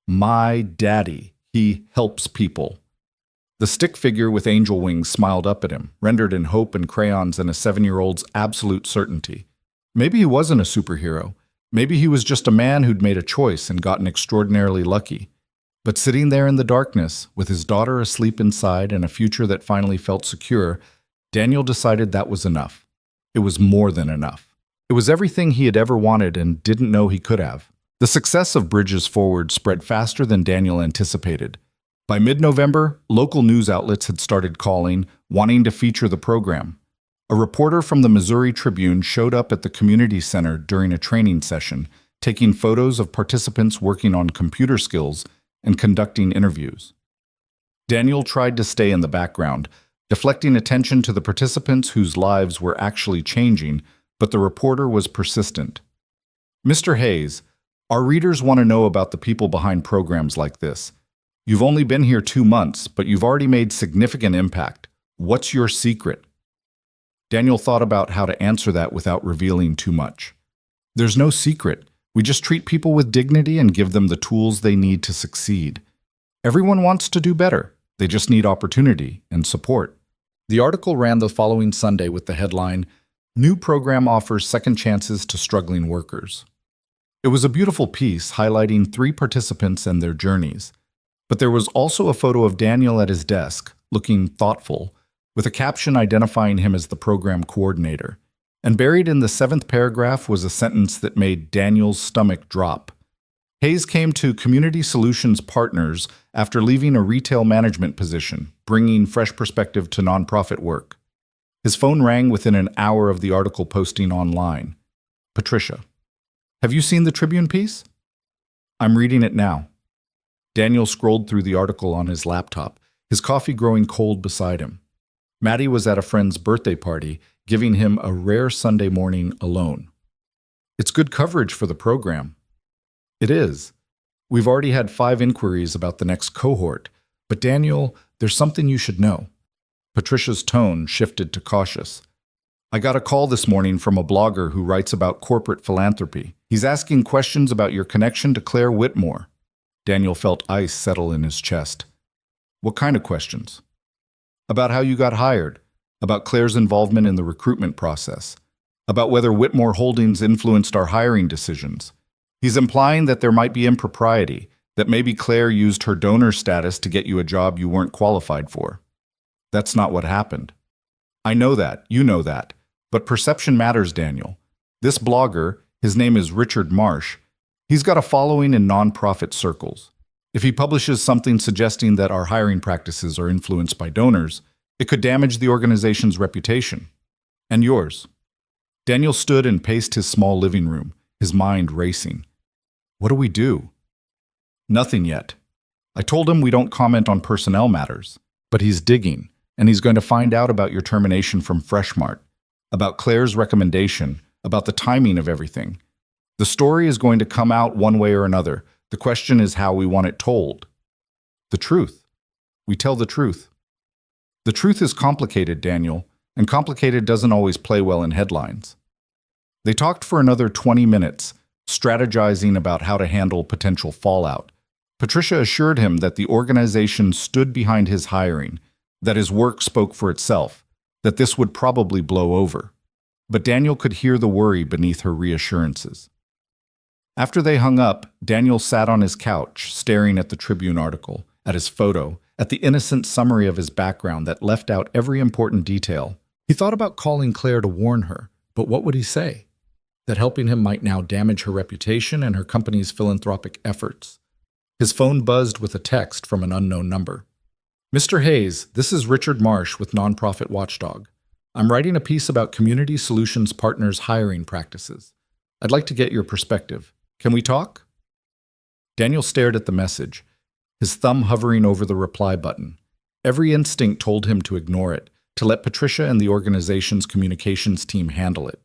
My daddy, he helps people. The stick figure with angel wings smiled up at him, rendered in hope and crayons and a 7-year-old's absolute certainty. Maybe he wasn't a superhero. Maybe he was just a man who'd made a choice and gotten extraordinarily lucky. But sitting there in the darkness, with his daughter asleep inside and a future that finally felt secure, Daniel decided that was enough. It was more than enough. It was everything he had ever wanted and didn't know he could have. The success of Bridges Forward spread faster than Daniel anticipated. By mid-November, local news outlets had started calling, wanting to feature the program. A reporter from the Missouri Tribune showed up at the community center during a training session, taking photos of participants working on computer skills and conducting interviews. Daniel tried to stay in the background, deflecting attention to the participants whose lives were actually changing, but the reporter was persistent. Mr. Hayes, our readers want to know about the people behind programs like this. You've only been here 2 months, but you've already made significant impact. What's your secret? Daniel thought about how to answer that without revealing too much. There's no secret. We just treat people with dignity and give them the tools they need to succeed. Everyone wants to do better. They just need opportunity and support. The article ran the following Sunday with the headline, New Program Offers Second Chances to Struggling Workers. It was a beautiful piece highlighting 3 participants and their journeys. But there was also a photo of Daniel at his desk, looking thoughtful, with a caption identifying him as the program coordinator. And buried in the 7th paragraph was a sentence that made Daniel's stomach drop. Hayes came to Community Solutions Partners after leaving a retail management position, bringing fresh perspective to nonprofit work. His phone rang within an hour of the article posting online. Patricia, have you seen the Tribune piece? I'm reading it now. Daniel scrolled through the article on his laptop, his coffee growing cold beside him. Maddie was at a friend's birthday party, giving him a rare Sunday morning alone. It's good coverage for the program. It is. We've already had 5 inquiries about the next cohort, but Daniel, there's something you should know. Patricia's tone shifted to cautious. I got a call this morning from a blogger who writes about corporate philanthropy. He's asking questions about your connection to Claire Whitmore. Daniel felt ice settle in his chest. What kind of questions? About how you got hired, about Claire's involvement in the recruitment process, about whether Whitmore Holdings influenced our hiring decisions. He's implying that there might be impropriety, that maybe Claire used her donor status to get you a job you weren't qualified for. That's not what happened. I know that, you know that, but perception matters, Daniel. This blogger, his name is Richard Marsh, he's got a following in nonprofit circles. If he publishes something suggesting that our hiring practices are influenced by donors, it could damage the organization's reputation. And yours. Daniel stood and paced his small living room, his mind racing. What do we do? Nothing yet. I told him we don't comment on personnel matters, but he's digging, and he's going to find out about your termination from Freshmart, about Claire's recommendation, about the timing of everything. The story is going to come out one way or another. The question is how we want it told. The truth. We tell the truth. The truth is complicated, Daniel, and complicated doesn't always play well in headlines. They talked for another 20 minutes, strategizing about how to handle potential fallout. Patricia assured him that the organization stood behind his hiring, that his work spoke for itself, that this would probably blow over. But Daniel could hear the worry beneath her reassurances. After they hung up, Daniel sat on his couch, staring at the Tribune article, at his photo, at the innocent summary of his background that left out every important detail. He thought about calling Claire to warn her, but what would he say? That helping him might now damage her reputation and her company's philanthropic efforts. His phone buzzed with a text from an unknown number. Mr. Hayes, this is Richard Marsh with Nonprofit Watchdog. I'm writing a piece about Community Solutions Partners hiring practices. I'd like to get your perspective. Can we talk? Daniel stared at the message, his thumb hovering over the reply button. Every instinct told him to ignore it, to let Patricia and the organization's communications team handle it.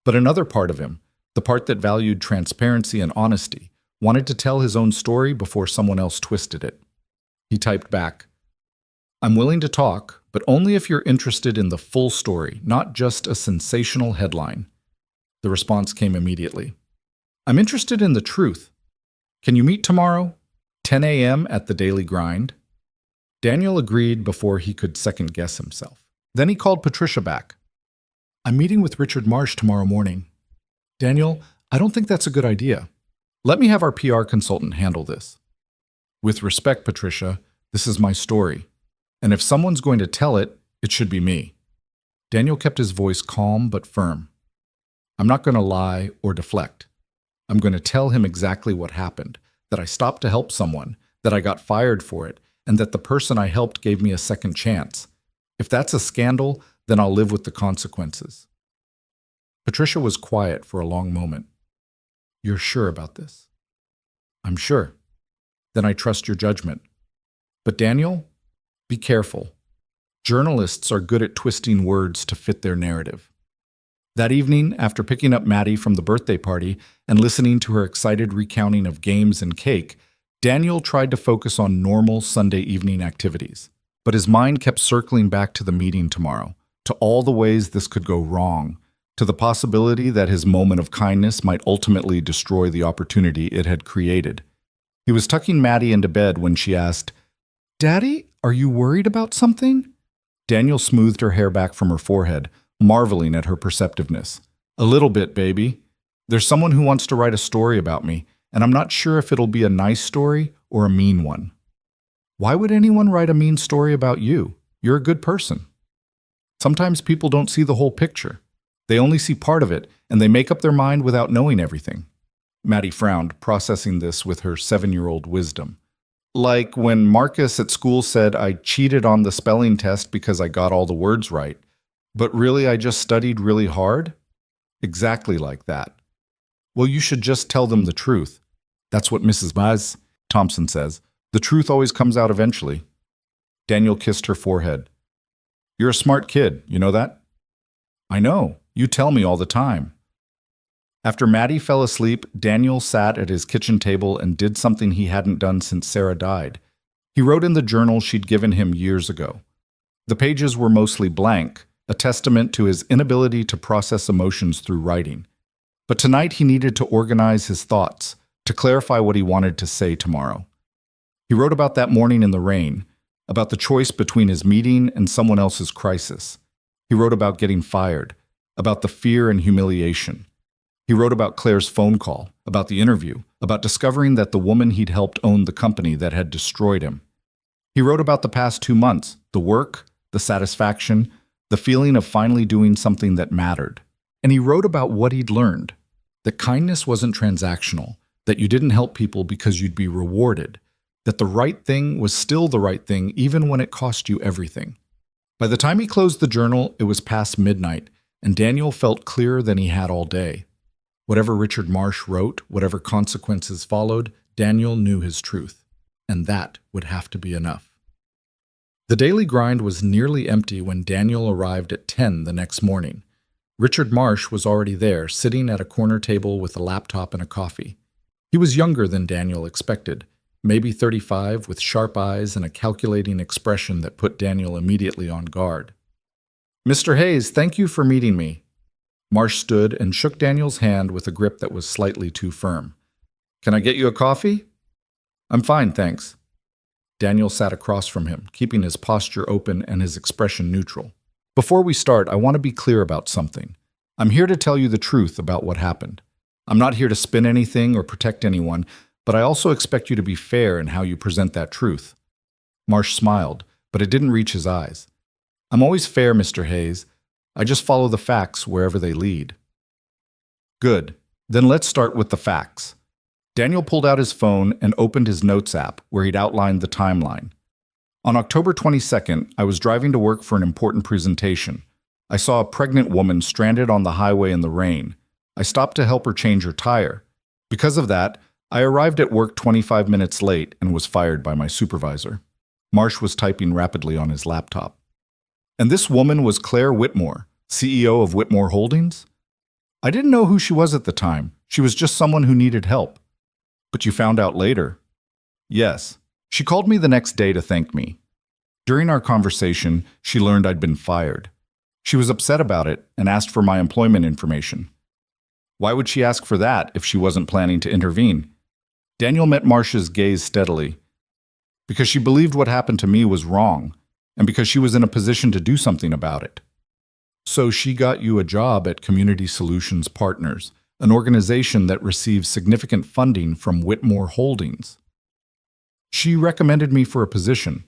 But another part of him, the part that valued transparency and honesty, wanted to tell his own story before someone else twisted it. He typed back, I'm willing to talk, but only if you're interested in the full story, not just a sensational headline. The response came immediately. I'm interested in the truth. Can you meet tomorrow? 10 a.m. at the Daily Grind? Daniel agreed before he could second-guess himself. Then he called Patricia back. I'm meeting with Richard Marsh tomorrow morning. Daniel, I don't think that's a good idea. Let me have our PR consultant handle this. With respect, Patricia, this is my story. And if someone's going to tell it, it should be me. Daniel kept his voice calm but firm. I'm not going to lie or deflect. I'm going to tell him exactly what happened, that I stopped to help someone, that I got fired for it, and that the person I helped gave me a second chance. If that's a scandal, then I'll live with the consequences. Patricia was quiet for a long moment. You're sure about this? I'm sure. Then I trust your judgment. But Daniel, be careful. Journalists are good at twisting words to fit their narrative. That evening, after picking up Maddie from the birthday party and listening to her excited recounting of games and cake, Daniel tried to focus on normal Sunday evening activities. But his mind kept circling back to the meeting tomorrow, to all the ways this could go wrong, to the possibility that his moment of kindness might ultimately destroy the opportunity it had created. He was tucking Maddie into bed when she asked, Daddy, are you worried about something? Daniel smoothed her hair back from her forehead, marveling at her perceptiveness. A little bit, baby. There's someone who wants to write a story about me, and I'm not sure if it'll be a nice story or a mean one. Why would anyone write a mean story about you? You're a good person. Sometimes people don't see the whole picture. They only see part of it, and they make up their mind without knowing everything. Maddie frowned, processing this with her 7-year-old wisdom. Like when Marcus at school said I cheated on the spelling test because I got all the words right. But really, I just studied really hard? Exactly like that. Well, you should just tell them the truth. That's what Mrs. Baz Thompson says. The truth always comes out eventually. Daniel kissed her forehead. You're a smart kid, you know that? I know. You tell me all the time. After Maddie fell asleep, Daniel sat at his kitchen table and did something he hadn't done since Sarah died. He wrote in the journal she'd given him years ago. The pages were mostly blank, a testament to his inability to process emotions through writing. But tonight he needed to organize his thoughts, to clarify what he wanted to say tomorrow. He wrote about that morning in the rain, about the choice between his meeting and someone else's crisis. He wrote about getting fired, about the fear and humiliation. He wrote about Claire's phone call, about the interview, about discovering that the woman he'd helped owned the company that had destroyed him. He wrote about the past 2 months, the work, the satisfaction, the feeling of finally doing something that mattered. And he wrote about what he'd learned, that kindness wasn't transactional, that you didn't help people because you'd be rewarded, that the right thing was still the right thing even when it cost you everything. By the time he closed the journal, it was past midnight, and Daniel felt clearer than he had all day. Whatever Richard Marsh wrote, whatever consequences followed, Daniel knew his truth, and that would have to be enough. The Daily Grind was nearly empty when Daniel arrived at 10 the next morning. Richard Marsh was already there, sitting at a corner table with a laptop and a coffee. He was younger than Daniel expected, maybe 35, with sharp eyes and a calculating expression that put Daniel immediately on guard. Mr. Hayes, thank you for meeting me. Marsh stood and shook Daniel's hand with a grip that was slightly too firm. Can I get you a coffee? I'm fine, thanks. Daniel sat across from him, keeping his posture open and his expression neutral. Before we start, I want to be clear about something. I'm here to tell you the truth about what happened. I'm not here to spin anything or protect anyone, but I also expect you to be fair in how you present that truth. Marsh smiled, but it didn't reach his eyes. I'm always fair, Mr. Hayes. I just follow the facts wherever they lead. Good. Then let's start with the facts. Daniel pulled out his phone and opened his notes app, where he'd outlined the timeline. On October 22nd, I was driving to work for an important presentation. I saw a pregnant woman stranded on the highway in the rain. I stopped to help her change her tire. Because of that, I arrived at work 25 minutes late and was fired by my supervisor. Marsh was typing rapidly on his laptop. And this woman was Claire Whitmore, CEO of Whitmore Holdings? I didn't know who she was at the time. She was just someone who needed help. But you found out later. Yes. She called me the next day to thank me. During our conversation, she learned I'd been fired. She was upset about it and asked for my employment information. Why would she ask for that if she wasn't planning to intervene? Daniel met Marsh's gaze steadily. Because she believed what happened to me was wrong, and because she was in a position to do something about it. So she got you a job at Community Solutions Partners, an organization that receives significant funding from Whitmore Holdings. She recommended me for a position.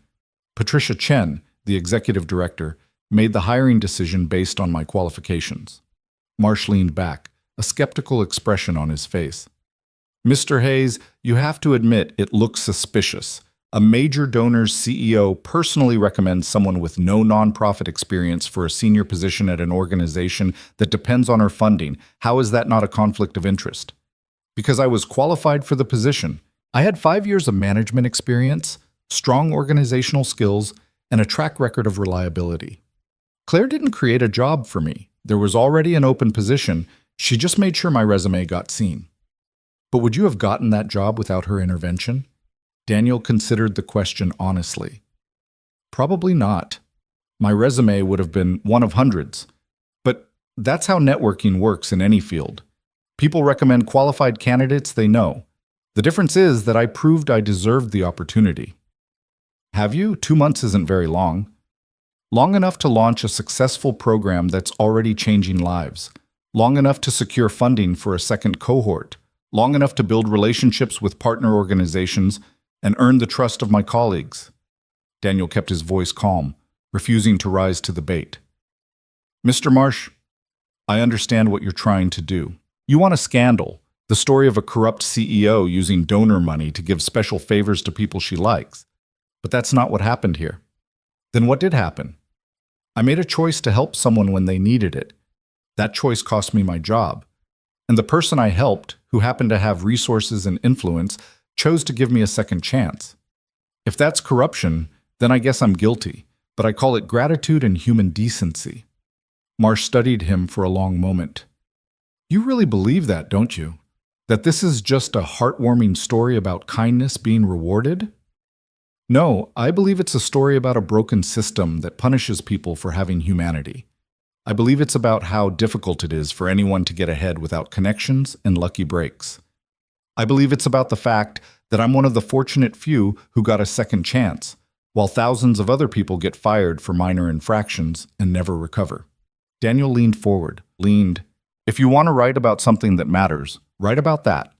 Patricia Chen, the executive director, made the hiring decision based on my qualifications. Marsh leaned back, a skeptical expression on his face. Mr. Hayes, you have to admit it looks suspicious. A major donor's CEO personally recommends someone with no nonprofit experience for a senior position at an organization that depends on her funding. How is that not a conflict of interest? Because I was qualified for the position. I had 5 years of management experience, strong organizational skills, and a track record of reliability. Claire didn't create a job for me. There was already an open position. She just made sure my resume got seen. But would you have gotten that job without her intervention? Daniel considered the question honestly. Probably not. My resume would have been one of hundreds. But that's how networking works in any field. People recommend qualified candidates they know. The difference is that I proved I deserved the opportunity. Have you? 2 months isn't very long. Long enough to launch a successful program that's already changing lives. Long enough to secure funding for a second cohort. Long enough to build relationships with partner organizations and earn the trust of my colleagues. Daniel kept his voice calm, refusing to rise to the bait. Mr. Marsh, I understand what you're trying to do. You want a scandal, the story of a corrupt CEO using donor money to give special favors to people she likes. But that's not what happened here. Then what did happen? I made a choice to help someone when they needed it. That choice cost me my job. And the person I helped, who happened to have resources and influence, chose to give me a second chance. If that's corruption, then I guess I'm guilty, but I call it gratitude and human decency. Marsh studied him for a long moment. You really believe that, don't you? That this is just a heartwarming story about kindness being rewarded? No, I believe it's a story about a broken system that punishes people for having humanity. I believe it's about how difficult it is for anyone to get ahead without connections and lucky breaks. I believe it's about the fact that I'm one of the fortunate few who got a second chance, while thousands of other people get fired for minor infractions and never recover. Daniel leaned forward, If you want to write about something that matters, write about that.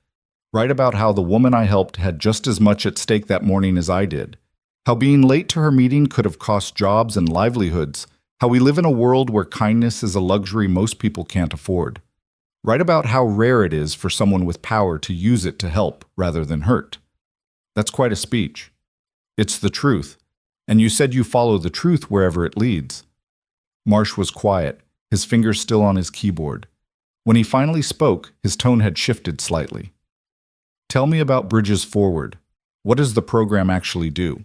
Write about how the woman I helped had just as much at stake that morning as I did. How being late to her meeting could have cost jobs and livelihoods. How we live in a world where kindness is a luxury most people can't afford. Write about how rare it is for someone with power to use it to help rather than hurt. That's quite a speech. It's the truth, and you said you follow the truth wherever it leads. Marsh was quiet, his fingers still on his keyboard. When he finally spoke, his tone had shifted slightly. Tell me about Bridges Forward. What does the program actually do?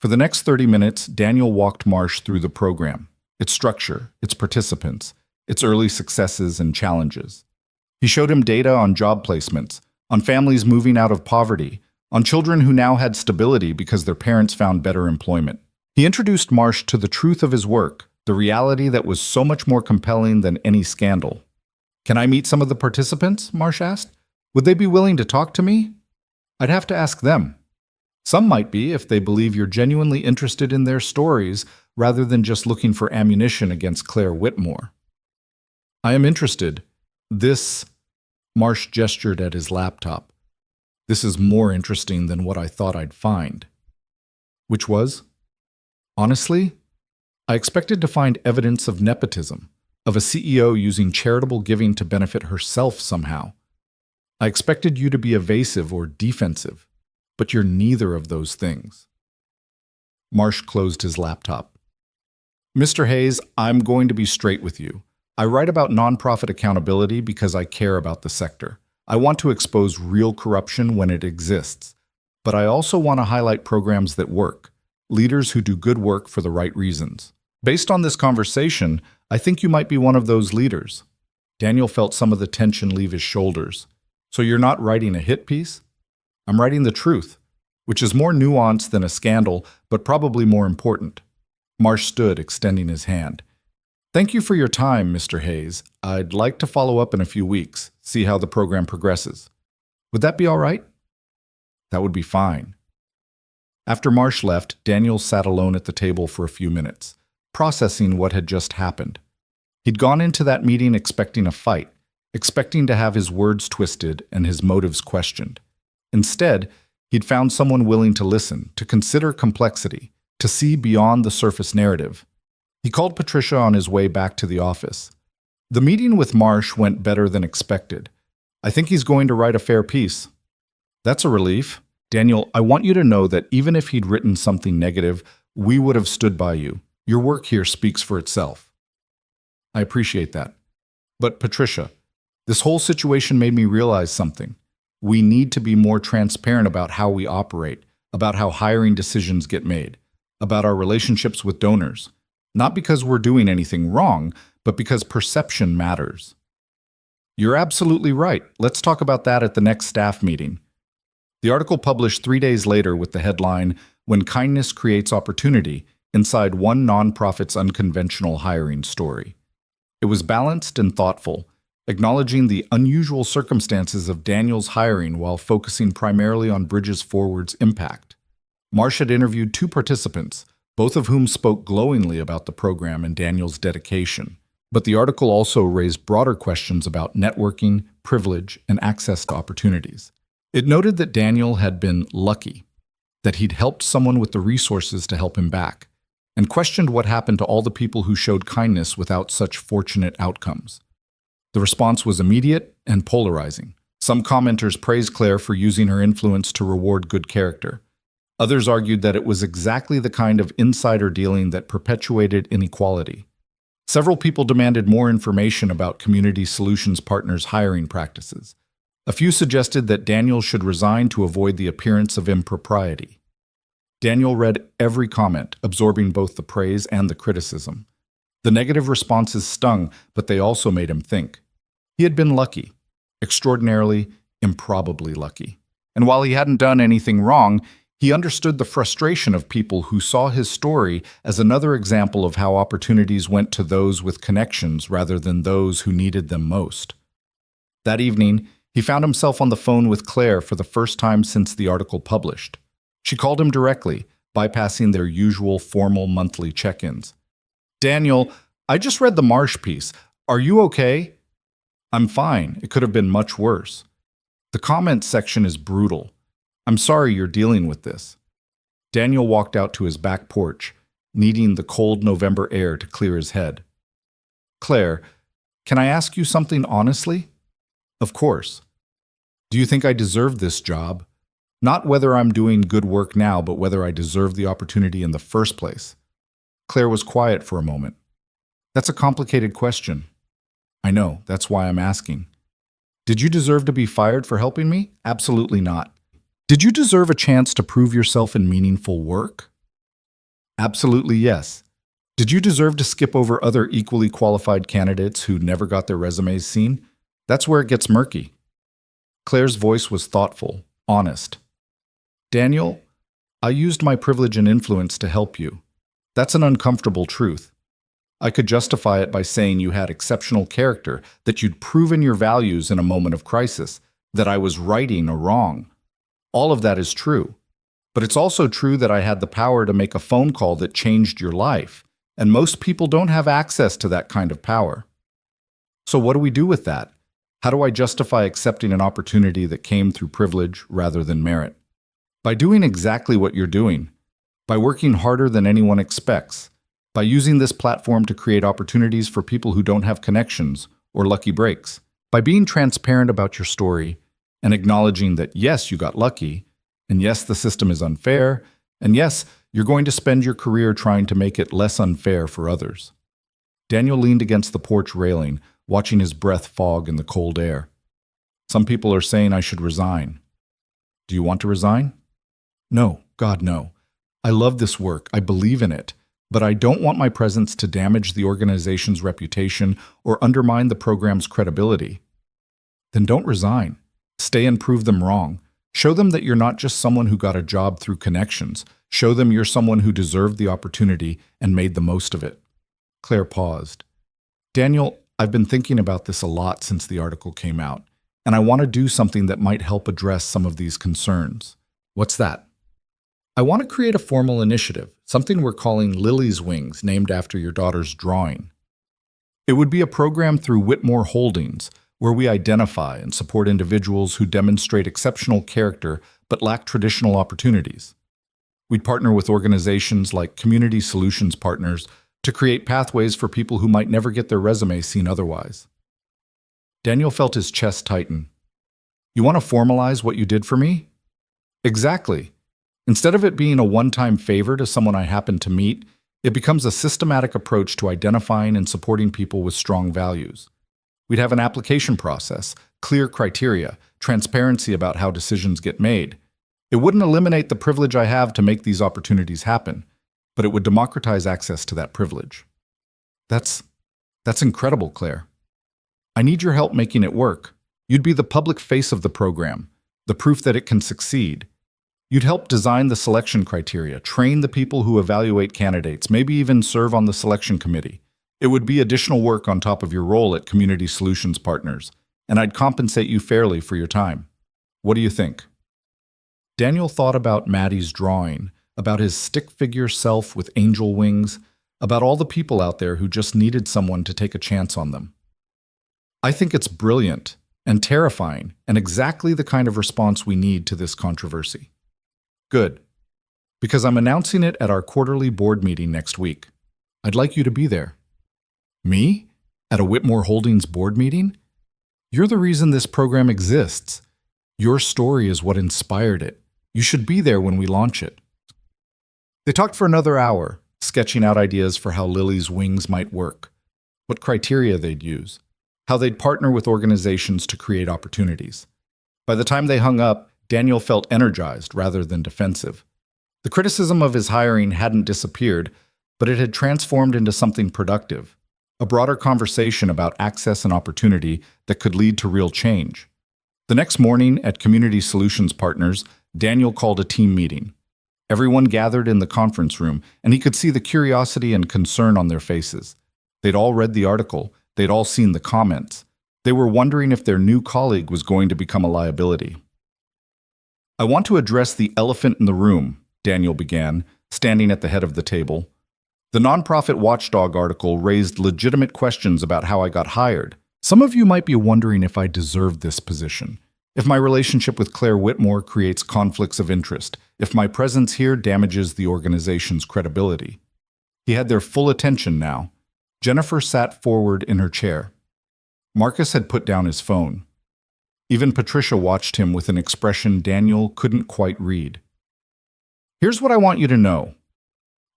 For the next 30 minutes, Daniel walked Marsh through the program, its structure, its participants, its early successes and challenges. He showed him data on job placements, on families moving out of poverty, on children who now had stability because their parents found better employment. He introduced Marsh to the truth of his work, the reality that was so much more compelling than any scandal. Can I meet some of the participants? Marsh asked. Would they be willing to talk to me? I'd have to ask them. Some might be if they believe you're genuinely interested in their stories rather than just looking for ammunition against Claire Whitmore. I am interested. Marsh gestured at his laptop. This is more interesting than what I thought I'd find. Which was? Honestly, I expected to find evidence of nepotism, of a CEO using charitable giving to benefit herself somehow. I expected you to be evasive or defensive, but you're neither of those things. Marsh closed his laptop. Mr. Hayes, I'm going to be straight with you. I write about nonprofit accountability because I care about the sector. I want to expose real corruption when it exists. But I also want to highlight programs that work, leaders who do good work for the right reasons. Based on this conversation, I think you might be one of those leaders. Daniel felt some of the tension leave his shoulders. So you're not writing a hit piece? I'm writing the truth. which is more nuanced than a scandal, but probably more important. Marsh stood, extending his hand. Thank you for your time, Mr. Hayes. I'd like to follow up in a few weeks, see how the program progresses. Would that be all right? That would be fine. After Marsh left, Daniel sat alone at the table for a few minutes, processing what had just happened. He'd gone into that meeting expecting a fight, expecting to have his words twisted and his motives questioned. Instead, he'd found someone willing to listen, to consider complexity, to see beyond the surface narrative. He called Patricia on his way back to the office. The meeting with Marsh went better than expected. I think he's going to write a fair piece. That's a relief. Daniel, I want you to know that even if he'd written something negative, we would have stood by you. Your work here speaks for itself. I appreciate that. But Patricia, this whole situation made me realize something. We need to be more transparent about how we operate, about how hiring decisions get made, about our relationships with donors. Not because we're doing anything wrong, but because perception matters. You're absolutely right. Let's talk about that at the next staff meeting. The article published 3 days later with the headline, When Kindness Creates Opportunity, inside one nonprofit's unconventional hiring story. It was balanced and thoughtful, acknowledging the unusual circumstances of Daniel's hiring while focusing primarily on Bridges Forward's impact. Marsh had interviewed 2 participants, both of whom spoke glowingly about the program and Daniel's dedication. But the article also raised broader questions about networking, privilege, and access to opportunities. It noted that Daniel had been lucky, that he'd helped someone with the resources to help him back, and questioned what happened to all the people who showed kindness without such fortunate outcomes. The response was immediate and polarizing. Some commenters praised Claire for using her influence to reward good character. Others argued that it was exactly the kind of insider dealing that perpetuated inequality. Several people demanded more information about Community Solutions Partners' hiring practices. A few suggested that Daniel should resign to avoid the appearance of impropriety. Daniel read every comment, absorbing both the praise and the criticism. The negative responses stung, but they also made him think. He had been lucky, extraordinarily, improbably lucky. And while he hadn't done anything wrong, he understood the frustration of people who saw his story as another example of how opportunities went to those with connections rather than those who needed them most. That evening, he found himself on the phone with Claire for the first time since the article published. She called him directly, bypassing their usual formal monthly check-ins. Daniel, I just read the Marsh piece. Are you okay? I'm fine. It could have been much worse. The comments section is brutal. I'm sorry you're dealing with this. Daniel walked out to his back porch, needing the cold November air to clear his head. Claire, can I ask you something honestly? Of course. Do you think I deserve this job? Not whether I'm doing good work now, but whether I deserve the opportunity in the first place. Claire was quiet for a moment. That's a complicated question. I know, that's why I'm asking. Did you deserve to be fired for helping me? Absolutely not. Did you deserve a chance to prove yourself in meaningful work? Absolutely yes. Did you deserve to skip over other equally qualified candidates who never got their resumes seen? That's where it gets murky. Claire's voice was thoughtful, honest. Daniel, I used my privilege and influence to help you. That's an uncomfortable truth. I could justify it by saying you had exceptional character, that you'd proven your values in a moment of crisis, that I was righting a wrong. All of that is true. But it's also true that I had the power to make a phone call that changed your life, and most people don't have access to that kind of power. So what do we do with that? How do I justify accepting an opportunity that came through privilege rather than merit? By doing exactly what you're doing, by working harder than anyone expects, by using this platform to create opportunities for people who don't have connections or lucky breaks, by being transparent about your story and acknowledging that yes, you got lucky, and yes, the system is unfair, and yes, you're going to spend your career trying to make it less unfair for others. Daniel leaned against the porch railing, watching his breath fog in the cold air. Some people are saying I should resign. Do you want to resign? No, God, no. I love this work. I believe in it. But I don't want my presence to damage the organization's reputation or undermine the program's credibility. Then don't resign. Stay and prove them wrong. Show them that you're not just someone who got a job through connections. Show them you're someone who deserved the opportunity and made the most of it. Claire paused. Daniel, I've been thinking about this a lot since the article came out, and I want to do something that might help address some of these concerns. What's that? I want to create a formal initiative, something we're calling Lily's Wings, named after your daughter's drawing. It would be a program through Whitmore Holdings, where we identify and support individuals who demonstrate exceptional character but lack traditional opportunities. We'd partner with organizations like Community Solutions Partners to create pathways for people who might never get their resume seen otherwise. Daniel felt his chest tighten. You want to formalize what you did for me? Exactly. Instead of it being a one-time favor to someone I happen to meet, it becomes a systematic approach to identifying and supporting people with strong values. We'd have an application process, clear criteria, transparency about how decisions get made. It wouldn't eliminate the privilege I have to make these opportunities happen, but it would democratize access to that privilege. That's incredible, Claire. I need your help making it work. You'd be the public face of the program, the proof that it can succeed. You'd help design the selection criteria, train the people who evaluate candidates, maybe even serve on the selection committee. It would be additional work on top of your role at Community Solutions Partners, and I'd compensate you fairly for your time. What do you think? Daniel thought about Maddie's drawing, about his stick figure self with angel wings, about all the people out there who just needed someone to take a chance on them. I think it's brilliant and terrifying and exactly the kind of response we need to this controversy. Good, because I'm announcing it at our quarterly board meeting next week. I'd like you to be there. Me? At a Whitmore Holdings board meeting? You're the reason this program exists. Your story is what inspired it. You should be there when we launch it. They talked for another hour, sketching out ideas for how Lily's Wings might work, what criteria they'd use, how they'd partner with organizations to create opportunities. By the time they hung up, Daniel felt energized rather than defensive. The criticism of his hiring hadn't disappeared, but it had transformed into something productive, a broader conversation about access and opportunity that could lead to real change. The next morning at Community Solutions Partners, Daniel called a team meeting. Everyone gathered in the conference room, and he could see the curiosity and concern on their faces. They'd all read the article. They'd all seen the comments. They were wondering if their new colleague was going to become a liability. I want to address the elephant in the room, Daniel began, standing at the head of the table. The nonprofit watchdog article raised legitimate questions about how I got hired. Some of you might be wondering if I deserve this position, if my relationship with Claire Whitmore creates conflicts of interest, if my presence here damages the organization's credibility. He had their full attention now. Jennifer sat forward in her chair. Marcus had put down his phone. Even Patricia watched him with an expression Daniel couldn't quite read. Here's what I want you to know.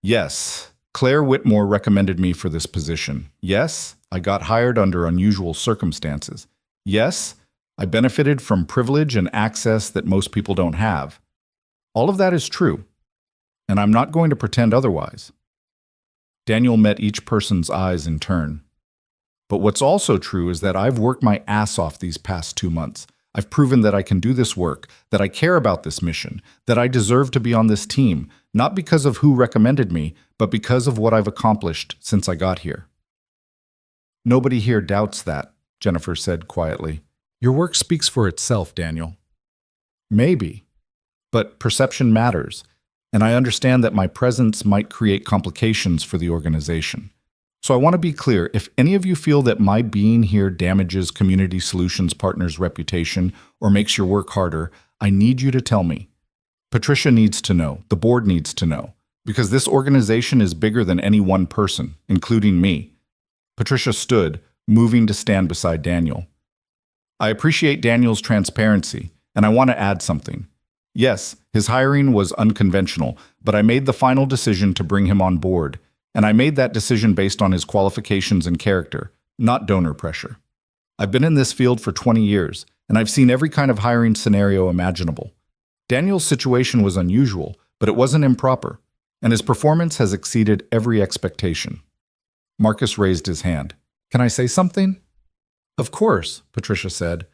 Yes, Claire Whitmore recommended me for this position. Yes, I got hired under unusual circumstances. Yes, I benefited from privilege and access that most people don't have. All of that is true, and I'm not going to pretend otherwise. Daniel met each person's eyes in turn. But what's also true is that I've worked my ass off these past 2 months. I've proven that I can do this work, that I care about this mission, that I deserve to be on this team, not because of who recommended me, but because of what I've accomplished since I got here. Nobody here doubts that, Jennifer said quietly. Your work speaks for itself, Daniel. Maybe, but perception matters, and I understand that my presence might create complications for the organization. So I want to be clear, if any of you feel that my being here damages Community Solutions Partners' reputation or makes your work harder, I need you to tell me. Patricia needs to know, the board needs to know, because this organization is bigger than any one person, including me. Patricia stood, moving to stand beside Daniel. I appreciate Daniel's transparency, and I want to add something. Yes, his hiring was unconventional, but I made the final decision to bring him on board, and I made that decision based on his qualifications and character, not donor pressure. I've been in this field for 20 years, and I've seen every kind of hiring scenario imaginable. Daniel's situation was unusual, but it wasn't improper, and his performance has exceeded every expectation. Marcus raised his hand. Can I say something? Of course, Patricia said.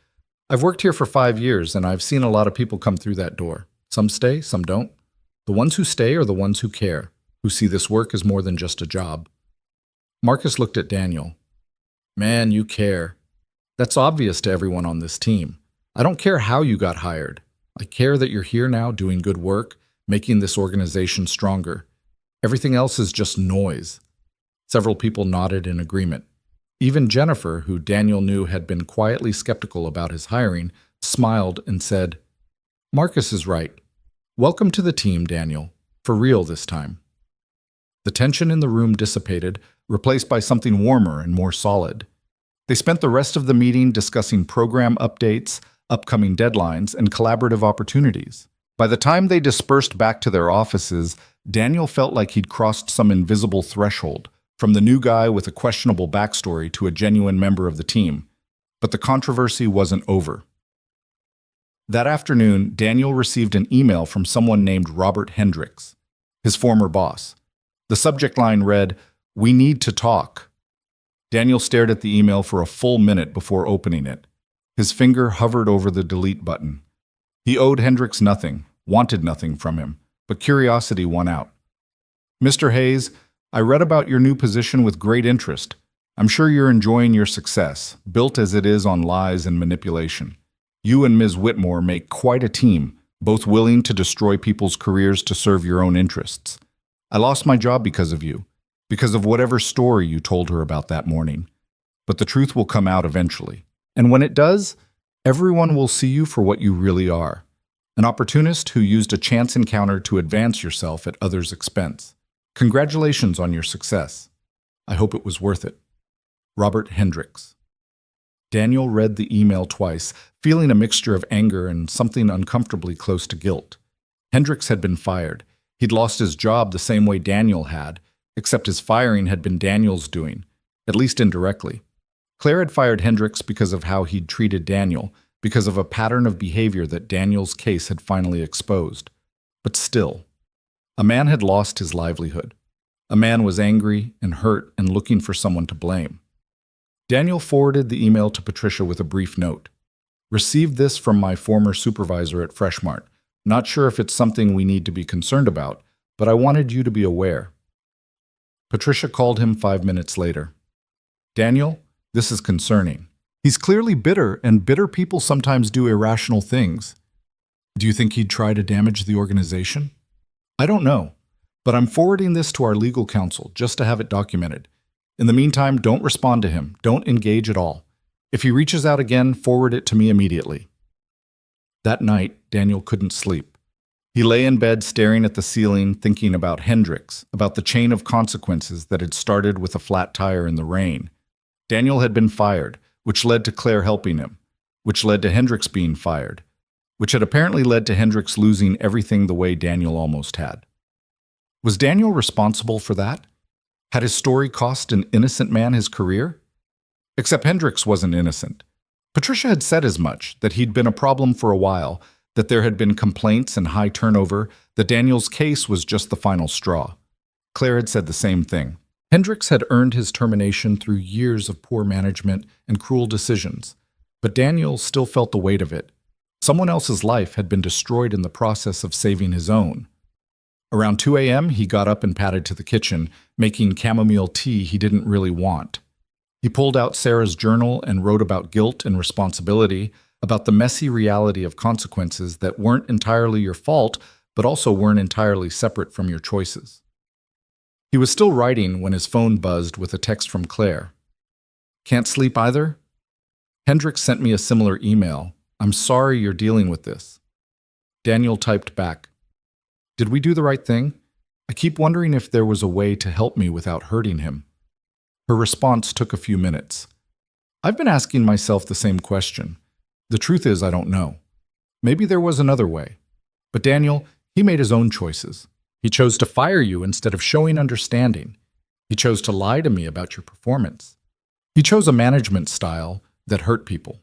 I've worked here for 5 years and I've seen a lot of people come through that door. Some stay, some don't. The ones who stay are the ones who care, who see this work as more than just a job. Marcus looked at Daniel. Man, you care. That's obvious to everyone on this team. I don't care how you got hired. I care that you're here now doing good work, making this organization stronger. Everything else is just noise. Several people nodded in agreement. Even Jennifer, who Daniel knew had been quietly skeptical about his hiring, smiled and said, Marcus is right. Welcome to the team, Daniel. For real this time. The tension in the room dissipated, replaced by something warmer and more solid. They spent the rest of the meeting discussing program updates, upcoming deadlines, and collaborative opportunities. By the time they dispersed back to their offices, Daniel felt like he'd crossed some invisible threshold, from the new guy with a questionable backstory to a genuine member of the team. But the controversy wasn't over. That afternoon, Daniel received an email from someone named Robert Hendricks, his former boss. The subject line read, "We need to talk." Daniel stared at the email for a full minute before opening it. His finger hovered over the delete button. He owed Hendricks nothing, wanted nothing from him, but curiosity won out. "Mr. Hayes, I read about your new position with great interest. I'm sure you're enjoying your success, built as it is on lies and manipulation. You and Ms. Whitmore make quite a team, both willing to destroy people's careers to serve your own interests. I lost my job because of you, because of whatever story you told her about that morning. But the truth will come out eventually. And when it does, everyone will see you for what you really are. An opportunist who used a chance encounter to advance yourself at others' expense. Congratulations on your success. I hope it was worth it. Robert Hendricks." Daniel read the email twice, feeling a mixture of anger and something uncomfortably close to guilt. Hendricks had been fired. He'd lost his job the same way Daniel had, except his firing had been Daniel's doing, at least indirectly. Claire had fired Hendricks because of how he'd treated Daniel, because of a pattern of behavior that Daniel's case had finally exposed. But still, a man had lost his livelihood. A man was angry and hurt and looking for someone to blame. Daniel forwarded the email to Patricia with a brief note. "Received this from my former supervisor at Freshmart. Not sure if it's something we need to be concerned about, but I wanted you to be aware." Patricia called him 5 minutes later. "Daniel, this is concerning. He's clearly bitter, and bitter people sometimes do irrational things. Do you think he'd try to damage the organization?" "I don't know, but I'm forwarding this to our legal counsel just to have it documented. In the meantime, don't respond to him. Don't engage at all. If he reaches out again, forward it to me immediately." That night, Daniel couldn't sleep. He lay in bed staring at the ceiling, thinking about Hendricks, about the chain of consequences that had started with a flat tire in the rain. Daniel had been fired, which led to Claire helping him, which led to Hendricks being fired, which had apparently led to Hendricks losing everything the way Daniel almost had. Was Daniel responsible for that? Had his story cost an innocent man his career? Except Hendricks wasn't innocent. Patricia had said as much, that he'd been a problem for a while, that there had been complaints and high turnover, that Daniel's case was just the final straw. Claire had said the same thing. Hendricks had earned his termination through years of poor management and cruel decisions, but Daniel still felt the weight of it. Someone else's life had been destroyed in the process of saving his own. Around 2 a.m., he got up and padded to the kitchen, making chamomile tea he didn't really want. He pulled out Sarah's journal and wrote about guilt and responsibility, about the messy reality of consequences that weren't entirely your fault, but also weren't entirely separate from your choices. He was still writing when his phone buzzed with a text from Claire. "Can't sleep either? Hendricks sent me a similar email. I'm sorry you're dealing with this." Daniel typed back, "Did we do the right thing? I keep wondering if there was a way to help me without hurting him." Her response took a few minutes. "I've been asking myself the same question. The truth is, I don't know. Maybe there was another way. But Daniel, he made his own choices. He chose to fire you instead of showing understanding. He chose to lie to me about your performance. He chose a management style that hurt people.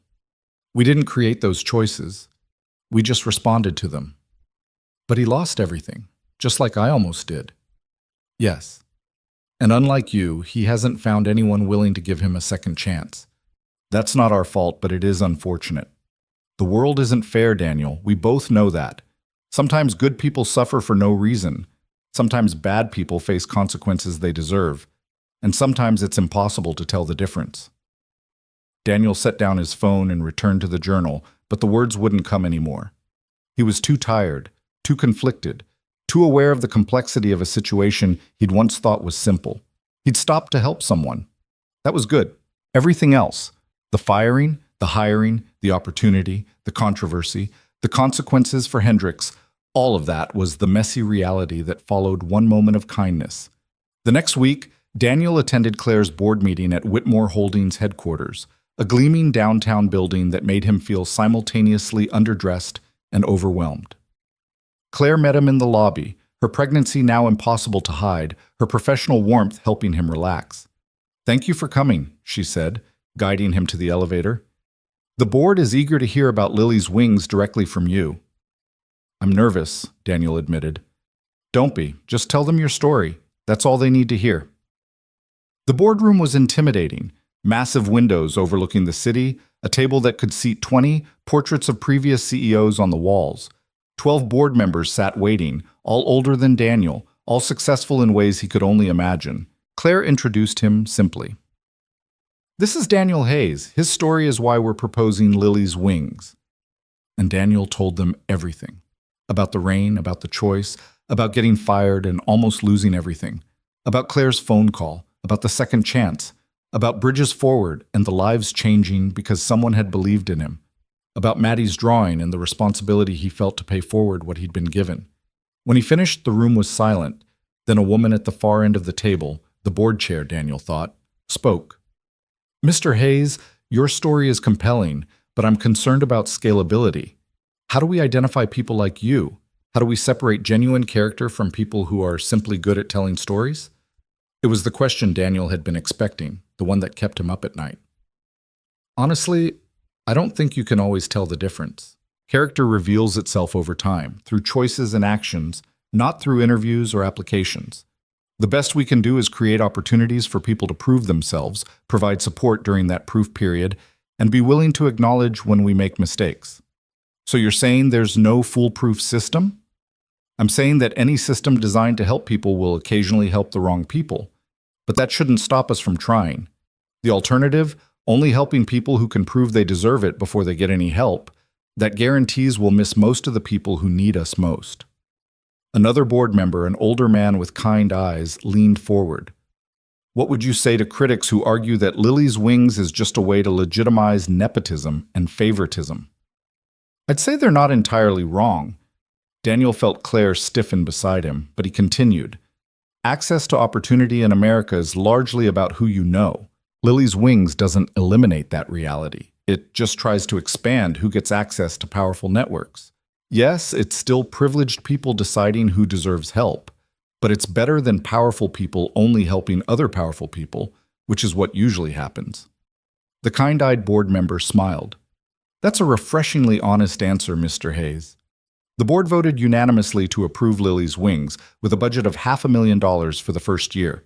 We didn't create those choices. We just responded to them. But he lost everything, just like I almost did. Yes. And unlike you, he hasn't found anyone willing to give him a second chance. That's not our fault, but it is unfortunate. The world isn't fair, Daniel. We both know that. Sometimes good people suffer for no reason. Sometimes bad people face consequences they deserve. And sometimes it's impossible to tell the difference. Daniel set down his phone and returned to the journal, but the words wouldn't come anymore. He was too tired, too conflicted, too aware of the complexity of a situation he'd once thought was simple. He'd stopped to help someone. That was good. Everything else, the firing, the hiring, the opportunity, the controversy, the consequences for Hendricks, all of that was the messy reality that followed one moment of kindness. The next week, Daniel attended Claire's board meeting at Whitmore Holdings headquarters, a gleaming downtown building that made him feel simultaneously underdressed and overwhelmed. Claire met him in the lobby, her pregnancy now impossible to hide, her professional warmth helping him relax. "Thank you for coming," she said, guiding him to the elevator. "The board is eager to hear about Lily's wings directly from you." "I'm nervous," Daniel admitted. "Don't be. Just tell them your story. That's all they need to hear." The boardroom was intimidating. Massive windows overlooking the city, a table that could seat 20, portraits of previous CEOs on the walls. 12 board members sat waiting, all older than Daniel, all successful in ways he could only imagine. Claire introduced him simply. "This is Daniel Hayes. His story is why we're proposing Lily's wings." And Daniel told them everything. About the rain, about the choice, about getting fired and almost losing everything. About Claire's phone call, about the second chance, about bridges forward and the lives changing because someone had believed in him. About Maddie's drawing and the responsibility he felt to pay forward what he'd been given. When he finished, the room was silent. Then a woman at the far end of the table, the board chair, Daniel thought, spoke. "Mr. Hayes, your story is compelling, but I'm concerned about scalability. How do we identify people like you? How do we separate genuine character from people who are simply good at telling stories?" It was the question Daniel had been expecting, the one that kept him up at night. "Honestly, I don't think you can always tell the difference. Character reveals itself over time, through choices and actions, not through interviews or applications. The best we can do is create opportunities for people to prove themselves, provide support during that proof period, and be willing to acknowledge when we make mistakes." "So you're saying there's no foolproof system?" "I'm saying that any system designed to help people will occasionally help the wrong people. But that shouldn't stop us from trying. The alternative, only helping people who can prove they deserve it before they get any help, that guarantees we'll miss most of the people who need us most." Another board member, an older man with kind eyes, leaned forward. "What would you say to critics who argue that Lily's wings is just a way to legitimize nepotism and favoritism?" "I'd say they're not entirely wrong." Daniel felt Claire stiffen beside him, but he continued. "Access to opportunity in America is largely about who you know. Lily's wings doesn't eliminate that reality. It just tries to expand who gets access to powerful networks. Yes, it's still privileged people deciding who deserves help, but it's better than powerful people only helping other powerful people, which is what usually happens." The kind-eyed board member smiled. "That's a refreshingly honest answer, Mr. Hayes." The board voted unanimously to approve Lily's wings, with a budget of $500,000 for the first year.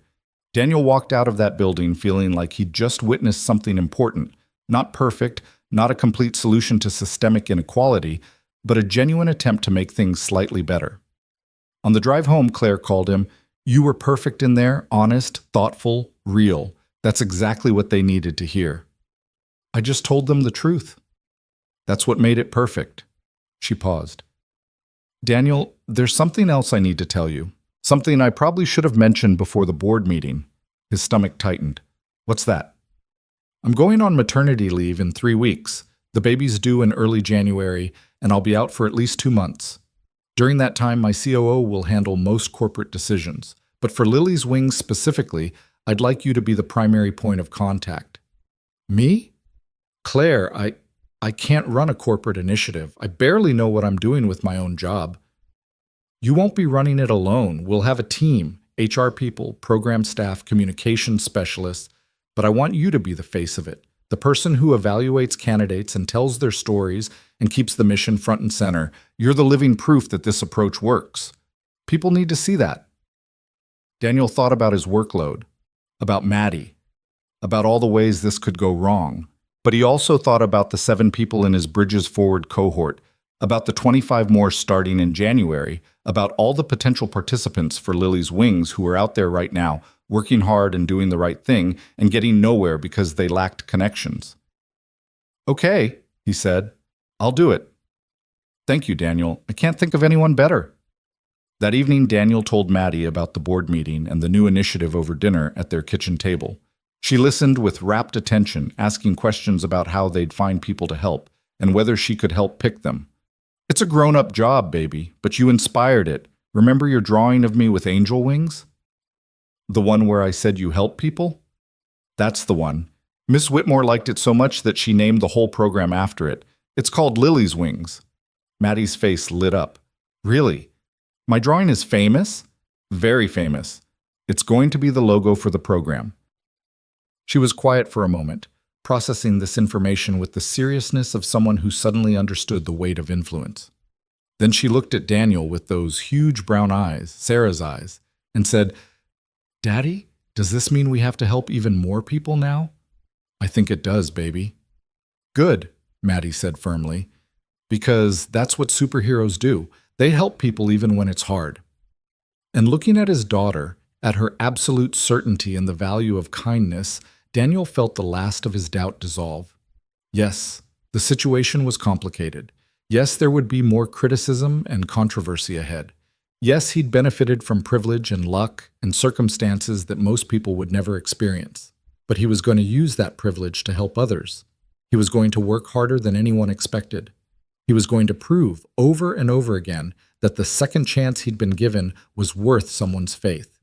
Daniel walked out of that building feeling like he'd just witnessed something important, not perfect, not a complete solution to systemic inequality, but a genuine attempt to make things slightly better. On the drive home, Claire called him, "You were perfect in there, honest, thoughtful, real. That's exactly what they needed to hear." "I just told them the truth." "That's what made it perfect." She paused. "Daniel, there's something else I need to tell you. Something I probably should have mentioned before the board meeting." His stomach tightened. "What's that?" "I'm going on maternity leave in 3 weeks. The baby's due in early January, and I'll be out for at least 2 months. During that time, my COO will handle most corporate decisions. But for Lily's wings specifically, I'd like you to be the primary point of contact." "Me?" "Claire, I can't run a corporate initiative. I barely know what I'm doing with my own job." "You won't be running it alone. We'll have a team, HR people, program staff, communications specialists, but I want you to be the face of it, the person who evaluates candidates and tells their stories and keeps the mission front and center. You're the living proof that this approach works. People need to see that." Daniel thought about his workload, about Maddie, about all the ways this could go wrong. But he also thought about the 7 people in his Bridges Forward cohort, about the 25 more starting in January, about all the potential participants for Lily's Wings who are out there right now, working hard and doing the right thing and getting nowhere because they lacked connections. "Okay," he said. "I'll do it." "Thank you, Daniel. I can't think of anyone better." That evening, Daniel told Maddie about the board meeting and the new initiative over dinner at their kitchen table. She listened with rapt attention, asking questions about how they'd find people to help and whether she could help pick them. "It's a grown-up job, baby, but you inspired it. Remember your drawing of me with angel wings? The one where I said you help people? That's the one. Miss Whitmore liked it so much that she named the whole program after it. It's called Lily's Wings." Maddie's face lit up. "Really? My drawing is famous?" "Very famous. It's going to be the logo for the program." She was quiet for a moment, processing this information with the seriousness of someone who suddenly understood the weight of influence. Then she looked at Daniel with those huge brown eyes, Sarah's eyes, and said, "Daddy, does this mean we have to help even more people now?" "I think it does, baby." "Good," Maddie said firmly, "because that's what superheroes do. They help people even when it's hard." And looking at his daughter, at her absolute certainty in the value of kindness, Daniel felt the last of his doubt dissolve. Yes, the situation was complicated. Yes, there would be more criticism and controversy ahead. Yes, he'd benefited from privilege and luck and circumstances that most people would never experience. But he was going to use that privilege to help others. He was going to work harder than anyone expected. He was going to prove over and over again that the second chance he'd been given was worth someone's faith.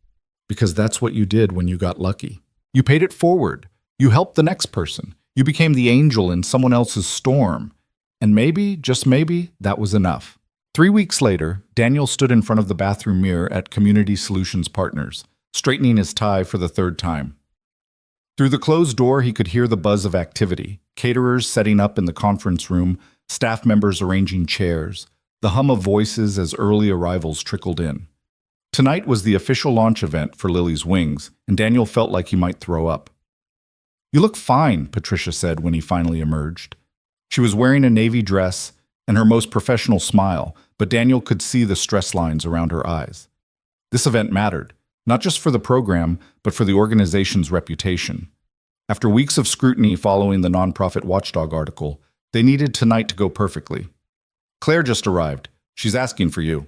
Because that's what you did when you got lucky. You paid it forward. You helped the next person. You became the angel in someone else's storm. And maybe, just maybe, that was enough. 3 weeks later, Daniel stood in front of the bathroom mirror at Community Solutions Partners, straightening his tie for the 3rd time. Through the closed door, he could hear the buzz of activity, caterers setting up in the conference room, staff members arranging chairs, the hum of voices as early arrivals trickled in. Tonight was the official launch event for Lily's Wings, and Daniel felt like he might throw up. "You look fine," Patricia said when he finally emerged. She was wearing a navy dress and her most professional smile, but Daniel could see the stress lines around her eyes. This event mattered, not just for the program, but for the organization's reputation. After weeks of scrutiny following the nonprofit Watchdog article, they needed tonight to go perfectly. "Claire just arrived. She's asking for you."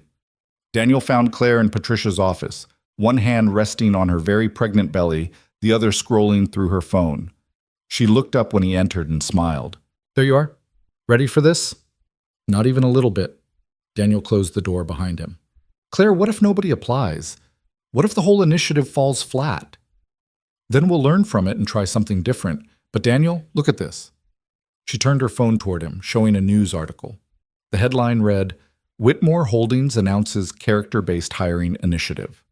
Daniel found Claire in Patricia's office, one hand resting on her very pregnant belly, the other scrolling through her phone. She looked up when he entered and smiled. "There you are. Ready for this?" "Not even a little bit." Daniel closed the door behind him. "Claire, what if nobody applies? What if the whole initiative falls flat? Then we'll learn from it and try something different. But Daniel, look at this." She turned her phone toward him, showing a news article. The headline read, "Whitmore Holdings announces character-based hiring initiative."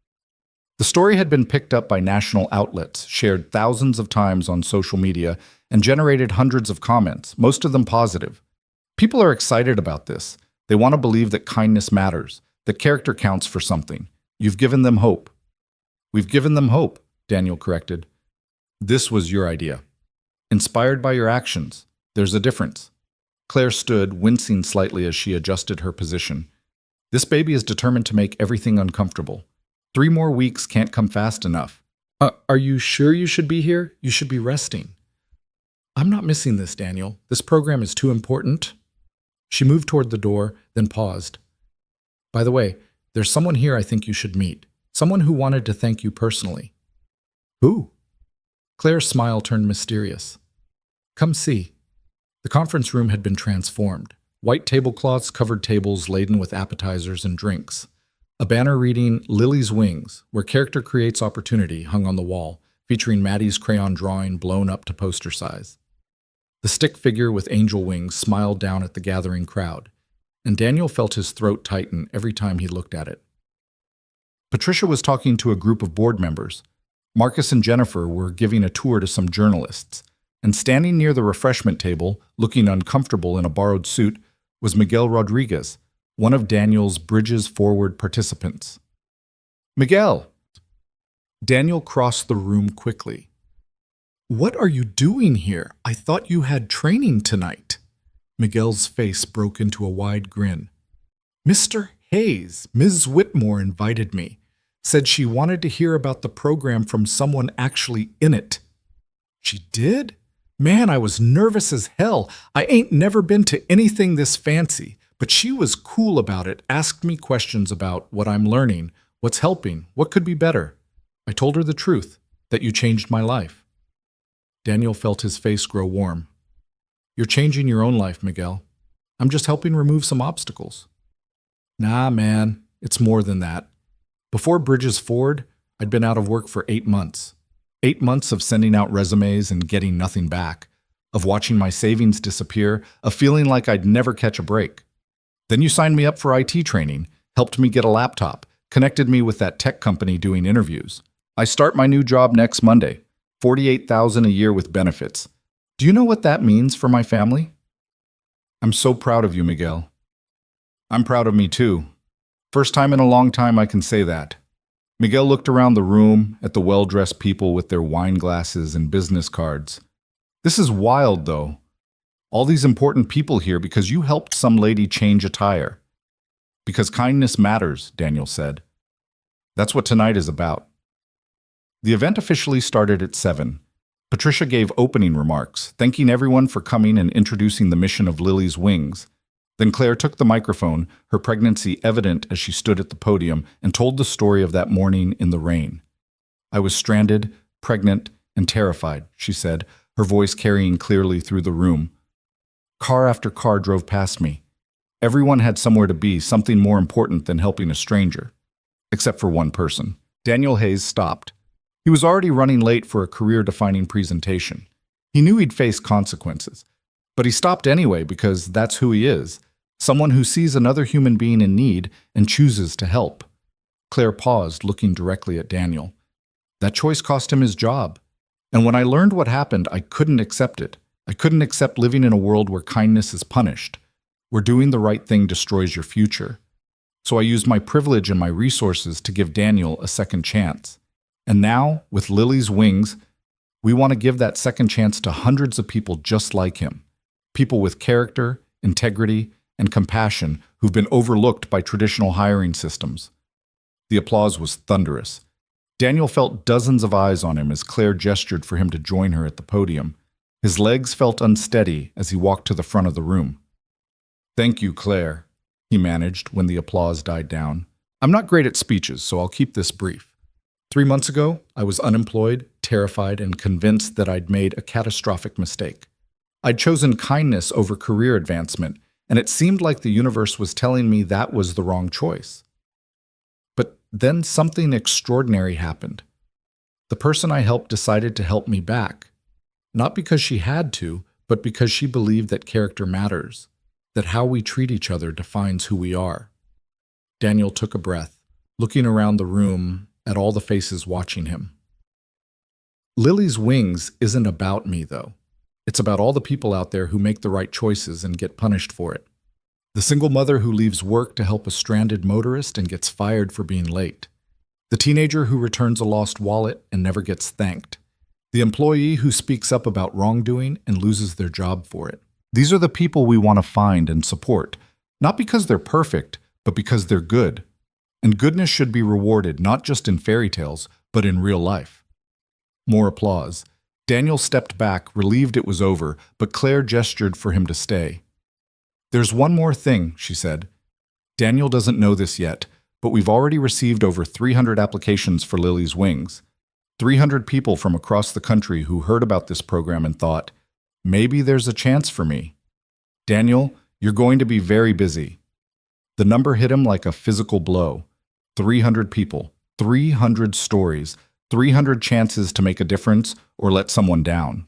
The story had been picked up by national outlets, shared thousands of times on social media, and generated hundreds of comments, most of them positive. People are excited about this. They want to believe that kindness matters, that character counts for something. You've given them hope. "We've given them hope," Daniel corrected. "This was your idea. Inspired by your actions. There's a difference." Claire stood, wincing slightly as she adjusted her position. "This baby is determined to make everything uncomfortable. 3 more weeks can't come fast enough." Are you sure you should be here? You should be resting." "I'm not missing this, Daniel. This program is too important." She moved toward the door, then paused. "By the way, there's someone here I think you should meet. Someone who wanted to thank you personally." "Who?" Claire's smile turned mysterious. "Come see." The conference room had been transformed. White tablecloths covered tables laden with appetizers and drinks. A banner reading "Lily's Wings," where character creates opportunity, hung on the wall, featuring Maddie's crayon drawing blown up to poster size. The stick figure with angel wings smiled down at the gathering crowd, and Daniel felt his throat tighten every time he looked at it. Patricia was talking to a group of board members. Marcus and Jennifer were giving a tour to some journalists, and standing near the refreshment table, looking uncomfortable in a borrowed suit, was Miguel Rodriguez, one of Daniel's Bridges Forward participants. "Miguel!" Daniel crossed the room quickly. What are you doing here? I thought you had training tonight. Miguel's face broke into a wide grin. Mr. Hayes, Ms. Whitmore invited me. Said she wanted to hear about the program from someone actually in it. She did? Man, I was nervous as hell. I ain't never been to anything this fancy, but she was cool about it, asked me questions about what I'm learning, what's helping, what could be better. I told her the truth, that you changed my life. Daniel felt his face grow warm. You're changing your own life, Miguel. I'm just helping remove some obstacles. Nah, man, it's more than that. Before Bridges Ford, I'd been out of work for 8 months. 8 months of sending out resumes and getting nothing back, of watching my savings disappear, of feeling like I'd never catch a break. Then you signed me up for IT training, helped me get a laptop, connected me with that tech company doing interviews. I start my new job next Monday, $48,000 a year with benefits. Do you know what that means for my family? I'm so proud of you, Miguel. I'm proud of me too. First time in a long time I can say that. Miguel looked around the room at the well-dressed people with their wine glasses and business cards. This is wild, though. All these important people here because you helped some lady change a tire. Because kindness matters, Daniel said. That's what tonight is about. The event officially started at 7. Patricia gave opening remarks, thanking everyone for coming and introducing the mission of Lily's Wings. Then Claire took the microphone, her pregnancy evident as she stood at the podium, and told the story of that morning in the rain. I was stranded, pregnant, and terrified, she said, her voice carrying clearly through the room. Car after car drove past me. Everyone had somewhere to be, something more important than helping a stranger. Except for one person. Daniel Hayes stopped. He was already running late for a career-defining presentation. He knew he'd face consequences. But he stopped anyway because that's who he is. Someone who sees another human being in need and chooses to help. Claire paused, looking directly at Daniel. That choice cost him his job. And when I learned what happened, I couldn't accept it. I couldn't accept living in a world where kindness is punished, where doing the right thing destroys your future. So I used my privilege and my resources to give Daniel a second chance. And now, with Lily's Wings, we want to give that second chance to hundreds of people just like him. People with character, integrity, and compassion who've been overlooked by traditional hiring systems. The applause was thunderous. Daniel felt dozens of eyes on him as Claire gestured for him to join her at the podium. His legs felt unsteady as he walked to the front of the room. Thank you, Claire, he managed when the applause died down. I'm not great at speeches, so I'll keep this brief. 3 months ago, I was unemployed, terrified, and convinced that I'd made a catastrophic mistake. I'd chosen kindness over career advancement, and it seemed like the universe was telling me that was the wrong choice. But then something extraordinary happened. The person I helped decided to help me back. Not because she had to, but because she believed that character matters, that how we treat each other defines who we are. Daniel took a breath, looking around the room at all the faces watching him. Lily's Wings isn't about me, though. It's about all the people out there who make the right choices and get punished for it. The single mother who leaves work to help a stranded motorist and gets fired for being late. The teenager who returns a lost wallet and never gets thanked. The employee who speaks up about wrongdoing and loses their job for it. These are the people we want to find and support, not because they're perfect, but because they're good. And goodness should be rewarded not just in fairy tales, but in real life. More applause. Daniel stepped back, relieved it was over, but Claire gestured for him to stay. There's one more thing, she said. Daniel doesn't know this yet, but we've already received over 300 applications for Lily's Wings. 300 people from across the country who heard about this program and thought, maybe there's a chance for me. Daniel, you're going to be very busy. The number hit him like a physical blow. 300 people, 300 stories, 300 chances to make a difference or let someone down.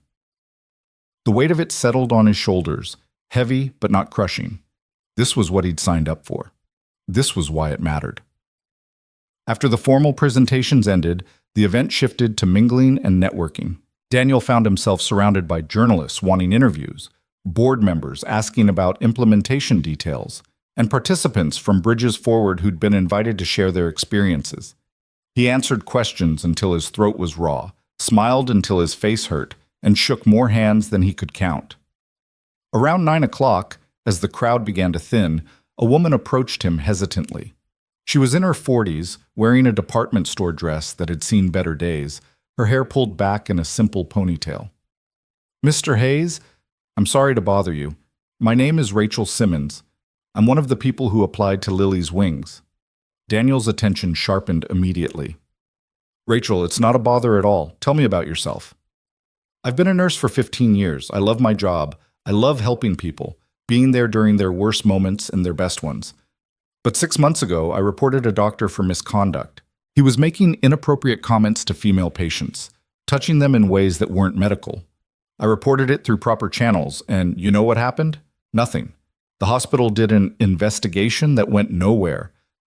The weight of it settled on his shoulders, heavy but not crushing. This was what he'd signed up for. This was why it mattered. After the formal presentations ended, the event shifted to mingling and networking. Daniel found himself surrounded by journalists wanting interviews, board members asking about implementation details, and participants from Bridges Forward who'd been invited to share their experiences. He answered questions until his throat was raw, smiled until his face hurt, and shook more hands than he could count. Around 9 o'clock, as the crowd began to thin, a woman approached him hesitantly. She was in her 40s, wearing a department store dress that had seen better days, her hair pulled back in a simple ponytail. "Mr. Hayes, I'm sorry to bother you. My name is Rachel Simmons. I'm one of the people who applied to Lily's Wings." Daniel's attention sharpened immediately. "Rachel, it's not a bother at all. Tell me about yourself." "I've been a nurse for 15 years. I love my job. I love helping people, being there during their worst moments and their best ones. But 6 months ago, I reported a doctor for misconduct. He was making inappropriate comments to female patients, touching them in ways that weren't medical. I reported it through proper channels, and you know what happened? Nothing. The hospital did an investigation that went nowhere.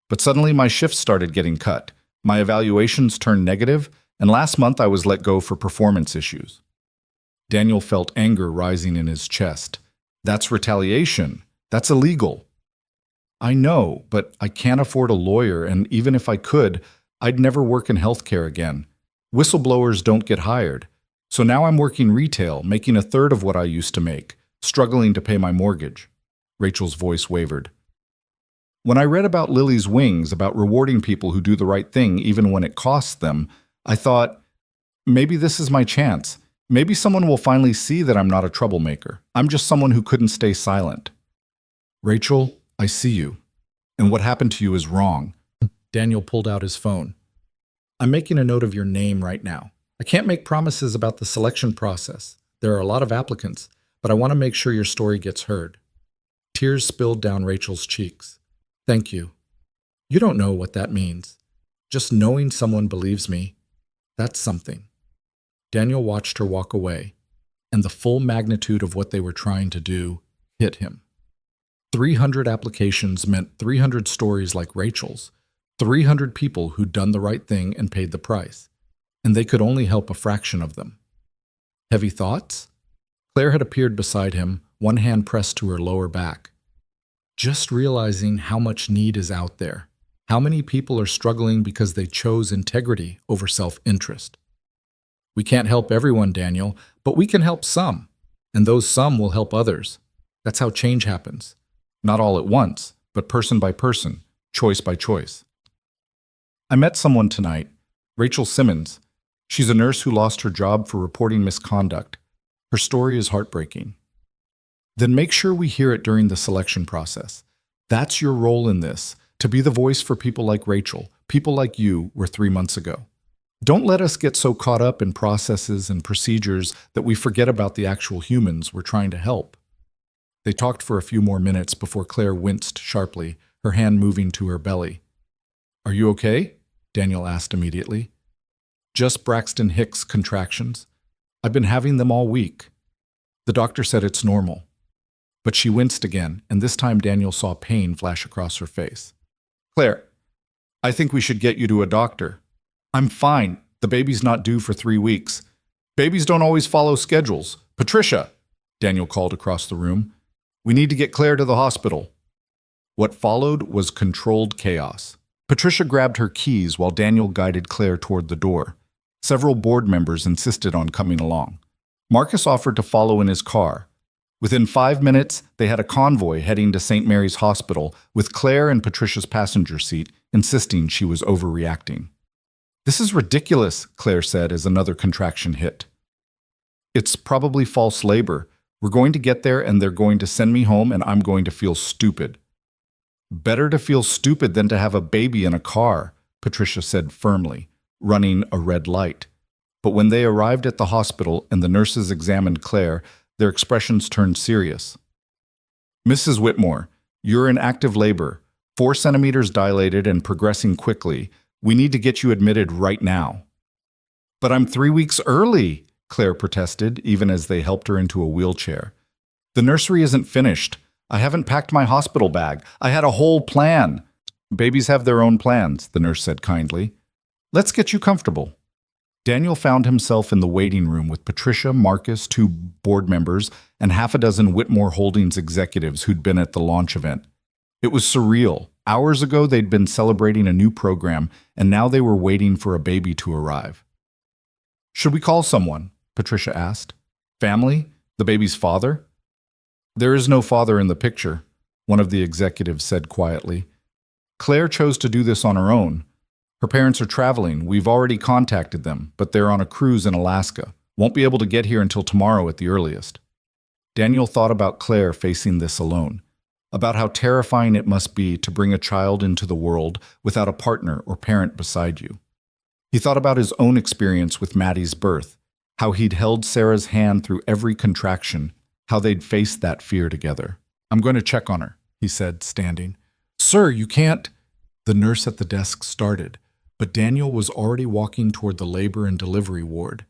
But suddenly my shifts started getting cut. My evaluations turned negative, and last month I was let go for performance issues." Daniel felt anger rising in his chest. "That's retaliation. That's illegal." "I know, but I can't afford a lawyer, and even if I could, I'd never work in healthcare again. Whistleblowers don't get hired. So now I'm working retail, making a third of what I used to make, struggling to pay my mortgage." Rachel's voice wavered. "When I read about Lily's Wings, about rewarding people who do the right thing even when it costs them, I thought, maybe this is my chance. Maybe someone will finally see that I'm not a troublemaker. I'm just someone who couldn't stay silent." "Rachel, I see you. And what happened to you is wrong." Daniel pulled out his phone. "I'm making a note of your name right now. I can't make promises about the selection process. There are a lot of applicants, but I want to make sure your story gets heard." Tears spilled down Rachel's cheeks. "Thank you. You don't know what that means. Just knowing someone believes me, that's something." Daniel watched her walk away, and the full magnitude of what they were trying to do hit him. 300 applications meant 300 stories like Rachel's, 300 people who'd done the right thing and paid the price, and they could only help a fraction of them. Heavy thoughts? Claire had appeared beside him, one hand pressed to her lower back. Just realizing how much need is out there, how many people are struggling because they chose integrity over self-interest. "We can't help everyone, Daniel, but we can help some, and those some will help others. That's how change happens. Not all at once, but person by person, choice by choice." "I met someone tonight, Rachel Simmons. She's a nurse who lost her job for reporting misconduct. Her story is heartbreaking." "Then make sure we hear it during the selection process. That's your role in this, to be the voice for people like Rachel, people like you were 3 months ago. Don't let us get so caught up in processes and procedures that we forget about the actual humans we're trying to help." They talked for a few more minutes before Claire winced sharply, her hand moving to her belly. "Are you okay?" Daniel asked immediately. "Just Braxton Hicks contractions. I've been having them all week. The doctor said it's normal." But she winced again, and this time Daniel saw pain flash across her face. "Claire, I think we should get you to a doctor." "I'm fine. The baby's not due for 3 weeks. Babies don't always follow schedules. Patricia," Daniel called across the room, "we need to get Claire to the hospital." What followed was controlled chaos. Patricia grabbed her keys while Daniel guided Claire toward the door. Several board members insisted on coming along. Marcus offered to follow in his car. Within 5 minutes, they had a convoy heading to St. Mary's Hospital, with Claire in Patricia's passenger seat, insisting she was overreacting. "This is ridiculous," Claire said as another contraction hit. "It's probably false labor. We're going to get there and they're going to send me home and I'm going to feel stupid." "Better to feel stupid than to have a baby in a car," Patricia said firmly, running a red light. But when they arrived at the hospital and the nurses examined Claire, their expressions turned serious. "Mrs. Whitmore, you're in active labor, 4 centimeters dilated and progressing quickly. We need to get you admitted right now." "But I'm 3 weeks early," Claire protested, even as they helped her into a wheelchair. "The nursery isn't finished. I haven't packed my hospital bag. I had a whole plan." "Babies have their own plans," the nurse said kindly. "Let's get you comfortable." Daniel found himself in the waiting room with Patricia, Marcus, 2 board members, and half a dozen Whitmore Holdings executives who'd been at the launch event. It was surreal. Hours ago, they'd been celebrating a new program, and now they were waiting for a baby to arrive. "Should we call someone?" Patricia asked. Family? The baby's father? There is no father in the picture, one of the executives said quietly. Claire chose to do this on her own. Her parents are traveling. We've already contacted them, but they're on a cruise in Alaska. Won't be able to get here until tomorrow at the earliest. Daniel thought about Claire facing this alone, about how terrifying it must be to bring a child into the world without a partner or parent beside you. He thought about his own experience with Maddie's birth, how he'd held Sarah's hand through every contraction, how they'd faced that fear together. I'm going to check on her, he said, standing. Sir, you can't. The nurse at the desk started, but Daniel was already walking toward the labor and delivery ward.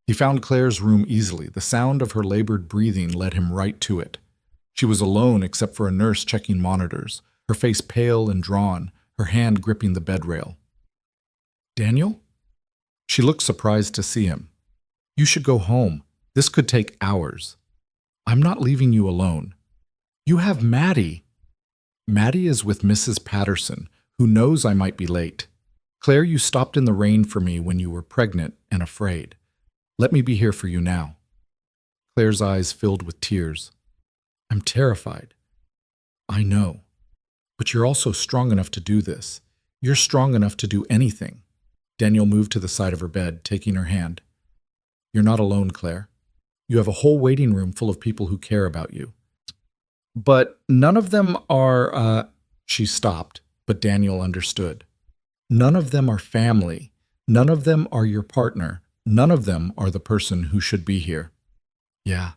He found Claire's room easily. The sound of her labored breathing led him right to it. She was alone except for a nurse checking monitors, her face pale and drawn, her hand gripping the bed rail. Daniel? She looked surprised to see him. You should go home. This could take hours. I'm not leaving you alone. You have Maddie. Maddie is with Mrs. Patterson, who knows I might be late. Claire, you stopped in the rain for me when you were pregnant and afraid. Let me be here for you now. Claire's eyes filled with tears. I'm terrified. I know. But you're also strong enough to do this. You're strong enough to do anything. Daniel moved to the side of her bed, taking her hand. You're not alone, Claire. You have a whole waiting room full of people who care about you. But none of them are, She stopped, but Daniel understood. None of them are family. None of them are your partner. None of them are the person who should be here. Yeah.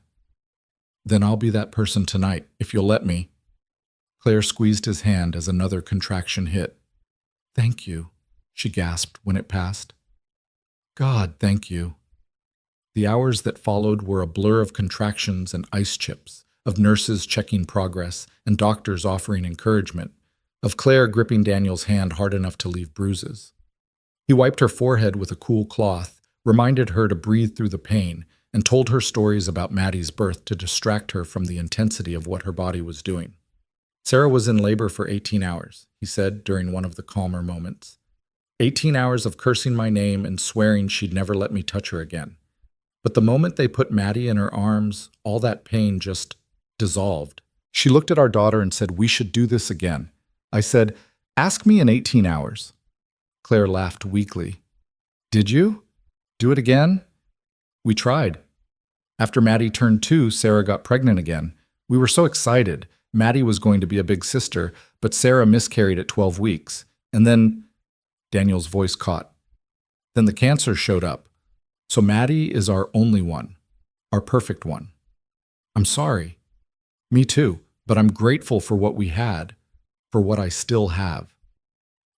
Then I'll be that person tonight, if you'll let me. Claire squeezed his hand as another contraction hit. Thank you, she gasped when it passed. God, thank you. The hours that followed were a blur of contractions and ice chips, of nurses checking progress and doctors offering encouragement, of Claire gripping Daniel's hand hard enough to leave bruises. He wiped her forehead with a cool cloth, reminded her to breathe through the pain, and told her stories about Maddie's birth to distract her from the intensity of what her body was doing. Sarah was in labor for 18 hours, he said during one of the calmer moments. 18 hours of cursing my name and swearing she'd never let me touch her again. But the moment they put Maddie in her arms, all that pain just dissolved. She looked at our daughter and said, we should do this again. I said, ask me in 18 hours. Claire laughed weakly. Did you? Do it again? We tried. After Maddie turned 2, Sarah got pregnant again. We were so excited. Maddie was going to be a big sister, but Sarah miscarried at 12 weeks. And then, Daniel's voice caught. Then the cancer showed up. So Maddie is our only one, our perfect one. I'm sorry. Me too, but I'm grateful for what we had, for what I still have.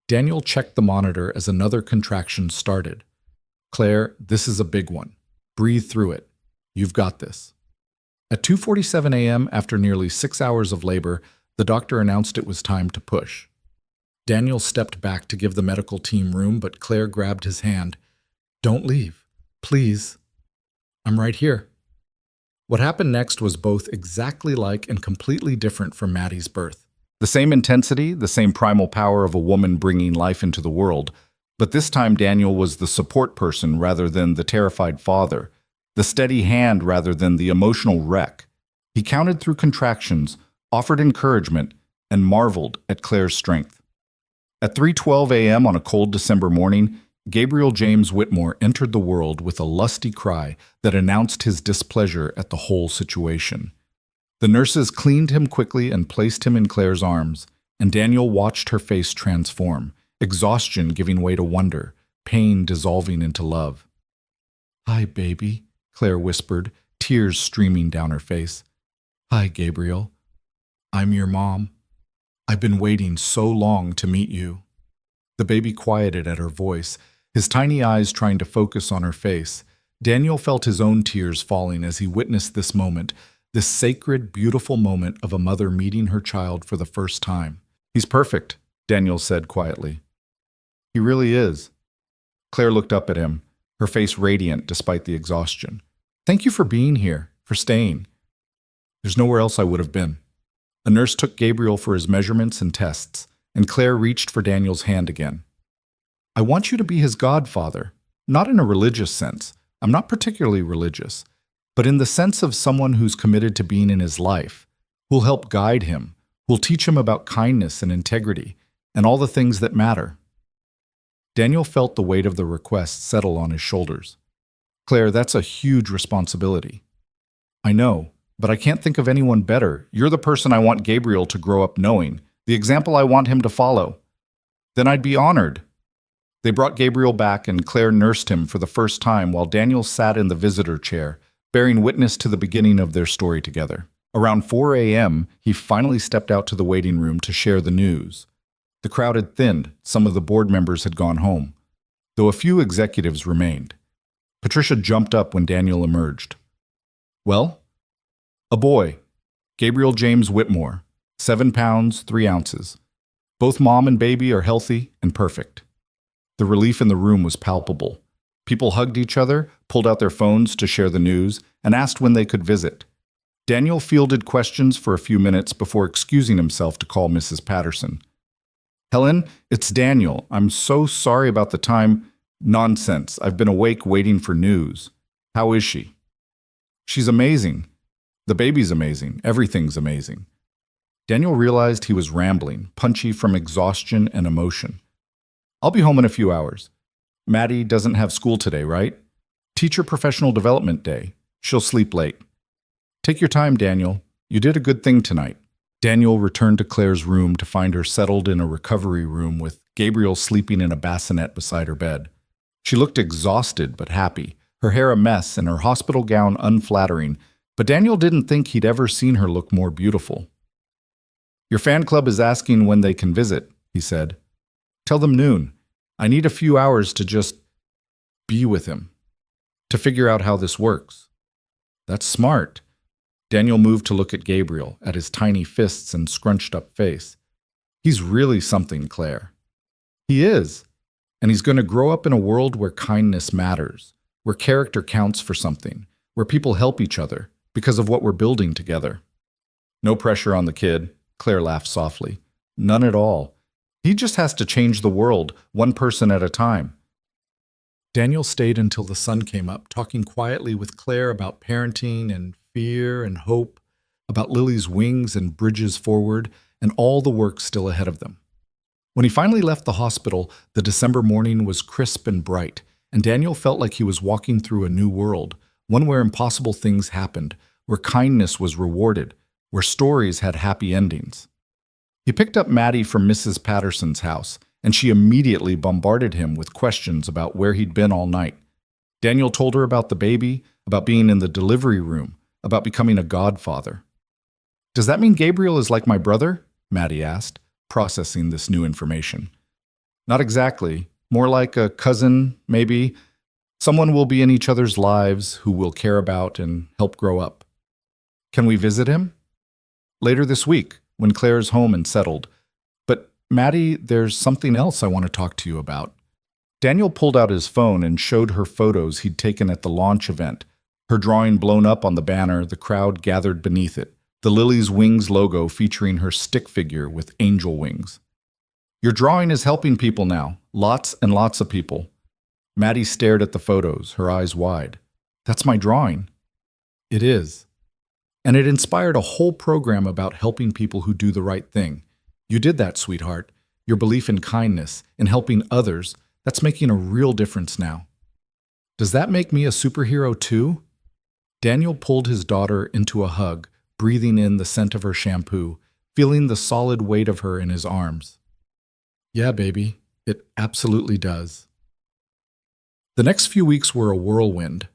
Daniel checked the monitor as another contraction started. Claire, this is a big one. Breathe through it. You've got this. At 2:47 a.m., after nearly 6 hours of labor, the doctor announced it was time to push. Daniel stepped back to give the medical team room, but Claire grabbed his hand. Don't leave. Please. I'm right here. What happened next was both exactly like and completely different from Maddie's birth. The same intensity, the same primal power of a woman bringing life into the world, but this time Daniel was the support person rather than the terrified father, the steady hand rather than the emotional wreck. He counted through contractions, offered encouragement, and marveled at Claire's strength. At 3:12 a.m. on a cold December morning, Gabriel James Whitmore entered the world with a lusty cry that announced his displeasure at the whole situation. The nurses cleaned him quickly and placed him in Claire's arms, and Daniel watched her face transform, exhaustion giving way to wonder, pain dissolving into love. Hi, baby, Claire whispered, tears streaming down her face. Hi, Gabriel. I'm your mom. I've been waiting so long to meet you. The baby quieted at her voice, his tiny eyes trying to focus on her face. Daniel felt his own tears falling as he witnessed this moment, this sacred, beautiful moment of a mother meeting her child for the first time. He's perfect, Daniel said quietly. He really is. Claire looked up at him, her face radiant despite the exhaustion. Thank you for being here, for staying. There's nowhere else I would have been. A nurse took Gabriel for his measurements and tests, and Claire reached for Daniel's hand again. I want you to be his godfather, not in a religious sense. I'm not particularly religious. but in the sense of someone who's committed to being in his life, who'll help guide him, who'll teach him about kindness and integrity, and all the things that matter. Daniel felt the weight of the request settle on his shoulders. Claire, that's a huge responsibility. I know, but I can't think of anyone better. You're the person I want Gabriel to grow up knowing, the example I want him to follow. Then I'd be honored. They brought Gabriel back and Claire nursed him for the first time while Daniel sat in the visitor chair, bearing witness to the beginning of their story together. Around 4 a.m., he finally stepped out to the waiting room to share the news. The crowd had thinned, some of the board members had gone home, though a few executives remained. Patricia jumped up when Daniel emerged. Well? A boy, Gabriel James Whitmore, 7 pounds, 3 ounces. Both mom and baby are healthy and perfect. The relief in the room was palpable. People hugged each other, pulled out their phones to share the news, and asked when they could visit. Daniel fielded questions for a few minutes before excusing himself to call Mrs. Patterson. Helen, it's Daniel. I'm so sorry about the time. Nonsense. I've been awake waiting for news. How is she? She's amazing. The baby's amazing. Everything's amazing. Daniel realized he was rambling, punchy from exhaustion and emotion. I'll be home in a few hours. Maddie doesn't have school today, right? Teacher Professional Development Day. She'll sleep late. Take your time, Daniel. You did a good thing tonight. Daniel returned to Claire's room to find her settled in a recovery room with Gabriel sleeping in a bassinet beside her bed. She looked exhausted but happy, her hair a mess and her hospital gown unflattering, but Daniel didn't think he'd ever seen her look more beautiful. Your fan club is asking when they can visit, he said. Tell them noon. I need a few hours to just be with him, to figure out how this works. That's smart. Daniel moved to look at Gabriel, at his tiny fists and scrunched up face. He's really something, Claire. He is. And he's going to grow up in a world where kindness matters, where character counts for something, where people help each other because of what we're building together. No pressure on the kid, Claire laughed softly. None at all. He just has to change the world, one person at a time. Daniel stayed until the sun came up, talking quietly with Claire about parenting and fear and hope, about Lily's wings and bridges forward, and all the work still ahead of them. When he finally left the hospital, the December morning was crisp and bright, and Daniel felt like he was walking through a new world, one where impossible things happened, where kindness was rewarded, where stories had happy endings. He picked up Maddie from Mrs. Patterson's house, and she immediately bombarded him with questions about where he'd been all night. Daniel told her about the baby, about being in the delivery room, about becoming a godfather. Does that mean Gabriel is like my brother? Maddie asked, processing this new information. Not exactly. More like a cousin, maybe. Someone we'll be in each other's lives who we'll care about and help grow up. Can we visit him? Later this week, when Claire's home and settled. But, Maddie, there's something else I want to talk to you about. Daniel pulled out his phone and showed her photos he'd taken at the launch event, her drawing blown up on the banner, the crowd gathered beneath it, the Lily's Wings logo featuring her stick figure with angel wings. Your drawing is helping people now, lots and lots of people. Maddie stared at the photos, her eyes wide. That's my drawing. It is. And it inspired a whole program about helping people who do the right thing. You did that, sweetheart. Your belief in kindness, in helping others, that's making a real difference now. Does that make me a superhero too? Daniel pulled his daughter into a hug, breathing in the scent of her shampoo, feeling the solid weight of her in his arms. Yeah, baby, it absolutely does. The next few weeks were a whirlwind.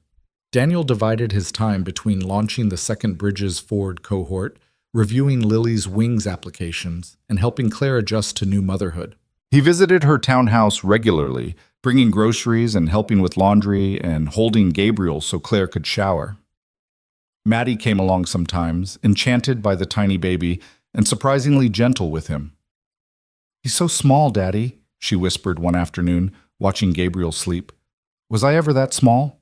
Daniel divided his time between launching the Second Bridges Forward cohort, reviewing Lily's Wings applications, and helping Claire adjust to new motherhood. He visited her townhouse regularly, bringing groceries and helping with laundry and holding Gabriel so Claire could shower. Maddie came along sometimes, enchanted by the tiny baby and surprisingly gentle with him. He's so small, Daddy, she whispered one afternoon, watching Gabriel sleep. Was I ever that small?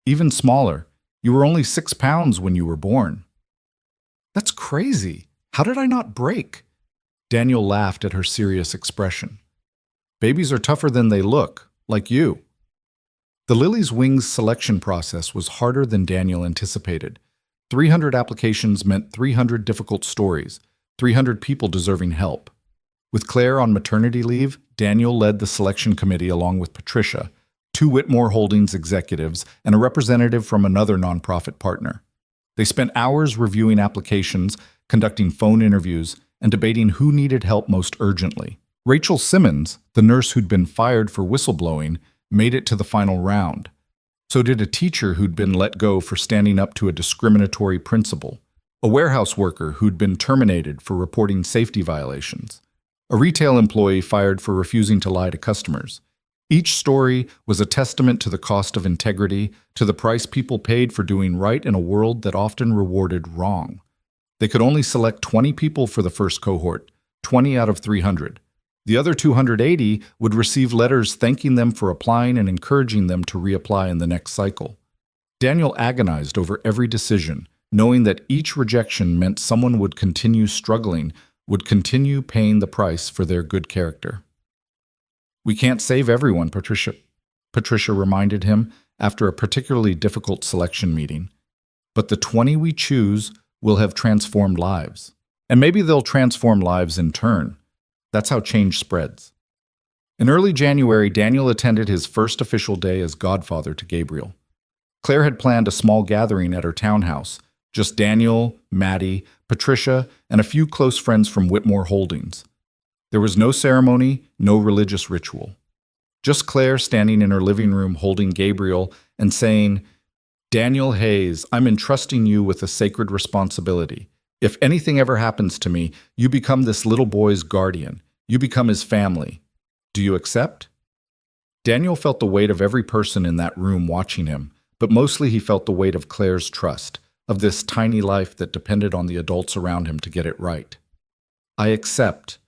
Even smaller. You were only 6 pounds when you were born. That's crazy. How did I not break? Daniel laughed at her serious expression. Babies are tougher than they look, like you. The Lily's Wings selection process was harder than Daniel anticipated. 300 applications meant 300 difficult stories, 300 people deserving help. With Claire on maternity leave, Daniel led the selection committee along with Patricia, two Whitmore Holdings executives, and a representative from another nonprofit partner. They spent hours reviewing applications, conducting phone interviews, and debating who needed help most urgently. Rachel Simmons, the nurse who'd been fired for whistleblowing, made it to the final round. So did a teacher who'd been let go for standing up to a discriminatory principal, a warehouse worker who'd been terminated for reporting safety violations, a retail employee fired for refusing to lie to customers. Each story was a testament to the cost of integrity, to the price people paid for doing right in a world that often rewarded wrong. They could only select 20 people for the first cohort, 20 out of 300. The other 280 would receive letters thanking them for applying and encouraging them to reapply in the next cycle. Daniel agonized over every decision, knowing that each rejection meant someone would continue struggling, would continue paying the price for their good character. "We can't save everyone, Patricia reminded him after a particularly difficult selection meeting. "But the 20 we choose will have transformed lives. And maybe they'll transform lives in turn. That's how change spreads." In early January, Daniel attended his first official day as godfather to Gabriel. Claire had planned a small gathering at her townhouse, just Daniel, Maddie, Patricia, and a few close friends from Whitmore Holdings. There was no ceremony, no religious ritual. Just Claire standing in her living room holding Gabriel and saying, "Daniel Hayes, I'm entrusting you with a sacred responsibility. If anything ever happens to me, you become this little boy's guardian. You become his family. Do you accept?" Daniel felt the weight of every person in that room watching him, but mostly he felt the weight of Claire's trust, of this tiny life that depended on the adults around him to get it right. "I accept.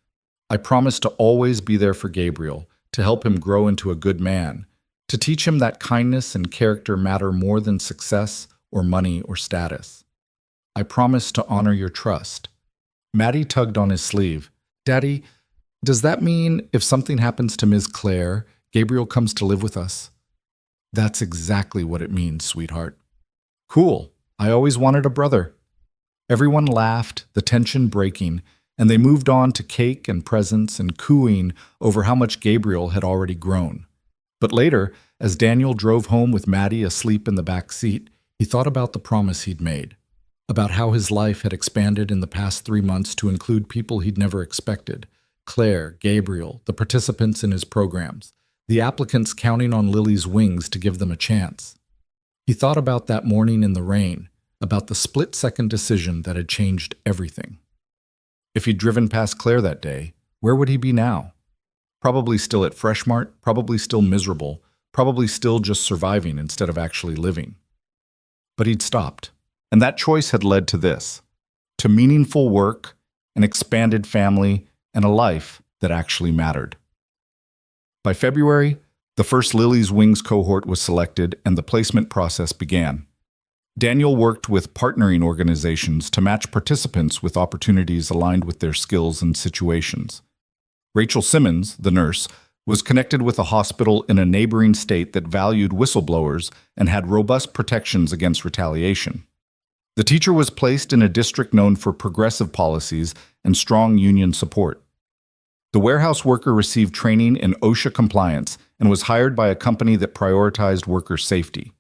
I promise to always be there for Gabriel, to help him grow into a good man, to teach him that kindness and character matter more than success or money or status. I promise to honor your trust." Maddie tugged on his sleeve. "Daddy, does that mean if something happens to Ms. Claire, Gabriel comes to live with us?" "That's exactly what it means, sweetheart." "Cool. I always wanted a brother." Everyone laughed, the tension breaking, and they moved on to cake and presents and cooing over how much Gabriel had already grown. But later, as Daniel drove home with Maddie asleep in the back seat, he thought about the promise he'd made, about how his life had expanded in the past 3 months to include people he'd never expected: Claire, Gabriel, the participants in his programs, the applicants counting on Lily's Wings to give them a chance. He thought about that morning in the rain, about the split-second decision that had changed everything. If he'd driven past Claire that day, where would he be now? Probably still at Freshmart, probably still miserable, probably still just surviving instead of actually living. But he'd stopped, and that choice had led to this, to meaningful work, an expanded family, and a life that actually mattered. By February, the first Lily's Wings cohort was selected and the placement process began. Daniel worked with partnering organizations to match participants with opportunities aligned with their skills and situations. Rachel Simmons, the nurse, was connected with a hospital in a neighboring state that valued whistleblowers and had robust protections against retaliation. The teacher was placed in a district known for progressive policies and strong union support. The warehouse worker received training in OSHA compliance and was hired by a company that prioritized worker safety.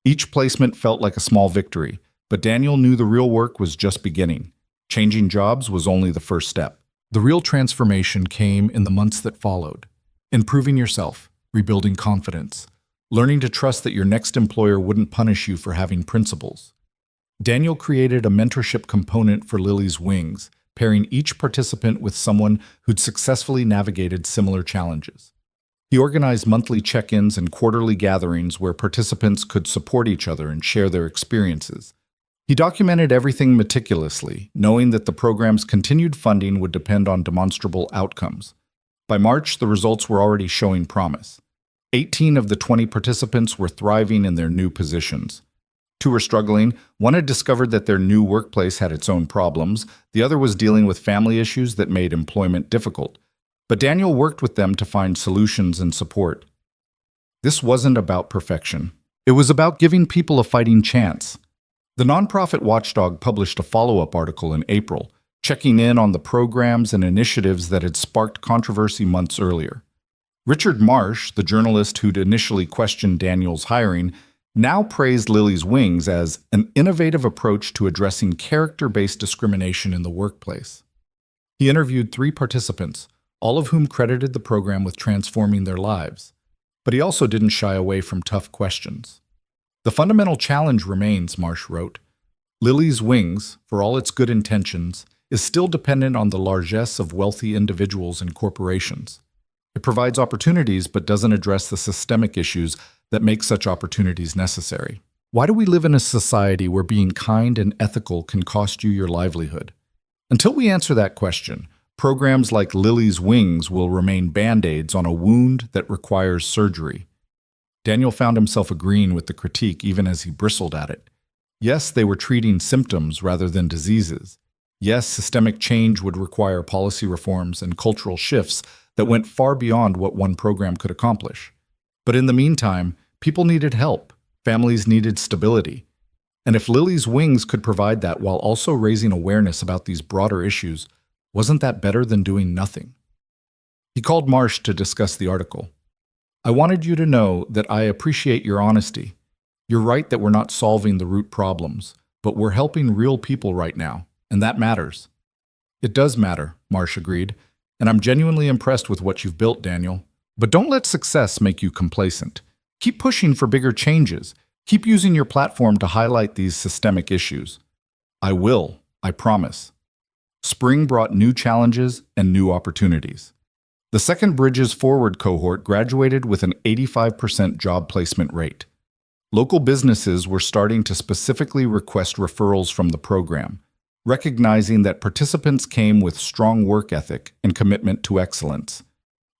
Each placement felt like a small victory, but Daniel knew the real work was just beginning. Changing jobs was only the first step. The real transformation came in the months that followed. Improving yourself, rebuilding confidence, learning to trust that your next employer wouldn't punish you for having principles. Daniel created a mentorship component for Lily's Wings, pairing each participant with someone who'd successfully navigated similar challenges. He organized monthly check-ins and quarterly gatherings where participants could support each other and share their experiences. He documented everything meticulously, knowing that the program's continued funding would depend on demonstrable outcomes. By March, the results were already showing promise. 18 of the 20 participants were thriving in their new positions. 2 were struggling. One had discovered that their new workplace had its own problems. The other was dealing with family issues that made employment difficult. But Daniel worked with them to find solutions and support. This wasn't about perfection. It was about giving people a fighting chance. The nonprofit watchdog published a follow-up article in April, checking in on the programs and initiatives that had sparked controversy months earlier. Richard Marsh, the journalist who'd initially questioned Daniel's hiring, now praised Lily's Wings as an innovative approach to addressing character-based discrimination in the workplace. He interviewed 3 participants, all of whom credited the program with transforming their lives. But he also didn't shy away from tough questions. The fundamental challenge remains, Marsh wrote. Lily's Wings, for all its good intentions, is still dependent on the largesse of wealthy individuals and corporations. It provides opportunities but doesn't address the systemic issues that make such opportunities necessary. Why do we live in a society where being kind and ethical can cost you your livelihood? Until we answer that question, programs like Lily's Wings will remain band-aids on a wound that requires surgery. Daniel found himself agreeing with the critique even as he bristled at it. Yes, they were treating symptoms rather than diseases. Yes, systemic change would require policy reforms and cultural shifts that went far beyond what one program could accomplish. But in the meantime, people needed help, families needed stability. And if Lily's Wings could provide that while also raising awareness about these broader issues, wasn't that better than doing nothing? He called Marsh to discuss the article. I wanted you to know that I appreciate your honesty. You're right that we're not solving the root problems, but we're helping real people right now, and that matters. It does matter, Marsh agreed, and I'm genuinely impressed with what you've built, Daniel. But don't let success make you complacent. Keep pushing for bigger changes. Keep using your platform to highlight these systemic issues. I will, I promise. Spring brought new challenges and new opportunities. The second Bridges Forward cohort graduated with an 85% job placement rate. Local businesses were starting to specifically request referrals from the program, recognizing that participants came with strong work ethic and commitment to excellence.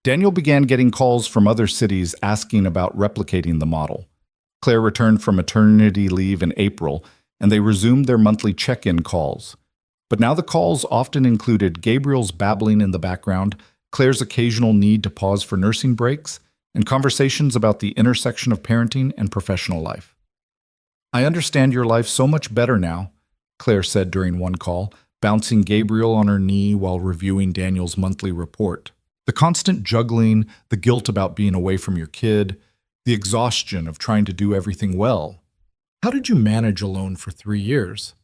Daniel began getting calls from other cities asking about replicating the model. Claire returned from maternity leave in April, and they resumed their monthly check-in calls. But now the calls often included Gabriel's babbling in the background, Claire's occasional need to pause for nursing breaks, and conversations about the intersection of parenting and professional life. I understand your life so much better now, Claire said during one call, bouncing Gabriel on her knee while reviewing Daniel's monthly report. The constant juggling, the guilt about being away from your kid, the exhaustion of trying to do everything well. How did you manage alone for 3 years?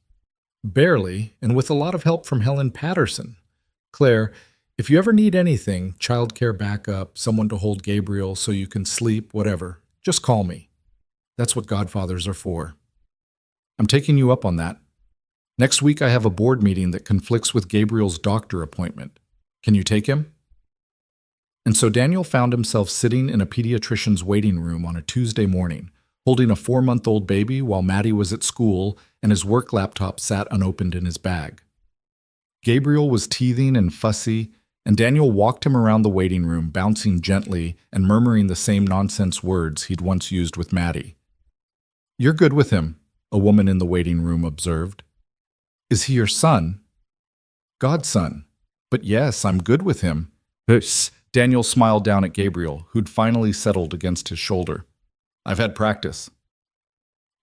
Barely, and with a lot of help from Helen Patterson. Claire, if you ever need anything, childcare backup, someone to hold Gabriel so you can sleep, whatever, just call me. That's what godfathers are for. I'm taking you up on that. Next week I have a board meeting that conflicts with Gabriel's doctor appointment. Can you take him? And so Daniel found himself sitting in a pediatrician's waiting room on a Tuesday morning, holding a 4-month-old baby while Maddie was at school and his work laptop sat unopened in his bag. Gabriel was teething and fussy, and Daniel walked him around the waiting room, bouncing gently and murmuring the same nonsense words he'd once used with Maddie. You're good with him, a woman in the waiting room observed. Is he your son? Godson. But yes, I'm good with him. Daniel smiled down at Gabriel, who'd finally settled against his shoulder. I've had practice.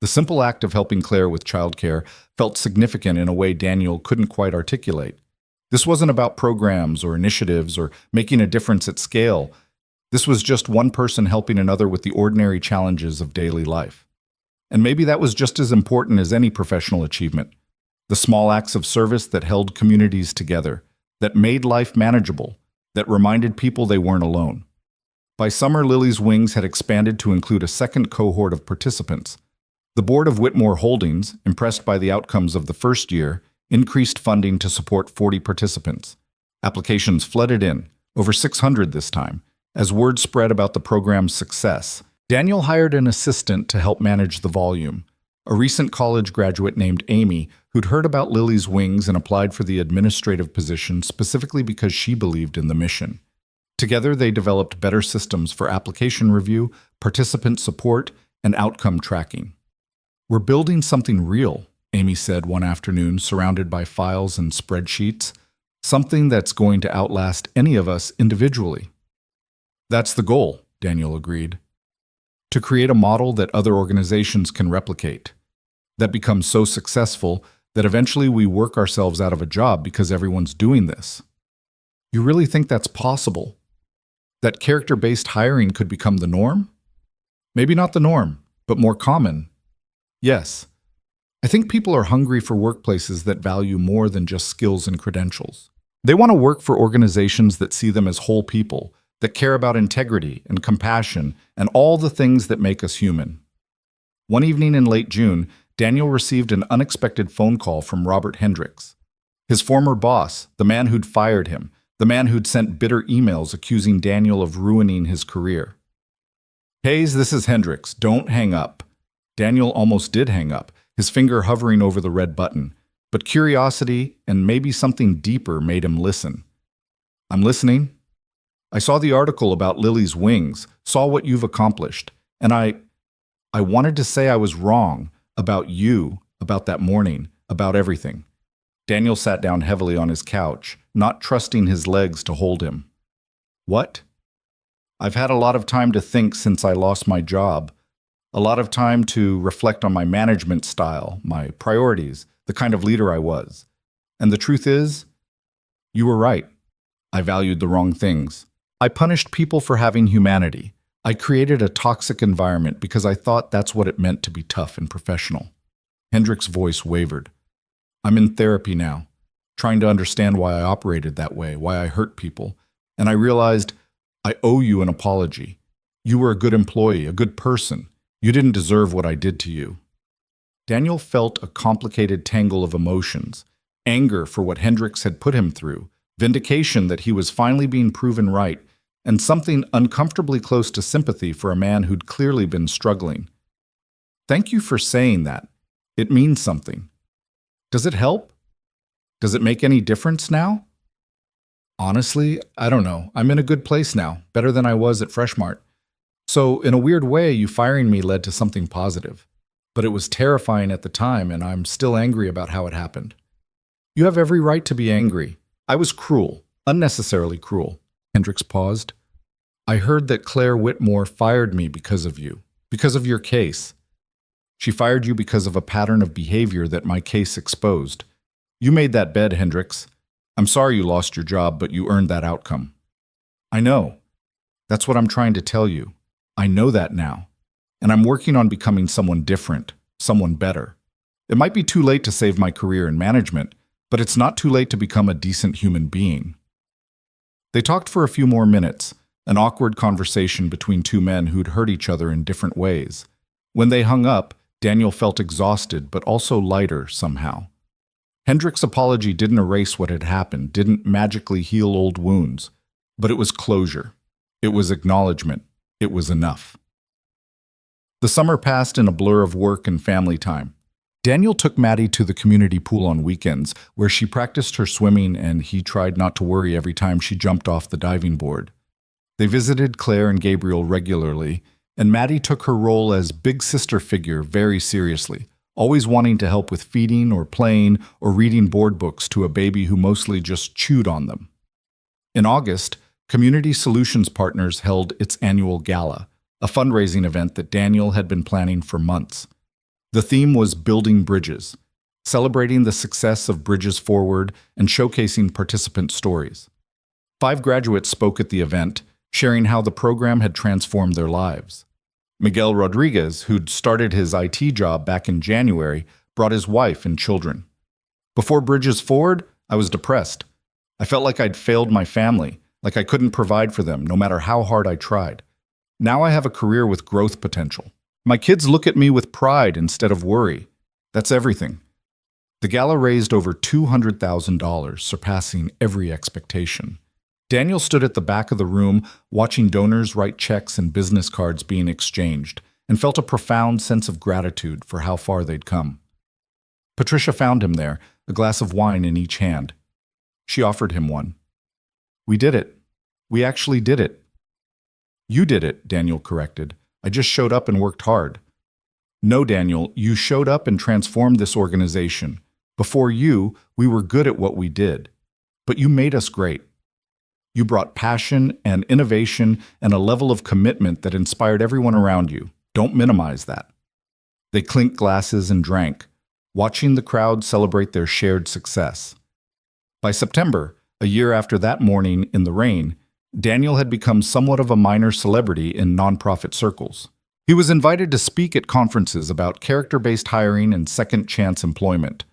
The simple act of helping Claire with childcare felt significant in a way Daniel couldn't quite articulate. This wasn't about programs or initiatives or making a difference at scale. This was just one person helping another with the ordinary challenges of daily life. And maybe that was just as important as any professional achievement. The small acts of service that held communities together, that made life manageable, that reminded people they weren't alone. By summer, Lily's Wings had expanded to include a second cohort of participants. The board of Whitmore Holdings, impressed by the outcomes of the first year, increased funding to support 40 participants. Applications flooded in, over 600 this time, as word spread about the program's success. Daniel hired an assistant to help manage the volume, a recent college graduate named Amy who'd heard about Lily's Wings and applied for the administrative position specifically because she believed in the mission. Together, they developed better systems for application review, participant support, and outcome tracking. We're building something real, Amy said one afternoon, surrounded by files and spreadsheets, something that's going to outlast any of us individually. That's the goal, Daniel agreed. to create a model that other organizations can replicate, that becomes so successful that eventually we work ourselves out of a job because everyone's doing this. You really think that's possible? That character-based hiring could become the norm? Maybe not the norm, but more common. Yes. I think people are hungry for workplaces that value more than just skills and credentials. They want to work for organizations that see them as whole people, that care about integrity and compassion and all the things that make us human. One evening in late June, Daniel received an unexpected phone call from Robert Hendricks. His former boss, the man who'd fired him, the man who'd sent bitter emails accusing Daniel of ruining his career. "Hayes, this is Hendricks. Don't hang up." Daniel almost did hang up, his finger hovering over the red button, but curiosity and maybe something deeper made him listen. "I'm listening. I saw the article about Lily's wings, saw what you've accomplished, and I wanted to say I was wrong about you, about that morning, about everything." Daniel sat down heavily on his couch, not trusting his legs to hold him. "What?" "I've had a lot of time to think since I lost my job. A lot of time to reflect on my management style, my priorities, the kind of leader I was. And the truth is, you were right. I valued the wrong things. I punished people for having humanity. I created a toxic environment because I thought that's what it meant to be tough and professional." Hendricks' voice wavered. "I'm in therapy now, trying to understand why I operated that way, why I hurt people. And I realized I owe you an apology. You were a good employee, a good person. You didn't deserve what I did to you." Daniel felt a complicated tangle of emotions, anger for what Hendricks had put him through, vindication that he was finally being proven right, and something uncomfortably close to sympathy for a man who'd clearly been struggling. "Thank you for saying that. It means something. Does it help? Does it make any difference now?" "Honestly, I don't know. I'm in a good place now, better than I was at Freshmart. So, in a weird way, you firing me led to something positive. But it was terrifying at the time, and I'm still angry about how it happened." "You have every right to be angry. I was cruel, unnecessarily cruel." Hendricks paused. "I heard that Claire Whitmore fired me because of you, because of your case. She fired you because of a pattern of behavior that my case exposed. You made that bed, Hendricks. I'm sorry you lost your job, but you earned that outcome." "I know. That's what I'm trying to tell you. I know that now. And I'm working on becoming someone different, someone better. It might be too late to save my career in management, but it's not too late to become a decent human being." They talked for a few more minutes, an awkward conversation between two men who'd hurt each other in different ways. When they hung up, Daniel felt exhausted, but also lighter somehow. Hendricks' apology didn't erase what had happened, didn't magically heal old wounds, but it was closure. It was acknowledgement. It was enough. The summer passed in a blur of work and family time. Daniel took Maddie to the community pool on weekends, where she practiced her swimming, and he tried not to worry every time she jumped off the diving board. They visited Claire and Gabriel regularly, and Maddie took her role as big sister figure very seriously, always wanting to help with feeding or playing or reading board books to a baby who mostly just chewed on them. In August, Community Solutions Partners held its annual gala, a fundraising event that Daniel had been planning for months. The theme was Building Bridges, celebrating the success of Bridges Forward and showcasing participant stories. 5 graduates spoke at the event, sharing how the program had transformed their lives. Miguel Rodriguez, who'd started his IT job back in January, brought his wife and children. "Before Bridges Forward, I was depressed. I felt like I'd failed my family, like I couldn't provide for them, no matter how hard I tried. Now I have a career with growth potential. My kids look at me with pride instead of worry. That's everything." The gala raised over $200,000, surpassing every expectation. Daniel stood at the back of the room, watching donors write checks and business cards being exchanged, and felt a profound sense of gratitude for how far they'd come. Patricia found him there, a glass of wine in each hand. She offered him one. "We did it. We actually did it." "You did it," Daniel corrected. "I just showed up and worked hard." "No, Daniel, you showed up and transformed this organization. Before you, we were good at what we did. But you made us great. You brought passion and innovation and a level of commitment that inspired everyone around you. Don't minimize that. They clinked glasses and drank, watching the crowd celebrate their shared success. By September, a year after that morning in the rain, Daniel had become somewhat of a minor celebrity in nonprofit circles. He was invited to speak at conferences about character-based hiring and second-chance employment.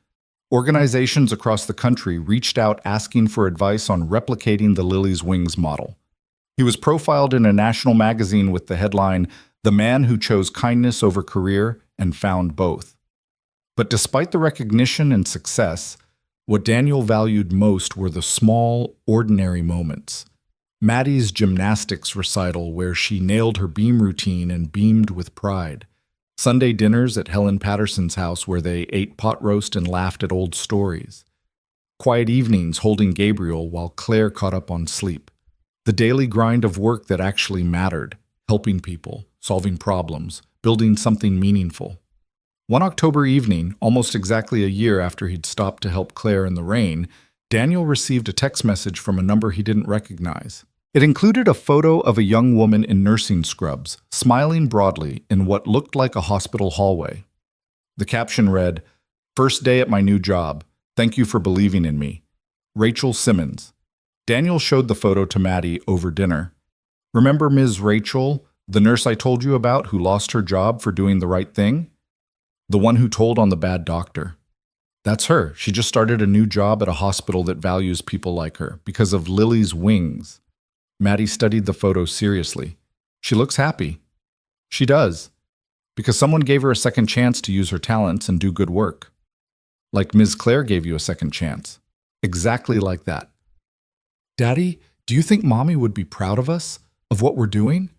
Organizations across the country reached out asking for advice on replicating the Lily's Wings model. He was profiled in a national magazine with the headline, "The Man Who Chose Kindness Over Career and Found Both." But despite the recognition and success, what Daniel valued most were the small, ordinary moments. Maddie's gymnastics recital where she nailed her beam routine and beamed with pride. Sunday dinners at Helen Patterson's house where they ate pot roast and laughed at old stories. Quiet evenings holding Gabriel while Claire caught up on sleep. The daily grind of work that actually mattered, helping people, solving problems, building something meaningful. One October evening, almost exactly a year after he'd stopped to help Claire in the rain, Daniel received a text message from a number he didn't recognize. It included a photo of a young woman in nursing scrubs, smiling broadly in what looked like a hospital hallway. The caption read, "First day at my new job. Thank you for believing in me. Rachel Simmons." Daniel showed the photo to Maddie over dinner. "Remember Ms. Rachel, the nurse I told you about who lost her job for doing the right thing? The one who told on the bad doctor. That's her. She just started a new job at a hospital that values people like her because of Lily's Wings." Maddie studied the photo seriously. "She looks happy." "She does. Because someone gave her a second chance to use her talents and do good work. Like Ms. Claire gave you a second chance. Exactly like that." "Daddy, do you think Mommy would be proud of us? Of what we're doing?"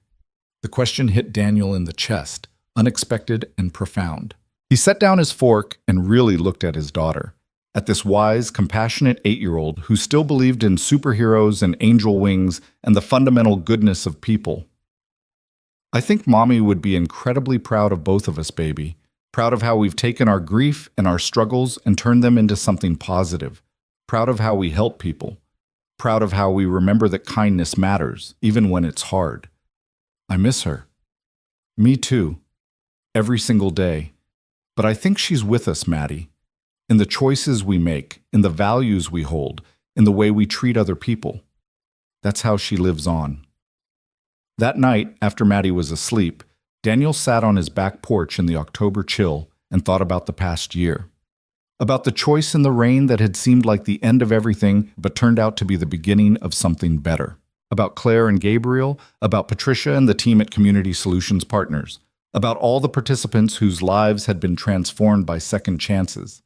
The question hit Daniel in the chest, unexpected and profound. He set down his fork and really looked at his daughter. At this wise, compassionate 8-year-old who still believed in superheroes and angel wings and the fundamental goodness of people. "I think Mommy would be incredibly proud of both of us, baby. Proud of how we've taken our grief and our struggles and turned them into something positive. Proud of how we help people. Proud of how we remember that kindness matters, even when it's hard. I miss her." "Me too. Every single day. But I think she's with us, Maddie. In the choices we make, in the values we hold, in the way we treat other people. That's how she lives on." That night, after Maddie was asleep, Daniel sat on his back porch in the October chill and thought about the past year. About the choice in the rain that had seemed like the end of everything but turned out to be the beginning of something better. About Claire and Gabriel, about Patricia and the team at Community Solutions Partners, about all the participants whose lives had been transformed by second chances.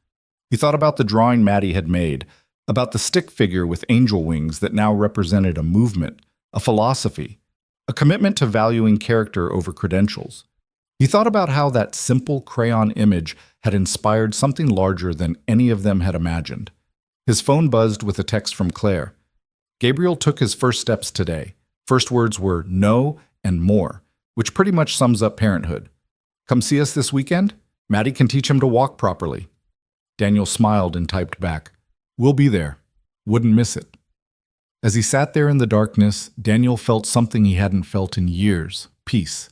He thought about the drawing Maddie had made, about the stick figure with angel wings that now represented a movement, a philosophy, a commitment to valuing character over credentials. He thought about how that simple crayon image had inspired something larger than any of them had imagined. His phone buzzed with a text from Claire. Gabriel took his first steps today. First words were no and more, which pretty much sums up parenthood. "Come see us this weekend? Maddie can teach him to walk properly." Daniel smiled and typed back, "We'll be there. Wouldn't miss it." As he sat there in the darkness, Daniel felt something he hadn't felt in years, peace.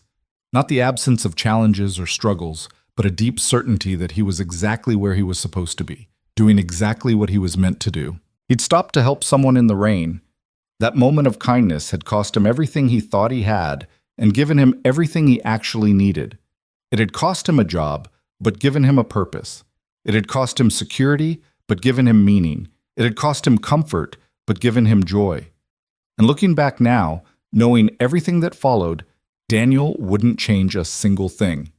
Not the absence of challenges or struggles, but a deep certainty that he was exactly where he was supposed to be, doing exactly what he was meant to do. He'd stopped to help someone in the rain. That moment of kindness had cost him everything he thought he had and given him everything he actually needed. It had cost him a job, but given him a purpose. It had cost him security, but given him meaning. It had cost him comfort, but given him joy. And looking back now, knowing everything that followed, Daniel wouldn't change a single thing.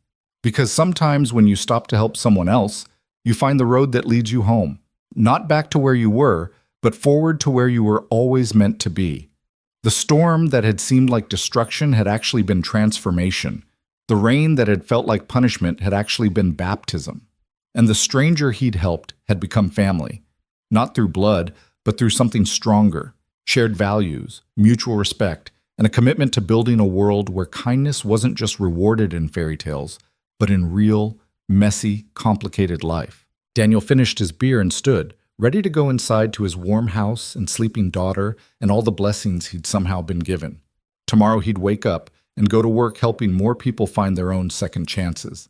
Because sometimes when you stop to help someone else, you find the road that leads you home. Not back to where you were, but forward to where you were always meant to be. The storm that had seemed like destruction had actually been transformation. The rain that had felt like punishment had actually been baptism. And the stranger he'd helped had become family. Not through blood, but through something stronger, shared values, mutual respect, and a commitment to building a world where kindness wasn't just rewarded in fairy tales, but in real, messy, complicated life. Daniel finished his beer and stood, ready to go inside to his warm house and sleeping daughter and all the blessings he'd somehow been given. Tomorrow he'd wake up and go to work helping more people find their own second chances.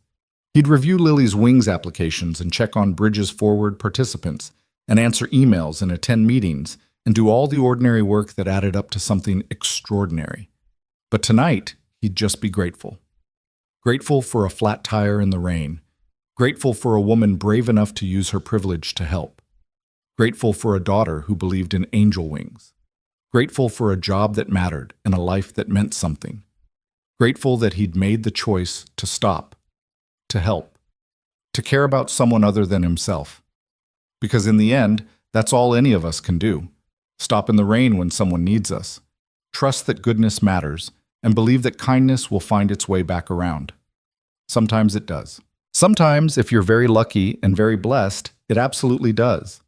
He'd review Lily's Wings applications and check on Bridges Forward participants, and answer emails and attend meetings, and do all the ordinary work that added up to something extraordinary. But tonight, he'd just be grateful. Grateful for a flat tire in the rain. Grateful for a woman brave enough to use her privilege to help. Grateful for a daughter who believed in angel wings. Grateful for a job that mattered and a life that meant something. Grateful that he'd made the choice to stop, to help, to care about someone other than himself. Because in the end, that's all any of us can do. Stop in the rain when someone needs us. Trust that goodness matters, and believe that kindness will find its way back around. Sometimes it does. Sometimes, if you're very lucky and very blessed, it absolutely does.